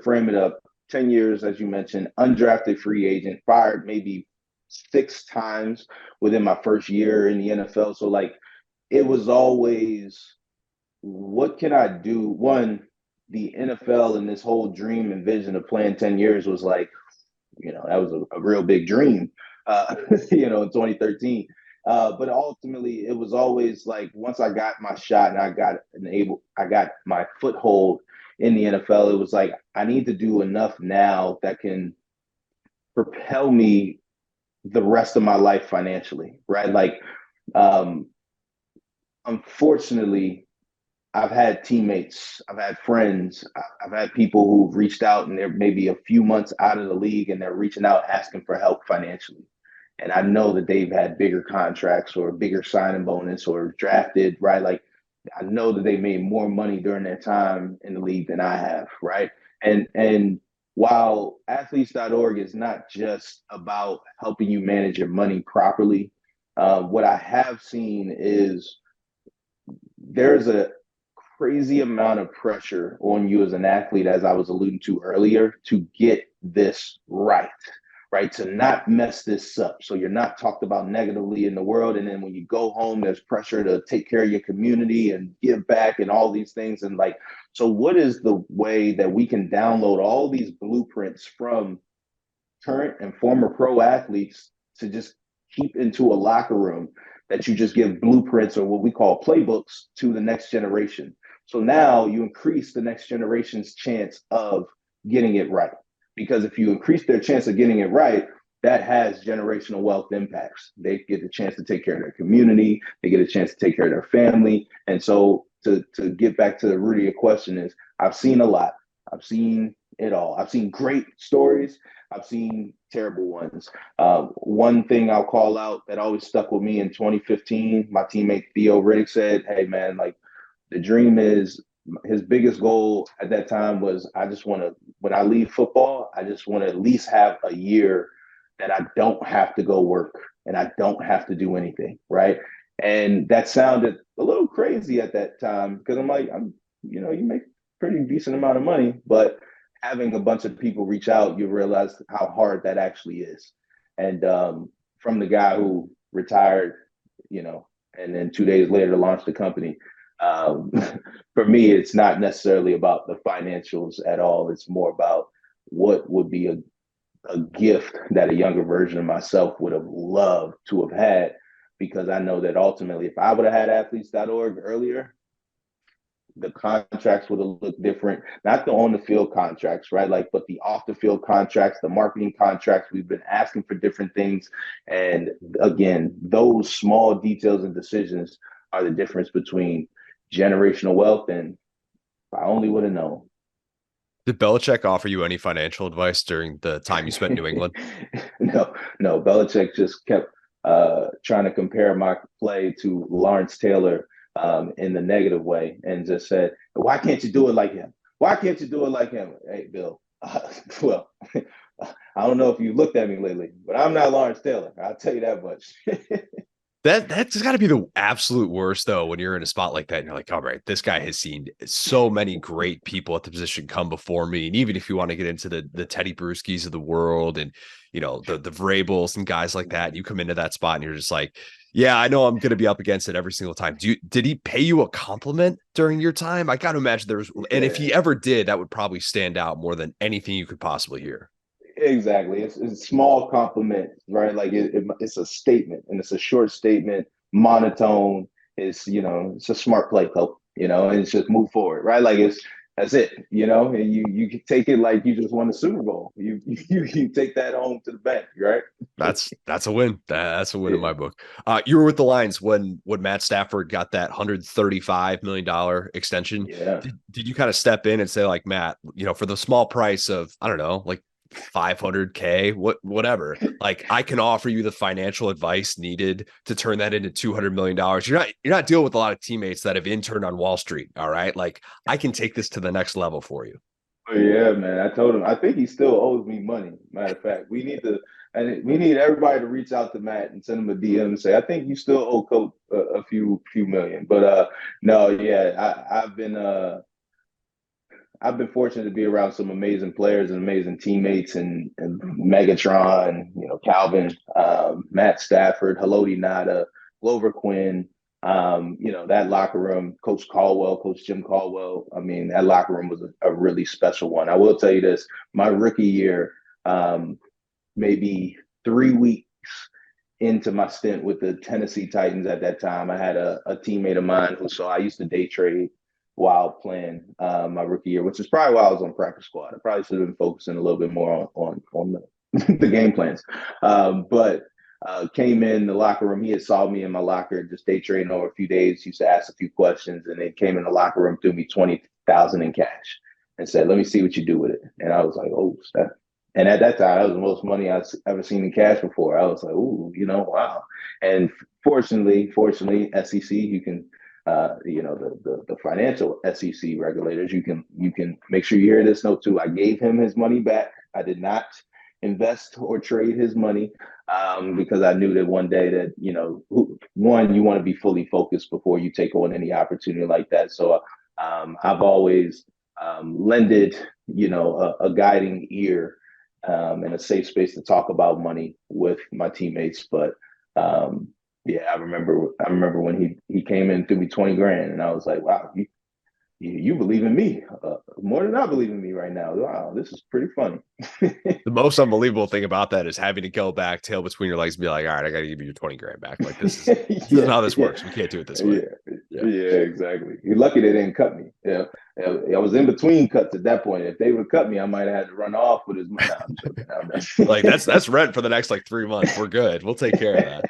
frame it up, 10 years, as you mentioned, undrafted free agent, fired maybe 6 times within my first year in the NFL. So, like, it was always, what can I do? One, the NFL and this whole dream and vision of playing 10 years was like, that was a real big dream, in 2013. But ultimately, it was always like, once I got my shot and I got my foothold in the NFL, it was like, I need to do enough now that can propel me the rest of my life financially, right? Like, unfortunately, I've had teammates, I've had friends, I've had people who've reached out and they're maybe a few months out of the league and they're reaching out asking for help financially. And I know that they've had bigger contracts or a bigger signing bonus or drafted, right? Like, I know that they made more money during their time in the league than I have, right? And while athletes.org is not just about helping you manage your money properly, what I have seen is there's a crazy amount of pressure on you as an athlete, as I was alluding to earlier, to get this right, right? To not mess this up. So you're not talked about negatively in the world. And then when you go home, there's pressure to take care of your community and give back and all these things. And like, so what is the way that we can download all these blueprints from current and former pro athletes to just keep into a locker room that you just give blueprints or what we call playbooks to the next generation? So now you increase the next generation's chance of getting it right. Because if you increase their chance of getting it right, that has generational wealth impacts. They get the chance to take care of their community, they get a chance to take care of their family. And so to get back to the root of your question is, I've seen a lot. I've seen it all. I've seen great stories. I've seen terrible ones. One thing I'll call out that always stuck with me in 2015, my teammate Theo Riddick said, "Hey man, like the dream is," his biggest goal at that time was, I just want to, when I leave football, I just want to at least have a year that I don't have to go work and I don't have to do anything, right? And that sounded a little crazy at that time because I'm like, you make pretty decent amount of money, but having a bunch of people reach out, you realize how hard that actually is. And from the guy who retired, and then 2 days later launched the company, for me, it's not necessarily about the financials at all. It's more about what would be a gift that a younger version of myself would have loved to have had, because I know that ultimately, if I would have had athletes.org earlier, the contracts would have looked different. Not the on the field contracts, right? Like, but the off the field contracts, the marketing contracts. We've been asking for different things. And again, those small details and decisions are the difference between generational wealth and if I only would have known. Did Belichick offer you any financial advice during the time you spent in New England? No. Belichick just kept trying to compare my play to Lawrence Taylor in the negative way, and just said, "Why can't you do it like him? Why can't you do it like him?" Hey, Bill. Well, I don't know if you looked at me lately, but I'm not Lawrence Taylor. I'll tell you that much. That's got to be the absolute worst, though, when you're in a spot like that and you're like, all right, this guy has seen so many great people at the position come before me. And even if you want to get into the Teddy Bruschies of the world and, the Vrabels and guys like that, you come into that spot and you're just like, yeah, I know I'm going to be up against it every single time. Did he pay you a compliment during your time? I got to imagine there was, and if he ever did, that would probably stand out more than anything you could possibly hear. Exactly. It's small compliments, right? Like it's a statement, and it's a short statement, monotone. It's a smart play, Coach, and it's just move forward, right? Like that's it, and you can take it like you just won the Super Bowl. You take that home to the bank, right? That's a win. That's a win in my book. You were with the Lions when Matt Stafford got that $135 million extension. Yeah. Did you kind of step in and say, like, Matt, for the small price of, I don't know, like $500K, whatever, like, I can offer you the financial advice needed to turn that into $200 million. You're not dealing with a lot of teammates that have interned on Wall Street. All right. Like, I can take this to the next level for you. Oh, yeah, man. I told him. I think he still owes me money. Matter of fact, we need everybody to reach out to Matt and send him a DM and say, I think you still owe Coach a few million. But no, yeah, I've been fortunate to be around some amazing players and amazing teammates, and Megatron, Calvin, Matt Stafford, Haloti Nada, Glover Quinn. That locker room, Coach Jim Caldwell. I mean, that locker room was a really special one. I will tell you this: my rookie year, maybe 3 weeks into my stint with the Tennessee Titans at that time, I had a teammate of mine I used to day trade while playing my rookie year, which is probably why I was on practice squad. I probably should have been focusing a little bit more on the game plans. But came in the locker room. He had saw me in my locker, just day trading over a few days. Used to ask a few questions, and then came in the locker room, threw me 20,000 in cash, and said, "Let me see what you do with it." And I was like, "Oh, snap." And at that time, that was the most money I've ever seen in cash before. I was like, "Ooh, wow." And fortunately, SEC, you can, the financial SEC regulators, you can make sure you hear this note too. I gave him his money back. I did not invest or trade his money because I knew that one day that, one, you want to be fully focused before you take on any opportunity like that. So I've always lended, a guiding ear and a safe space to talk about money with my teammates. But yeah, I remember when he came in, threw me 20 grand, and I was like, wow, you believe in me more than I believe in me right now. Wow, this is pretty funny. The most unbelievable thing about that is having to go back, tail between your legs, and be like, all right, I got to give you your 20 grand back. Like, this isn't how this works. We can't do it this way. Yeah, exactly. You're lucky they didn't cut me. Yeah, I was in between cuts at that point. If they would cut me, I might have had to run off with his money. Nah, I'm joking. Like that's rent for the next like 3 months. We're good. We'll take care of that.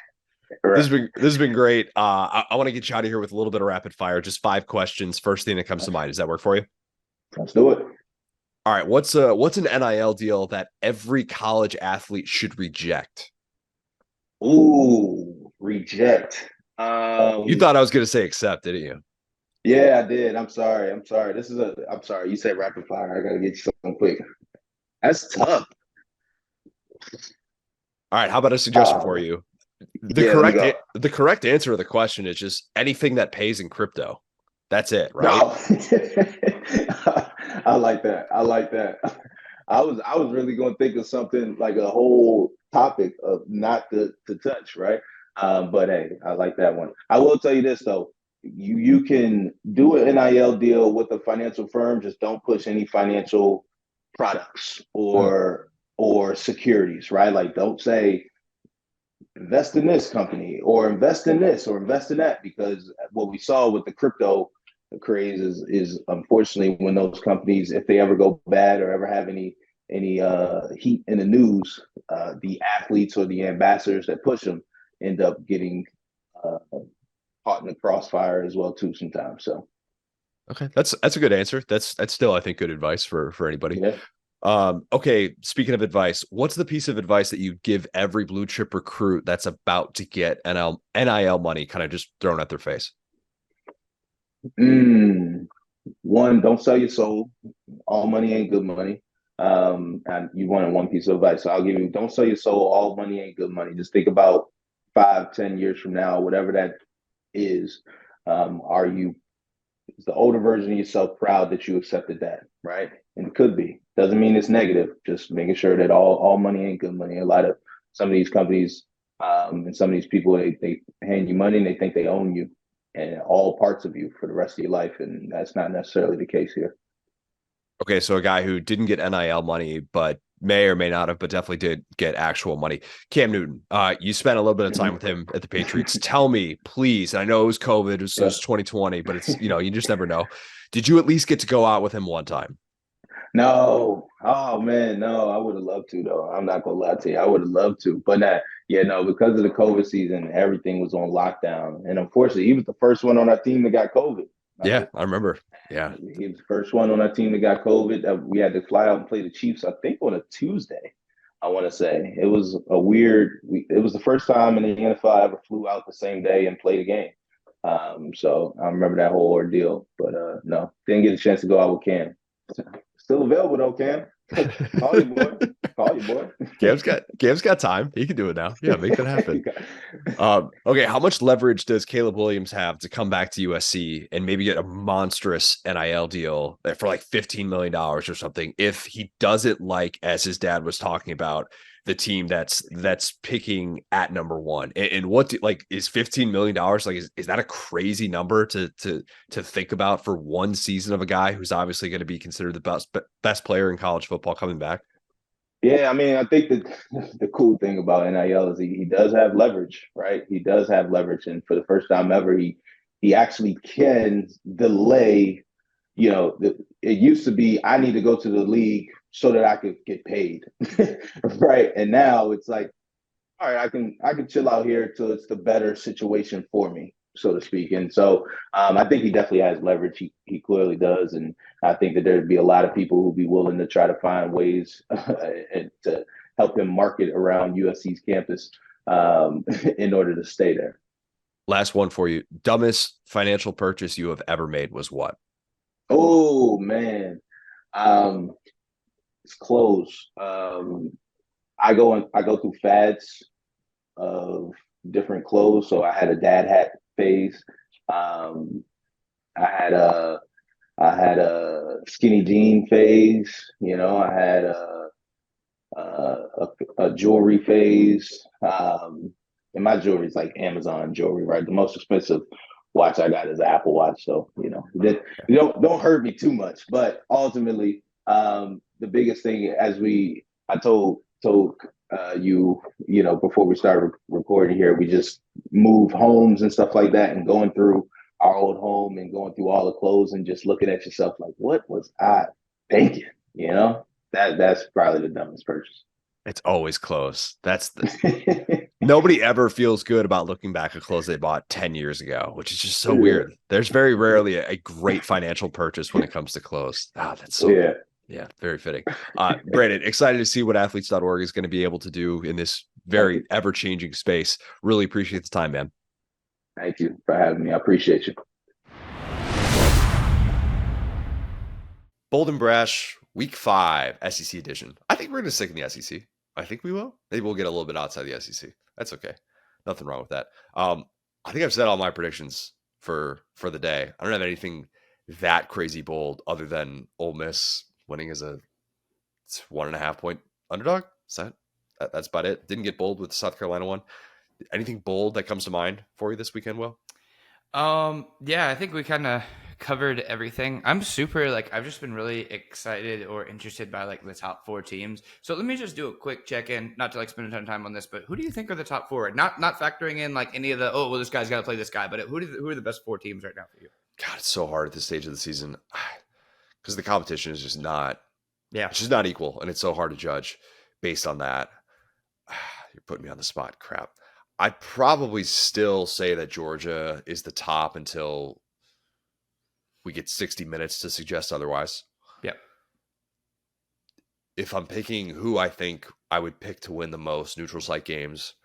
Right. This has been great. I want to get you out of here with a little bit of rapid fire. Just 5 questions. First thing that comes to mind. Does that work for you? Let's do it. All right. What's an NIL deal that every college athlete should reject? Ooh, reject. You thought I was going to say accept, didn't you? Yeah, I did. I'm sorry. I'm sorry. You said rapid fire. I gotta get you something quick. That's tough. All right. How about a suggestion for you? Let me go. The correct answer to the question is just anything that pays in crypto. That's it, right? No. I like that. I was really going to think of something like a whole topic of not to touch, right? But hey, I like that one. I will tell you this though. You can do an NIL deal with a financial firm, just don't push any financial products or securities, right? Like don't say invest in this company or invest in this or invest in that, because what we saw with the crypto craze is unfortunately when those companies, if they ever go bad or ever have any heat in the news, the athletes or the ambassadors that push them end up getting uh, caught in the crossfire as well too sometimes. So Okay, that's a good answer. That's still, I think, good advice for anybody. yeah. Okay, speaking of advice, what's the piece of advice that you give every blue chip recruit that's about to get NIL money kind of just thrown at their face? One, don't sell your soul. All money ain't good money. And you wanted one piece of advice, so I'll give you: don't sell your soul. All money ain't good money. Just think about 5, 10 years from now, whatever that is. Are you, is the older version of yourself proud that you accepted that, right? And it could be. Doesn't mean it's negative. Just making sure that all money ain't good money. A lot of some of these companies and some of these people, they hand you money and they think they own you and all parts of you for the rest of your life, and that's not necessarily the case here. Okay, so a guy who didn't get NIL money, but may or may not have, but definitely did get actual money. Cam Newton, you spent a little bit of time with him at the Patriots. Tell me, please, and I know it was COVID, it was 2020, but it's, you just never know. Did you at least get to go out with him one time? No. Oh man, no. I would have loved to though. I'm not gonna lie to you. I would have loved to, but not. Yeah, no. Because of the COVID season, everything was on lockdown, and unfortunately, he was the first one on our team that got COVID. Yeah, I remember. Yeah, he was the first one on our team that got COVID. We had to fly out and play the Chiefs, I think, on a Tuesday. I want to say it was a weird. It was the first time in the NFL I ever flew out the same day and played a game. So I remember that whole ordeal. But no, didn't get a chance to go out with Cam. Still available though, Cam. Call you, boy. Call you, boy. Cam's got time. He can do it now. Yeah, make that happen. Okay, how much leverage does Caleb Williams have to come back to USC and maybe get a monstrous NIL deal for like $15 million or something if he doesn't, like, as his dad was talking about, the team that's picking at number one? And what is $15 million? Like, is that a crazy number to think about for one season of a guy who's obviously going to be considered the best player in college football coming back? Yeah, I mean, I think that the cool thing about NIL is he does have leverage, right? He does have leverage, and for the first time ever, he actually can delay. It used to be I need to go to the league so that I could get paid, right? And now it's like, all right, I can chill out here till it's the better situation for me, so to speak. And so I think he definitely has leverage. He clearly does, and I think that there'd be a lot of people who'd be willing to try to find ways to help him market around USC's campus in order to stay there. Last one for you. Dumbest financial purchase you have ever made was what? Oh man, it's clothes. I go through fads of different clothes. So I had a dad hat phase. I had I had a skinny jean phase. I had a jewelry phase. And my jewelry is like Amazon jewelry, right? The most expensive watch I got is an Apple Watch. So, you don't hurt me too much. But ultimately, the biggest thing, I told you, before we started recording here, we just moved homes and stuff like that, and going through our old home and going through all the clothes and just looking at yourself like, what was I thinking? That's probably the dumbest purchase. It's always clothes. Nobody ever feels good about looking back at clothes they bought 10 years ago, which is just so weird. There's very rarely a great financial purchase when it comes to clothes. That's so yeah, very fitting. Brandon, excited to see what athletes.org is going to be able to do in this very ever-changing space. Really appreciate the time, man. Thank you for having me. I appreciate you. Bold and Brash, Week 5, SEC edition. I think we're going to stick in the SEC. I think we will. Maybe we'll get a little bit outside the SEC. That's okay. Nothing wrong with that. I think I've said all my predictions for the day. I don't have anything that crazy bold other than Ole Miss winning as a 1.5 point underdog. That's about it. Didn't get bold with the South Carolina one. Anything bold that comes to mind for you this weekend, Will? Yeah, I think we kind of covered everything. I'm super I've just been really excited or interested by the top 4 teams. So let me just do a quick check-in, not to spend a ton of time on this, but who do you think are the top 4? Not factoring in any of the this guy's got to play this guy, but who are the best 4 teams right now for you? God, it's so hard at this stage of the season because the competition is just not it's just not equal, and it's so hard to judge based on that. You're putting me on the spot. Crap. I'd probably still say that Georgia is the top until we get 60 minutes to suggest otherwise. Yep. If I'm picking who I think I would pick to win the most neutral site games,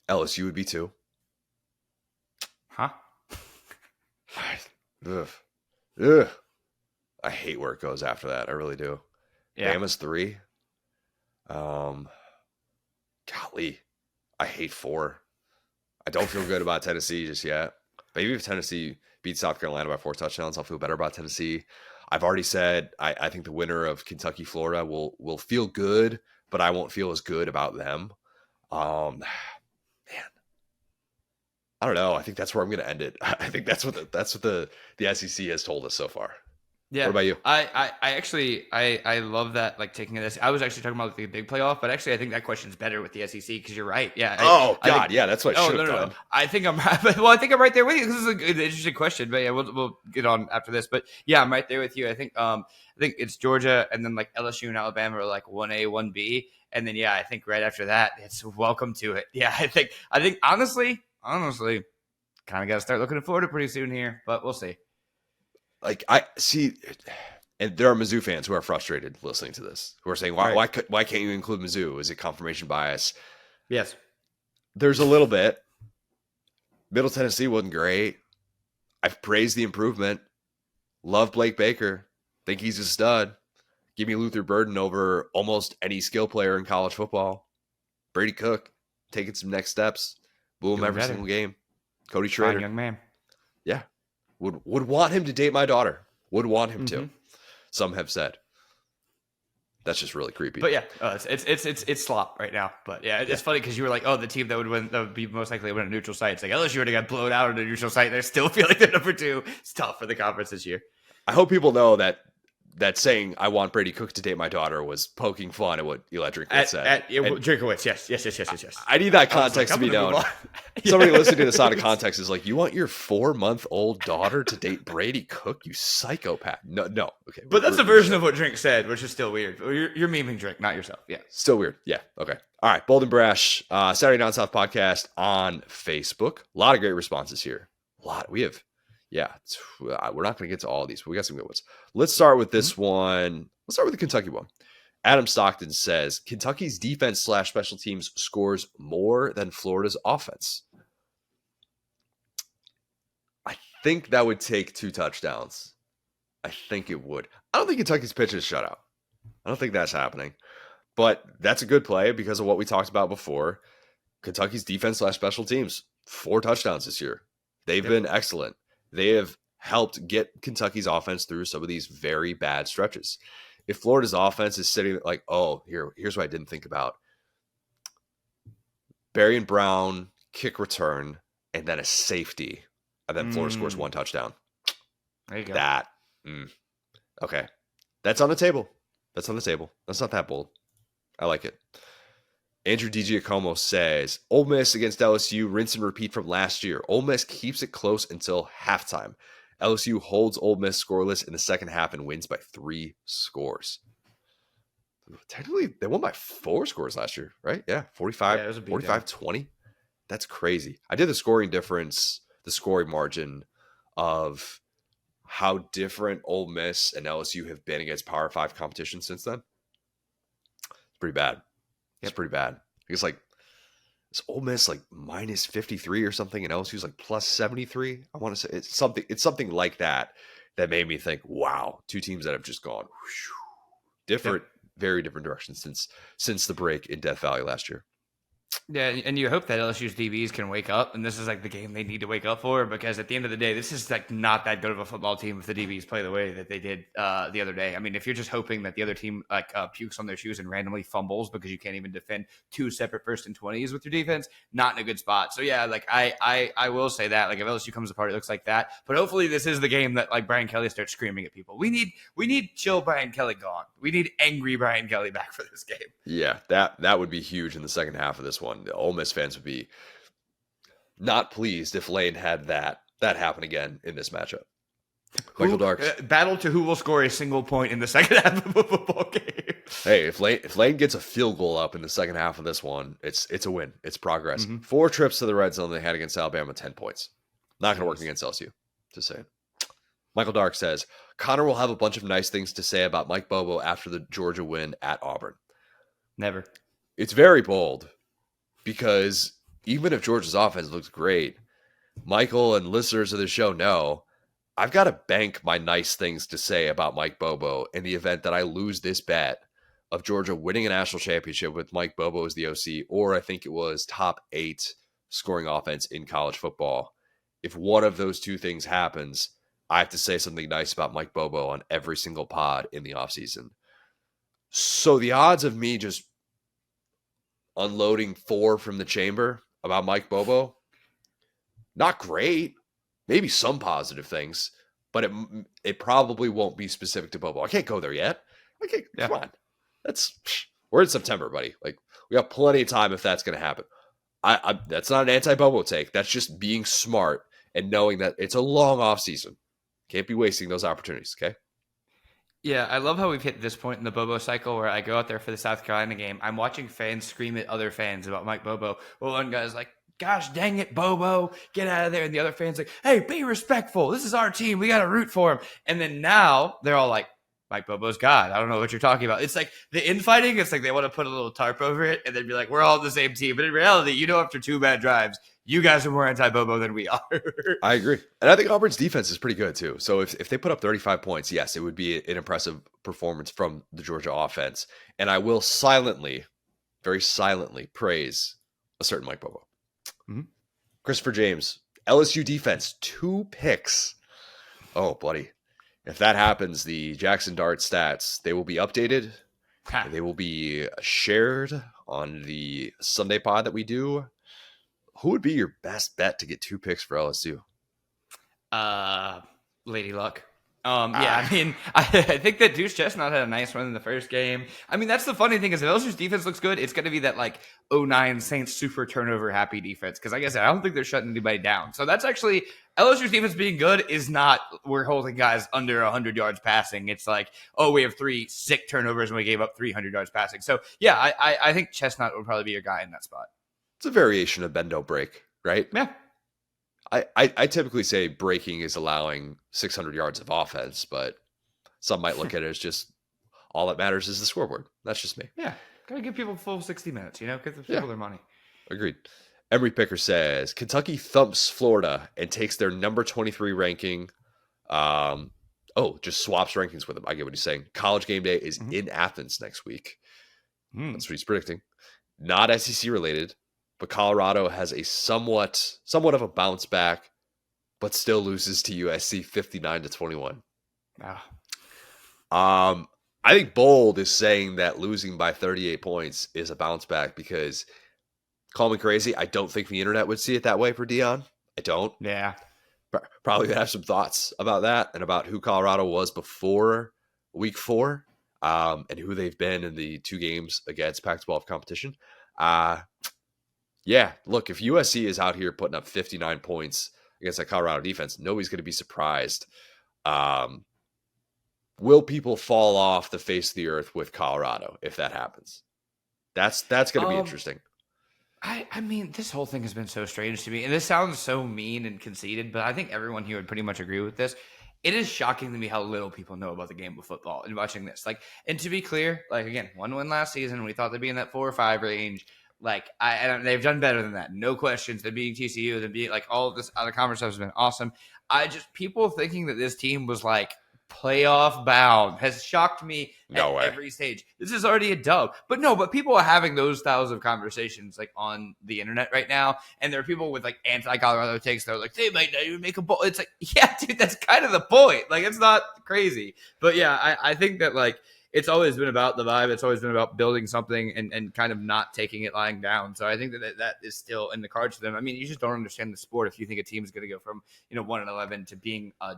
LSU would be 2. Huh? Ugh. I hate where it goes after that. I really do. Yeah. Bama's 3. Golly. I hate 4. I don't feel good about Tennessee just yet. Maybe if Tennessee beats South Carolina by 4 touchdowns, I'll feel better about Tennessee. I've already said I think the winner of Kentucky, Florida will feel good, but I won't feel as good about them. Man, I don't know. I think that's where I'm going to end it. I think that's what the SEC has told us so far. Yeah. What about you? I actually love that taking this. I was actually talking about the big playoff, but actually I think that question's better with the SEC because you're right. Yeah. That's what I should have done. I think I'm I think I'm right there with you. This is an interesting question, but yeah, we'll get on after this. But yeah, I'm right there with you. I think it's Georgia, and then LSU and Alabama are 1A, 1B, and then I think right after that it's welcome to it. Yeah, I think honestly, kind of got to start looking at Florida pretty soon here, but we'll see. I see, and there are Mizzou fans who are frustrated listening to this, who are saying, why can't you include Mizzou? Is it confirmation bias? Yes. There's a little bit. Middle Tennessee wasn't great. I've praised the improvement. Love Blake Baker. Think he's a stud. Give me Luther Burden over almost any skill player in college football. Brady Cook taking some next steps. Blew him every single game. Cody Schrader. Fine young man. Yeah. Would want him to date my daughter. Would want him to. Some have said. That's just really creepy. But yeah, it's slop right now. But yeah, it's funny because you were like, the team that would be most likely to win a neutral site. It's LSU already got blown out on a neutral site. They still feel like they're number 2. It's tough for the conference this year. I hope people know that saying I want Brady Cook to date my daughter was poking fun at what Eli Drinkowitz said. Drinkowitz, yes. I need that context to be known. Somebody listening to this out of context is like, you want your 4-month-old daughter to date Brady Cook? You psychopath. No. Okay. But that's a version of what Drink said, which is still weird. You're memeing Drink, not yourself. Yeah. Still weird. Yeah. Okay. All right. Bold and Brash, Saturday Down South podcast on Facebook. A lot of great responses here. We have. Yeah, we're not going to get to all of these, but we got some good ones. Let's start with this one. Let's start with the Kentucky one. Adam Stockton says, Kentucky's defense/special teams scores more than Florida's offense. I think that would take 2 touchdowns. I think it would. I don't think Kentucky's pitching a shutout. I don't think that's happening. But that's a good play because of what we talked about before. Kentucky's defense/special teams, 4 touchdowns this year. They've been excellent. They have helped get Kentucky's offense through some of these very bad stretches. If Florida's offense is sitting like, oh, here's what I didn't think about. Berry and Brown kick return and then a safety, and then Florida scores one touchdown. There you go. Okay. That's on the table. That's not that bold. I like it. Andrew DiGiacomo says, Ole Miss against LSU, rinse and repeat from last year. Ole Miss keeps it close until halftime. LSU holds Ole Miss scoreless in the second half and wins by 3 scores. Technically, they won by 4 scores last year, right? Yeah, 45-20. That's crazy. I did the scoring difference, the scoring margin of how different Ole Miss and LSU have been against Power 5 competition since then. It's pretty bad. It's pretty bad. It's like, it's Ole Miss like minus 53 or something, and LSU's like plus 73. I want to say it's something like that made me think, wow, 2 teams that have just gone different, very different directions since the break in Death Valley last year. Yeah, and you hope that LSU's DBs can wake up, and this is like the game they need to wake up for, because at the end of the day, this is like not that good of a football team if the DBs play the way that they did the other day. I mean, if you're just hoping that the other team like pukes on their shoes and randomly fumbles because you can't even defend 2 separate 1st and 20s with your defense, not in a good spot. So yeah, like I will say that, like if LSU comes apart, it looks like that. But hopefully this is the game that like Brian Kelly starts screaming at people. We need chill Brian Kelly gone. We need angry Brian Kelly back for this game. Yeah, that would be huge in the second half of this one. The Ole Miss fans would be not pleased if Lane had that happen again in this matchup. Michael Darks. Battle to who will score a single point in the second half of a football game. Hey, if Lane gets a field goal up in the second half of this one, it's a win. It's progress. 4 trips to the red zone they had against Alabama, 10 points. Not going to work against LSU. Just saying. Michael Dark says, Connor will have a bunch of nice things to say about Mike Bobo after the Georgia win at Auburn. Never. It's very bold because even if Georgia's offense looks great, Michael and listeners of the show know I've got to bank my nice things to say about Mike Bobo in the event that I lose this bet of Georgia winning a national championship with Mike Bobo as the OC, or I think it was top 8 scoring offense in college football. If one of those 2 things happens, I have to say something nice about Mike Bobo on every single pod in the offseason. So the odds of me just unloading 4 from the chamber about Mike Bobo, not great. Maybe some positive things, but it probably won't be specific to Bobo. I can't go there yet. Come on. We're in September, buddy. Like, we got plenty of time if that's going to happen. I that's not an anti-Bobo take. That's just being smart and knowing that it's a long off season. Can't be wasting those opportunities, okay? Yeah, I love how we've hit this point in the Bobo cycle where I go out there for the South Carolina game. I'm watching fans scream at other fans about Mike Bobo. Well, one guy's like, gosh dang it, Bobo, get out of there. And the other fan's like, hey, be respectful. This is our team. We got to root for him. And then now they're all like, Mike Bobo's God. I don't know what you're talking about. It's like the infighting. It's like they want to put a little tarp over it and then be like, we're all on the same team. But in reality, after 2 bad drives, you guys are more anti-Bobo than we are. I agree. And I think Auburn's defense is pretty good, too. So if they put up 35 points, yes, it would be an impressive performance from the Georgia offense. And I will very silently praise a certain Mike Bobo. Christopher James, LSU defense, 2 picks. Oh, buddy. If that happens, the Jackson Dart stats, they will be updated. They will be shared on the Sunday pod that we do. Who would be your best bet to get 2 picks for LSU? Lady Luck. I mean, I think that Deuce Chestnut had a nice run in the first game. I mean, that's the funny thing is if LSU's defense looks good, it's going to be that like 09 Saints super turnover happy defense. Because like I said, I don't think they're shutting anybody down. So that's actually LSU's defense being good is not we're holding guys under 100 yards passing. It's like, oh, we have 3 sick turnovers and we gave up 300 yards passing. So yeah, I think Chestnut would probably be your guy in that spot. It's a variation of bend don't break, right? Yeah. I typically say breaking is allowing 600 yards of offense, but some might look at it as just all that matters is the scoreboard. That's just me. Yeah. Got to give people full 60 minutes, give the people their money. Agreed. Emery Picker says, Kentucky thumps Florida and takes their number 23 ranking. Just swaps rankings with them. I get what he's saying. College game day is in Athens next week. That's what he's predicting. Not SEC related, but Colorado has a somewhat of a bounce back but still loses to USC 59-21. Wow. I think Bold is saying that losing by 38 points is a bounce back because, call me crazy, I don't think the internet would see it that way for Dion. I don't. Yeah. Probably gonna have some thoughts about that and about who Colorado was before week 4, and who they've been in the 2 games against Pac-12 competition. Yeah, look, if USC is out here putting up 59 points against that Colorado defense, nobody's going to be surprised. Will people fall off the face of the earth with Colorado if that happens? That's going to be interesting. I mean, this whole thing has been so strange to me, and this sounds so mean and conceited, but I think everyone here would pretty much agree with this. It is shocking to me how little people know about the game of football and watching this. Like, and to be clear, like again, 1 win last season, we thought they'd be in that 4 or 5 range. Like, they've done better than that. No questions. They're beating TCU. They're beating like all of this other conference stuff has been awesome. People thinking that this team was like playoff bound has shocked me No way. every stage. This is already a dub. But people are having those styles of conversations like on the internet right now. And there are people with like anti-Colorado takes. They're like, they might not even make a bowl. It's like, yeah, dude, that's kind of the point. Like, it's not crazy. But yeah, I think that like it's always been about the vibe. It's always been about building something and kind of not taking it lying down. So I think that is still in the cards for them. I mean, you just don't understand the sport if you think a team is going to go from 1-11 to being a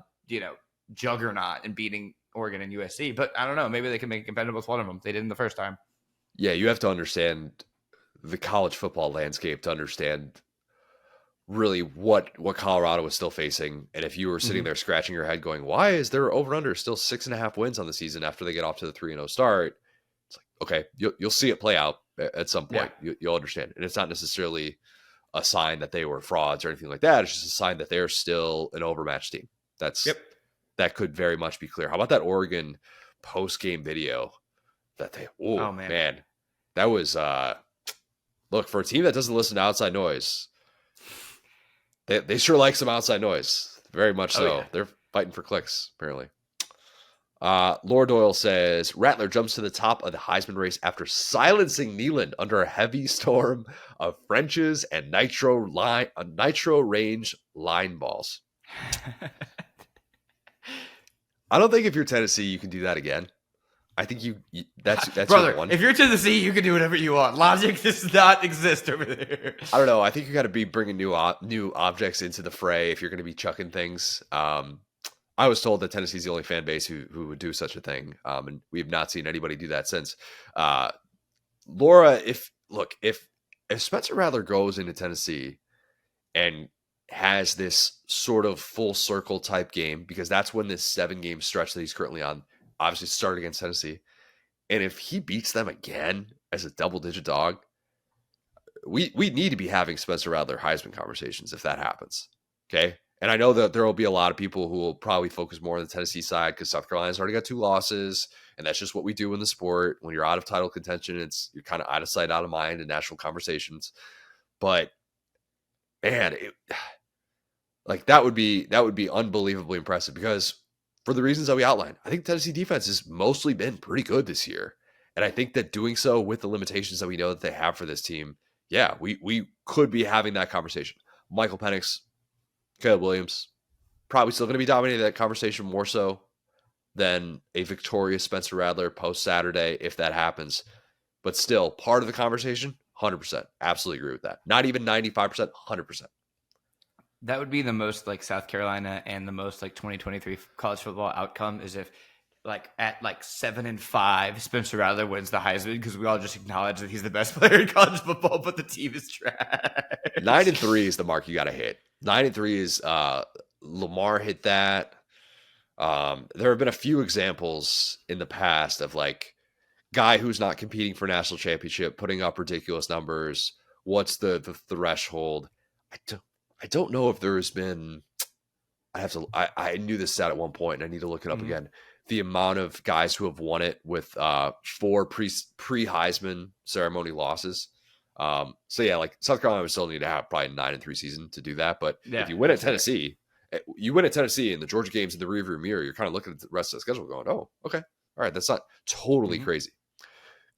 juggernaut and beating Oregon and USC. But I don't know. Maybe they can make it competitive with one of them. They didn't the first time. Yeah, you have to understand the college football landscape to understand really what Colorado was still facing. And if you were sitting there scratching your head going, why is their over-under still 6.5 wins on the season after they get off to the 3-0 start? It's like, okay, you'll see it play out at some point. Yeah. You'll understand. And it's not necessarily a sign that they were frauds or anything like that. It's just a sign that they're still an overmatched team. That could very much be clear. How about that Oregon post-game video that oh man. That was look, for a team that doesn't listen to outside noise, they sure like some outside noise. Very much so. Yeah. They're fighting for clicks, apparently. Laura Doyle says Rattler jumps to the top of the Heisman race after silencing Neyland under a heavy storm of French's and nitro range line balls. I don't think if you're Tennessee, you can do that again. I think that's brother. one. If you're Tennessee, you can do whatever you want. Logic does not exist over there. I don't know. I think you got to be bringing new objects into the fray if you're going to be chucking things. I was told that Tennessee's the only fan base who would do such a thing, and we have not seen anybody do that since. Laura, if Spencer Rattler goes into Tennessee and has this sort of full circle type game, because that's when this 7-game stretch that he's currently on obviously started against Tennessee. And if he beats them again as a double-digit dog, we need to be having Spencer Rattler Heisman conversations if that happens. Okay? And I know that there will be a lot of people who will probably focus more on the Tennessee side because South Carolina's already got 2 losses, and that's just what we do in the sport. When you're out of title contention, you're kind of out of sight, out of mind in national conversations. But man, that would be unbelievably impressive because for the reasons that we outlined, I think Tennessee defense has mostly been pretty good this year. And I think that doing so with the limitations that we know that they have for this team, yeah, we could be having that conversation. Michael Penix, Caleb Williams, probably still going to be dominating that conversation more so than a victorious Spencer Rattler post-Saturday if that happens. But still, part of the conversation, 100%. Absolutely agree with that. Not even 95%, 100%. That would be the most like South Carolina and the most like 2023 college football outcome is if like at like 7-5, Spencer Rattler wins the Heisman because we all just acknowledge that he's the best player in college football, but the team is trash. 9-3 is the mark you got to hit. 9-3 is Lamar hit that. There have been a few examples in the past of like guy who's not competing for national championship, putting up ridiculous numbers. What's the threshold? I don't know if there's been. I knew this stat at one point, and I need to look it up again. The amount of guys who have won it with 4 pre-Heisman ceremony losses. So yeah, like South Carolina would still need to have probably a 9-3 season to do that. But if you win at Tennessee, and the Georgia game's in the rearview mirror, you're kind of looking at the rest of the schedule going, oh, okay. All right, that's not totally crazy.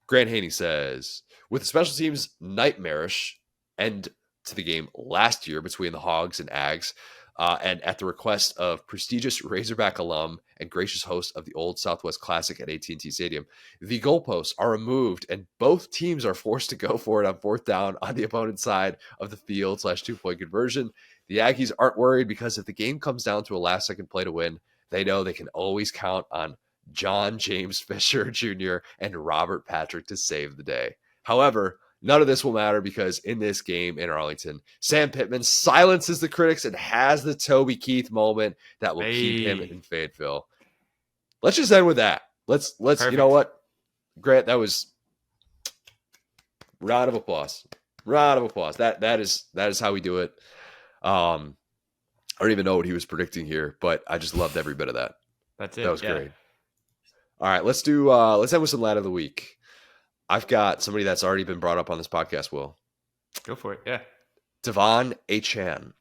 Grant Haney says, with the special teams nightmarish end to the game last year between the Hogs and Ags, and at the request of prestigious Razorback alum and gracious host of the Old Southwest Classic at AT&T Stadium, the goalposts are removed and both teams are forced to go for it on 4th down on the opponent's side of the field / 2-point conversion. The Aggies aren't worried because if the game comes down to a last-second play to win, they know they can always count on John James Fisher Jr. and Robert Patrick to save the day. However, none of this will matter because in this game in Arlington, Sam Pittman silences the critics and has the Toby Keith moment that will keep him in Fayetteville. Let's just end with that. Let's Perfect. You know what? Grant, that was round of applause. Round of applause. That is how we do it. I don't even know what he was predicting here, but I just loved every bit of that. That's it. That was great. All right, let's end with some lad of the week. I've got somebody that's already been brought up on this podcast, Will. Go for it. Yeah. Devon Achane.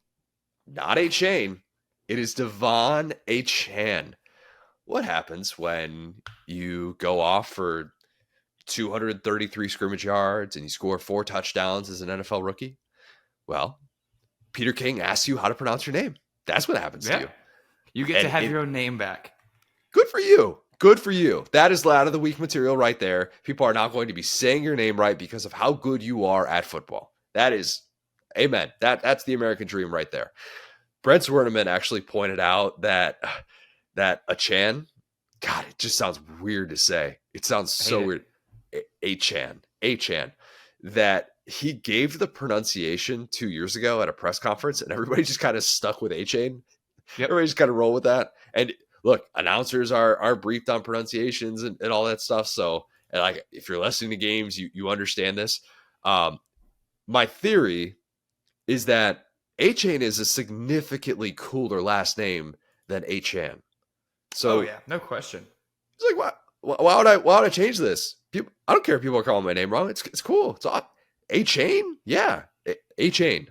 Not A-Chain. It is Devon Achane. What happens when you go off for 233 scrimmage yards and you score 4 touchdowns as an NFL rookie? Well, Peter King asks you how to pronounce your name. That's what happens to you. You get to have your own name back. Good for you. Good for you. That is lad of the week material right there. People are now going to be saying your name right because of how good you are at football. That is, amen. That's the American dream right there. Brent Zwerneman actually pointed out that Achane, God, it just sounds weird to say. It sounds so weird. Achane, that he gave the pronunciation 2 years ago at a press conference, and everybody just kind of stuck with Achane. Yep. Everybody just kind of roll with that. And look, announcers are briefed on pronunciations and all that stuff. So, and like, if you're listening to games, you understand this. My theory is that Achane is a significantly cooler last name than Achane. So, no question. It's like, why would I change this? I don't care if people are calling my name wrong. It's cool. It's Achane, yeah, Achane.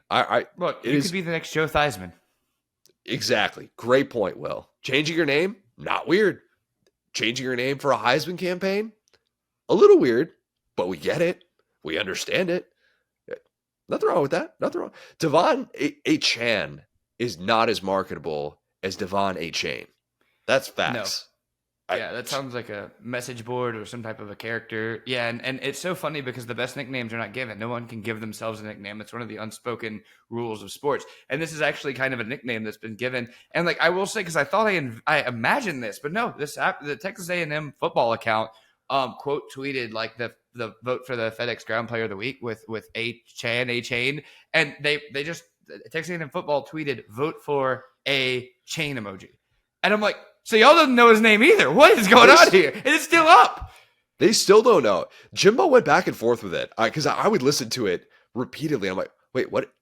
Look, you could be the next Joe Theismann. Exactly. Great point, Will. Changing your name, not weird. Changing your name for a Heisman campaign, a little weird, but we get it. We understand it. Nothing wrong with that. Nothing wrong. Devon Achane is not as marketable as Devon Achane. That's facts. Yeah, that sounds like a message board or some type of a character. Yeah, and it's so funny because the best nicknames are not given. No one can give themselves a nickname. It's one of the unspoken rules of sports. And this is actually kind of a nickname that's been given. And like I will say, because I thought I imagined this, but no, the Texas A&M football account quote tweeted like the vote for the FedEx Ground Player of the Week with Achane, and they just Texas A&M football tweeted vote for a chain emoji, and I'm like. So y'all doesn't know his name either. What is going on here? And it's still up. They still don't know. Jimbo went back and forth with it because I would listen to it repeatedly. I'm like, wait, what?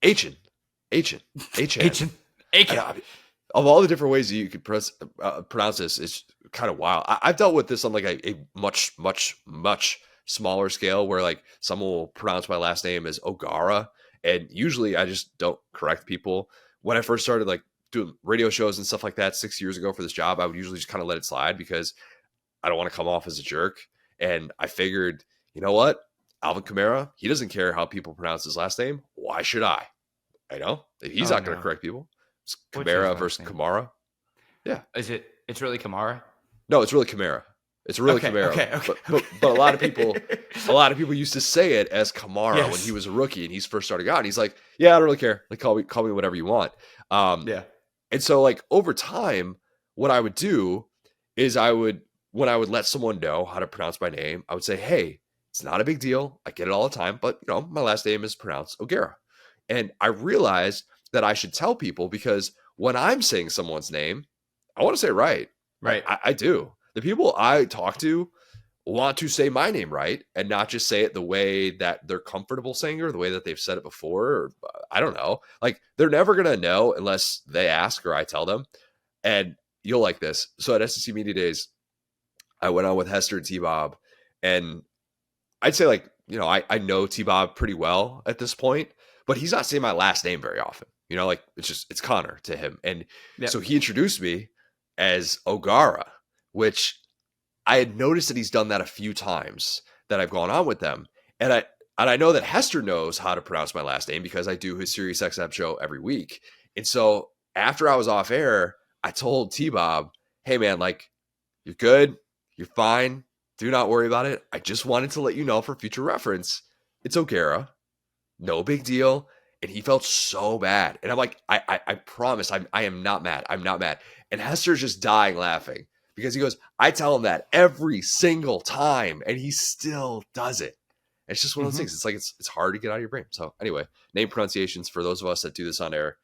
Achane. Of all the different ways you could pronounce this, it's kind of wild. I've dealt with this on like a much, much, much smaller scale where like someone will pronounce my last name as O'Gara. And usually I just don't correct people. When I first started like doing radio shows and stuff like that 6 years ago for this job, I would usually just kind of let it slide because I don't want to come off as a jerk. And I figured, you know what? Alvin Kamara, he doesn't care how people pronounce his last name. Why should I? I know he's not going to correct people. It's Kamara versus Kamara. Yeah. It's really Kamara? No, it's really Kamara. It's really Kamara. Okay. But a lot of people used to say it as Kamara when he was a rookie and he's first starting out. And he's like, yeah, I don't really care. Like call me whatever you want. And so like over time, what I would do is when I would let someone know how to pronounce my name, I would say, hey, it's not a big deal. I get it all the time, but you know, my last name is pronounced O'Gara. And I realized that I should tell people because when I'm saying someone's name, I want to say it right. Right. I do. The people I talk to want to say my name right and not just say it the way that they're comfortable saying it or the way that they've said it before. Or, I don't know. Like they're never going to know unless they ask or I tell them. And you'll like this. So at SEC Media Days, I went on with Hester and T-Bob. And I'd say like, you know, I know T-Bob pretty well at this point, but he's not saying my last name very often. You know, like it's Connor to him. And so he introduced me as O'Gara, which I had noticed that he's done that a few times that I've gone on with them. And And I know that Hester knows how to pronounce my last name because I do his SiriusXM show every week. And so after I was off air, I told T-Bob, hey, man, like, you're good. You're fine. Do not worry about it. I just wanted to let you know for future reference, it's O'Gara. No big deal. And he felt so bad. And I'm like, I promise I am not mad. I'm not mad. And Hester's just dying laughing because he goes, I tell him that every single time and he still does it. And it's just one of those things. It's like, it's hard to get out of your brain. So anyway, name pronunciations for those of us that do this on air.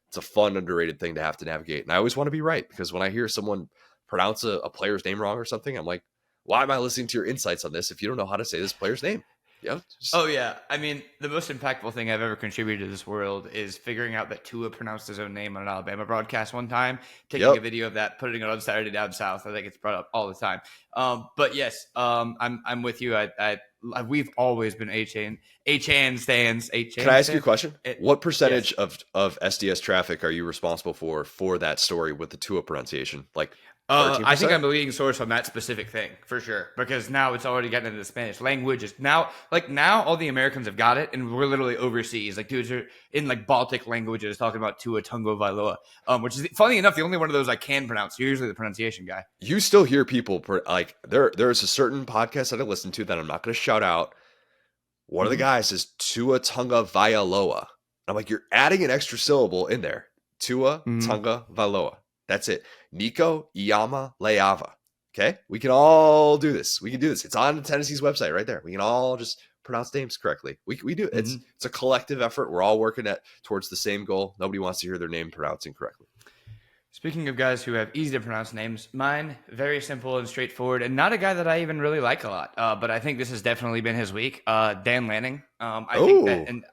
It's a fun, underrated thing to have to navigate. And I always want to be right because when I hear someone pronounce a player's name wrong or something, I'm like, why am I listening to your insights on this if you don't know how to say this player's name? Yeah. Oh, yeah. I mean, the most impactful thing I've ever contributed to this world is figuring out that Tua pronounced his own name on an Alabama broadcast one time, taking a video of that, putting it on Saturday Down South. I think it's brought up all the time. But yes, I'm with you. We've always been H-A-N stands. Can I ask you a question? What percentage of SDS traffic are you responsible for that story with the Tua pronunciation? Like, I think I'm the leading source on that specific thing for sure, because now it's already gotten into the Spanish language. Now all the Americans have got it, and we're literally overseas. Like dudes are in like Baltic languages talking about Tua Tungo Vailoa, which is funny enough the only one of those I can pronounce. You're usually the pronunciation guy. You still hear people like there's a certain podcast that I listen to that I'm not going to shout out. One of the guys says Tua Tunga Vailoa. I'm like, you're adding an extra syllable in there. Tua Tunga Vailoa. That's it. Nico Iyama Leava. Okay? We can all do this. We can do this. It's on Tennessee's website right there. We can all just pronounce names correctly. We do it. It's a collective effort. We're all working towards the same goal. Nobody wants to hear their name pronounced incorrectly. Speaking of guys who have easy to pronounce names, mine, very simple and straightforward, and not a guy that I even really like a lot, but I think this has definitely been his week. Dan Lanning. I think that, and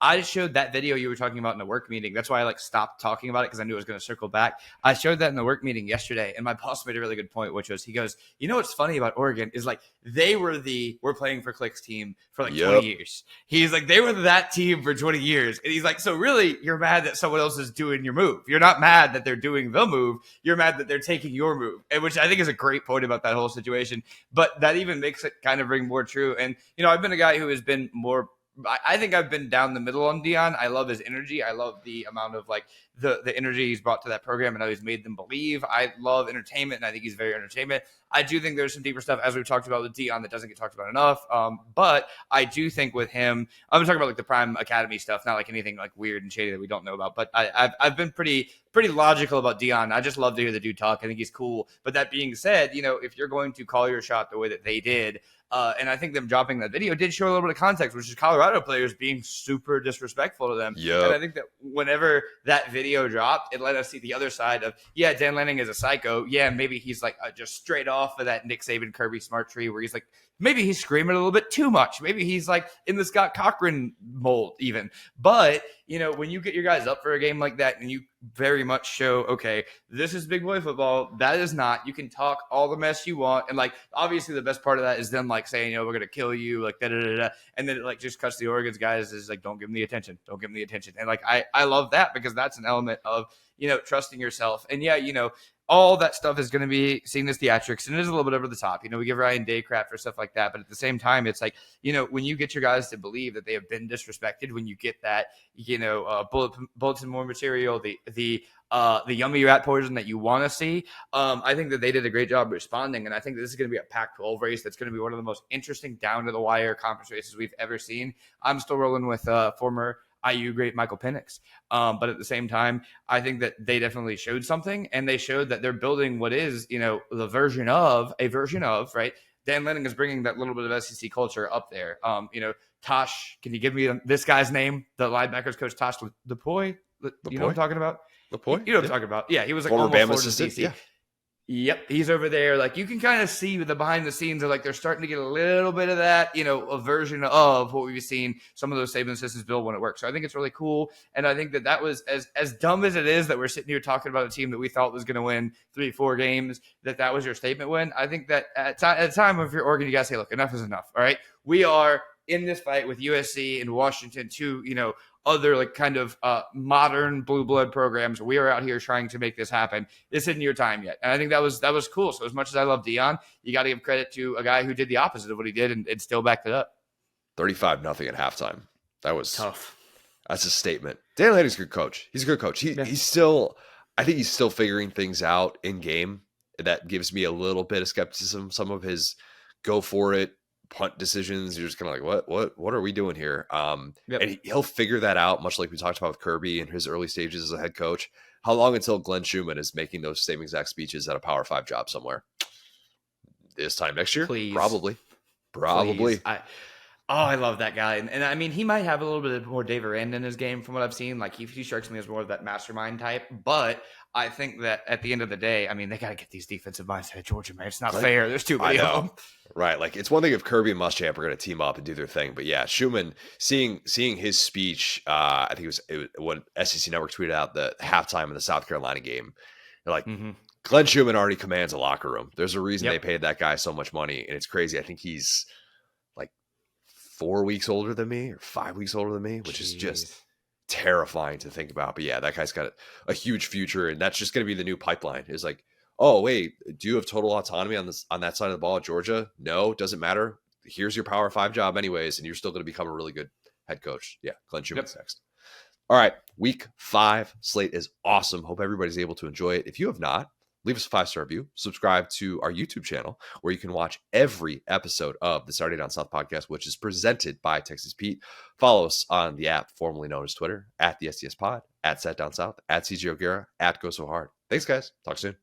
I showed that video you were talking about in the work meeting. That's why I stopped talking about it, because I knew I was going to circle back. I showed that in the work meeting yesterday, and my boss made a really good point, which was, he goes, you know what's funny about Oregon is they were we're playing for clicks team for 20 years. He's like, they were that team for 20 years. And he's like, so really you're mad that someone else is doing your move. You're not mad that they're doing the move. You're mad that they're taking your move. And which I think is a great point about that whole situation. But that even makes it kind of ring more true. And, I've been a guy who has been more, I think I've been down the middle on Dion. I love his energy. I love the amount of the energy he's brought to that program and how he's made them believe. I love entertainment, and I think he's very entertainment. I do think there's some deeper stuff, as we've talked about with Dion, that doesn't get talked about enough. But I do think with him, I'm talking about the Prime Academy stuff, not anything weird and shady that we don't know about. But I've been pretty logical about Dion. I just love to hear the dude talk. I think he's cool. But that being said, if you're going to call your shot the way that they did, and I think them dropping that video did show a little bit of context, which is Colorado players being super disrespectful to them. Yep. And I think that whenever that video dropped, it let us see the other side of, Dan Lanning is a psycho. Yeah, maybe he's just straight off of that Nick Saban, Kirby Smart tree where he's maybe he's screaming a little bit too much. Maybe he's in the Scott Cochran mold even. But, when you get your guys up for a game like that and you very much show, okay, this is big boy football. That is not. You can talk all the mess you want. And obviously the best part of that is them saying, we're going to kill you, da-da-da-da. And then it just cuts the Oregon's guys is don't give them the attention. Don't give them the attention. And I love that, because that's an element of, trusting yourself. And yeah, all that stuff is going to be seen as theatrics, and it is a little bit over the top. We give Ryan Day crap for stuff like that, but at the same time, it's when you get your guys to believe that they have been disrespected, when you get that, bulletin board material, the yummy rat poison that you want to see, I think that they did a great job responding, and I think that this is going to be a Pac-12 race that's going to be one of the most interesting down-to-the-wire conference races we've ever seen. I'm still rolling with former IU great Michael Penix. But at the same time, I think that they definitely showed something, and they showed that they're building what is, the version of, right? Dan Lanning is bringing that little bit of SEC culture up there. Tosh, can you give me this guy's name? The linebackers coach, Tosh Lepoy. You know what I'm talking about? Lepoy? You know what I'm talking about. Yeah, he was former almost Bama Florida assistant. DC. Yeah. Yep, he's over there. You can kind of see the behind the scenes of they're starting to get a little bit of that, a version of what we've seen some of those Saban assistants build when it works. So I think it's really cool, and I think that was as dumb as it is that we're sitting here talking about a team that we thought was going to win 3-4 games. That was your statement win. I think that at a time of your Oregon, you guys say, look, enough is enough. All right, we are in this fight with USC and Washington, two other kind of modern blue blood programs. We are out here trying to make this happen. This isn't your time yet. And I think that was cool. So as much as I love Dion, you got to give credit to a guy who did the opposite of what he did and still backed it up. 35-0 at halftime. That was Tough. That's a statement. Dan Lanning a good coach. He's a good coach. He's still, I think he's still figuring things out in game. That gives me a little bit of skepticism. Some of his go for it punt decisions, you're just kind of like, what are we doing here? And he'll figure that out, much like we talked about with Kirby in his early stages as a head coach. How long until Glenn Schumann is making those same exact speeches at a Power 5 job somewhere? This time next year? Please. Probably. Please. I love that guy. And I mean, he might have a little bit more Dave Aranda in his game from what I've seen. Like, he strikes me as more of that mastermind type. But I think that at the end of the day, I mean, they got to get these defensive mindset at Georgia, man. It's not fair. There's too many of them. Right. Like, it's one thing if Kirby and Muschamp are going to team up and do their thing. But yeah, Schumann, seeing his speech, I think it was when SEC Network tweeted out the halftime of the South Carolina game. They're like, Glenn Schumann already commands a locker room. There's a reason they paid that guy so much money. And it's crazy. I think he's 4 weeks older than me or 5 weeks older than me, which is just terrifying to think about. But yeah, that guy's got a huge future, and that's just going to be the new pipeline. Is like, oh wait, do you have total autonomy on that side of the ball at Georgia? No, doesn't matter. Here's your Power 5 job anyways, and you're still going to become a really good head coach. Yeah, Glenn Schumann's next. All right, week 5 slate is awesome. Hope everybody's able to enjoy it. If you have not, leave us a 5-star review, subscribe to our YouTube channel where you can watch every episode of the Saturday Down South podcast, which is presented by Texas Pete. Follow us on the app formerly known as Twitter, at the SDS Pod, at Sat Down South, at CJ O'Gara, at Go So Hard. Thanks, guys. Talk soon.